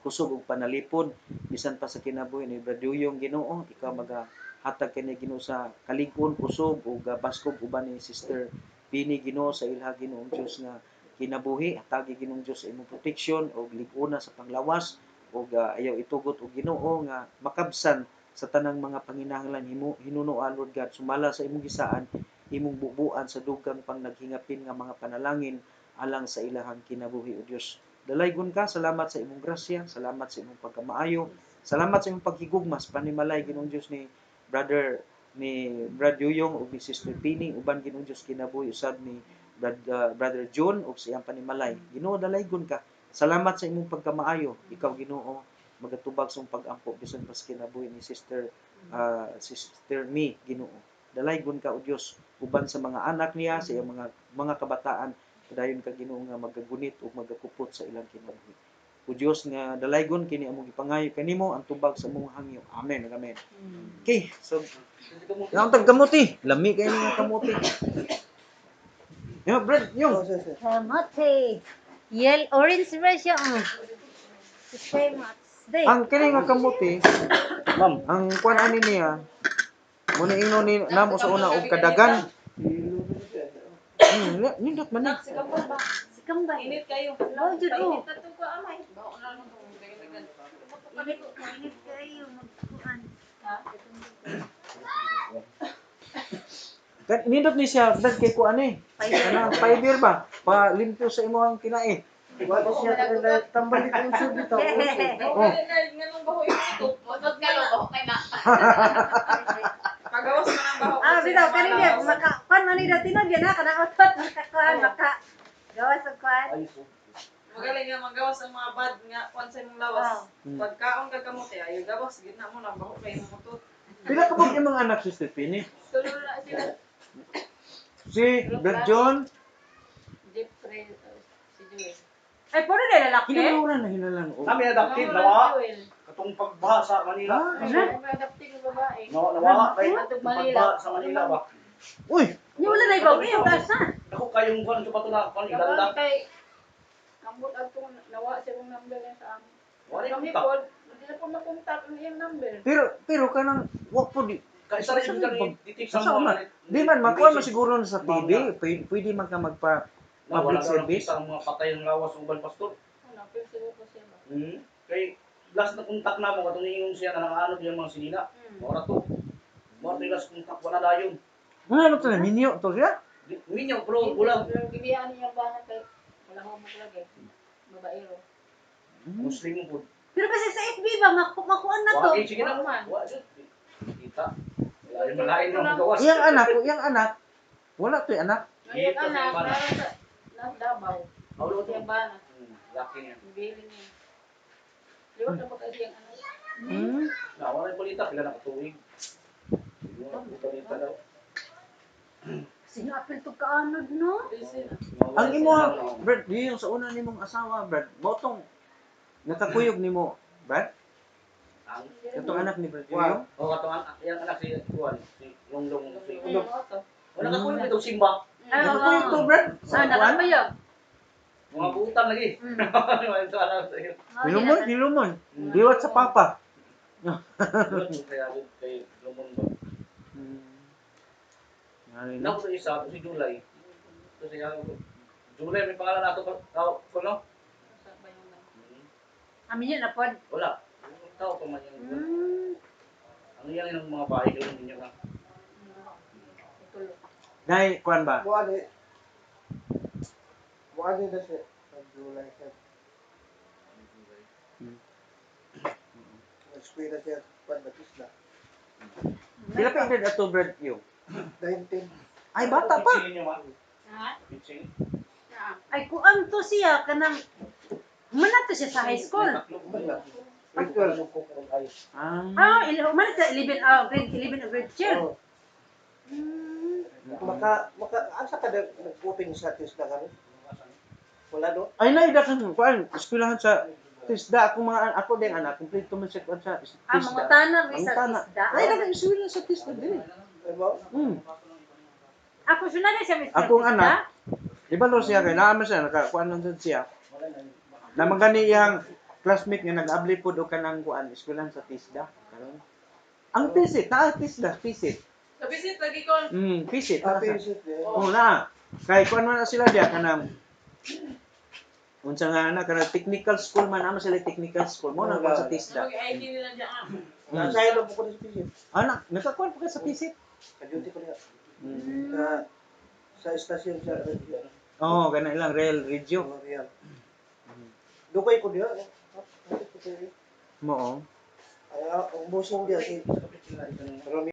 kusog og panalipod bisan pa sa kinabuhi ni Braduyong Ginoo, ikaw magahatag kani Ginoo sa kalig-on kusog ug baskog uban ni Sister Bini Ginoo sa ilha Ginoong Diyos nga kinabuhi. Hatagi Ginoong Diyos imong proteksyon og lig-ona sa panglawas ug ayaw itugot og Ginoo nga makabsan sa tanang mga panginahanglan hinunoa Lord God sumala sa imong gisaan imong bubuan sa dugang pang naghingapin nga mga panalangin alang sa ilahang kinabuhi, O Dios. Dalaygon ka, salamat sa imong grasya, salamat sa imong pagkamaayo, salamat sa imong paghigugmas panimalay Ginoong Diyos ni Brad Yuyong ug ni Sister Pini uban Ginoong Diyos kinabuhi usab ni Brother John ug sa iyang panimalay. Ginoo, dalaygon ka. Salamat sa imong pagkamaayo. Ikaw Ginoo magatubag sa imong pag-ampo bisan pa sa kinabuhi ni Sister Me Ginoo. Dalaygon ka, O Dios, uban sa mga anak niya, sa iyang mga kabataan padayon ka Ginoo nga magagunit ug magakupot sa ilang kinabuhi. O Dios nga dalaygon kini among gipangayo kanimo ang tubag sa among hangyo. Amen. Amen. Okay, so ang kamuti, lami kay ni nga kamuti. Yo, Brad, Oh, yo. sir. Kamote. Orange ba siya? Say mats. Day. Ang kini nga kamuti, Ma'am, ang kuan ani niya, muna ingnon ni namo sa una og kadagan. Nindot man ni. Nak, si Kapal ba? Sikam ba? Init kayo. Oh, Jud, oh. Init na to ko amay. Bao na lang itong dagdagan. Init kayo magkuan. Ha? Nindot ni siya dad kay kuan ni. Kanang fiber ba? Pa limpyo sa imong kinae. Wala siya na tambal dito yung sud dito. Oh. Nga nung baho yung ito. Matod ka lang, baho kay na. Pagawas mo ng baho. Bitaw kanina maka kuan man ni dati na gyud ha kana utot makakuan maka gawas sa kuan. Magaling nga magawas ang mga bad nga kung sa imong lawas. Hmm. Pagkaon ka kamote, ayaw gawas, gitna mo na, baho kayo mo to. Pila ka ba yung mga anak si Stephanie? Tulo na sila. Si Brad John, Jeffrey, si Joel. Ay puro na lalaki. kinauran na hinalang. kami adaptive Nawala nawa. si Joel. Katong pagbaha sa Manila. May adapting ng babae. Nawala kay Atog Manila. pagbaha sa Manila ba. Uy, Ni wala na ibaw iyo gasa. Ako kayong kuan sa patuna kon Kabali ilanda. kay ambot atong nawa siya yung number niya sa amin. Wala Kami yung po, tak. hindi na po makontak ang iyang number. pero kanang wa po di. Kaisa rin yung ditik sa Sa una, di man makuha mo siguro na sa TV, pwede man ka magpa public service. Ang mga patay ng lawas ng uban pastor. Ano, pero po siya ba? Kay last na kontak na mo katong ingong siya na nangaano yung mga sinina. Ora to. Mo to last kontak wala dayon. Ano to na minyo to siya? Minyo pero ulang Pero gibiyaan niya ba kay wala mo lagi. Babaero. Muslim mo pud. Pero kasi sa FB ba makuan na to. Wa sige na man. Wa jud. Kita. Wala yung malain mo gawas. Yang anak, wala to yung anak. Ngayon Dito sa anak, Imbana. naroon sa Davao. Aulo to. Siya ba na? Laki niya. Bili niya. Liwat na po kasi ang anak. Na wala yung balita pila na katuig. Siguro balita daw. Sino apil to kaanod no? Busy na. Ang imo, Brad, di yung sa una nimong asawa, Brad, motong nakakuyog nimo, Brad. Ang Katong anak ni Brad Wow. yung. o katong yang anak si Juan, si Longlong si Ano to? wala ka kuno itong simba. Ay, Nakakuyog to, Brad. Sa kuan. nakakuyog. Mga buutan lagi. Wala sa anak sa iyo. Hilumon. Liwat sa papa. Kaya kay Lomon ba. Nari Na na. ko isa si July. Ito siya July may pangalan nato tao ko no? Sa bayunan. Amin yun na pod. Wala. Tao pa man yung ano yan yung mga bahay ko ninyo na. Itulo. Nay, kuan ba? Wala na siya. Pag-July siya. Nag-eskwela siya. Pag-Batisla. Pila pa edad ato, Brad yung? 19. Ay, bata pa. Pitching niyo man. Ha? Pitching. Ay kuan to siya kanang mana to siya sa high school. Virtual. Ah. Man sa 11 grade 11 o grade 12. Oh. Asa ka nag-open sa TISDA ka rin? Wala do? Ay, naida ka kuan, eskwelahan sa TISDA. Ako din anak, complete man sa kuan sa TISDA. Mga tanan Ang sa tana. isda. Ay, nag-eskwela sa TISDA din. Ay mo? Ako sunod na siya Mr. Akong Tisda. anak, iba lo siya kay naama siya nakakuan lang sad siya. Na magani iyang classmate nga nag-abli pud og kanang kuan eskwelahan sa TISDA karon. Ang pisit, TISDA, pisit. Sa visit lagi ko. Pisit. Happy Nasa. visit. Oo na. Kay kuan man na sila diya kanang unsa nga na kanang technical school man ama sila technical school mo na kuan sa TISDA. Mag-ID nila dyan. Nasaya na po ko sa visit. Anak, nakakuan pa ka sa pisit. Ka-duty ko niya. Sa estasyon sa radio. Oo, kana ilang rail radio. Real. Dukay ko diya. Mo. Ang busing diya si Romeo.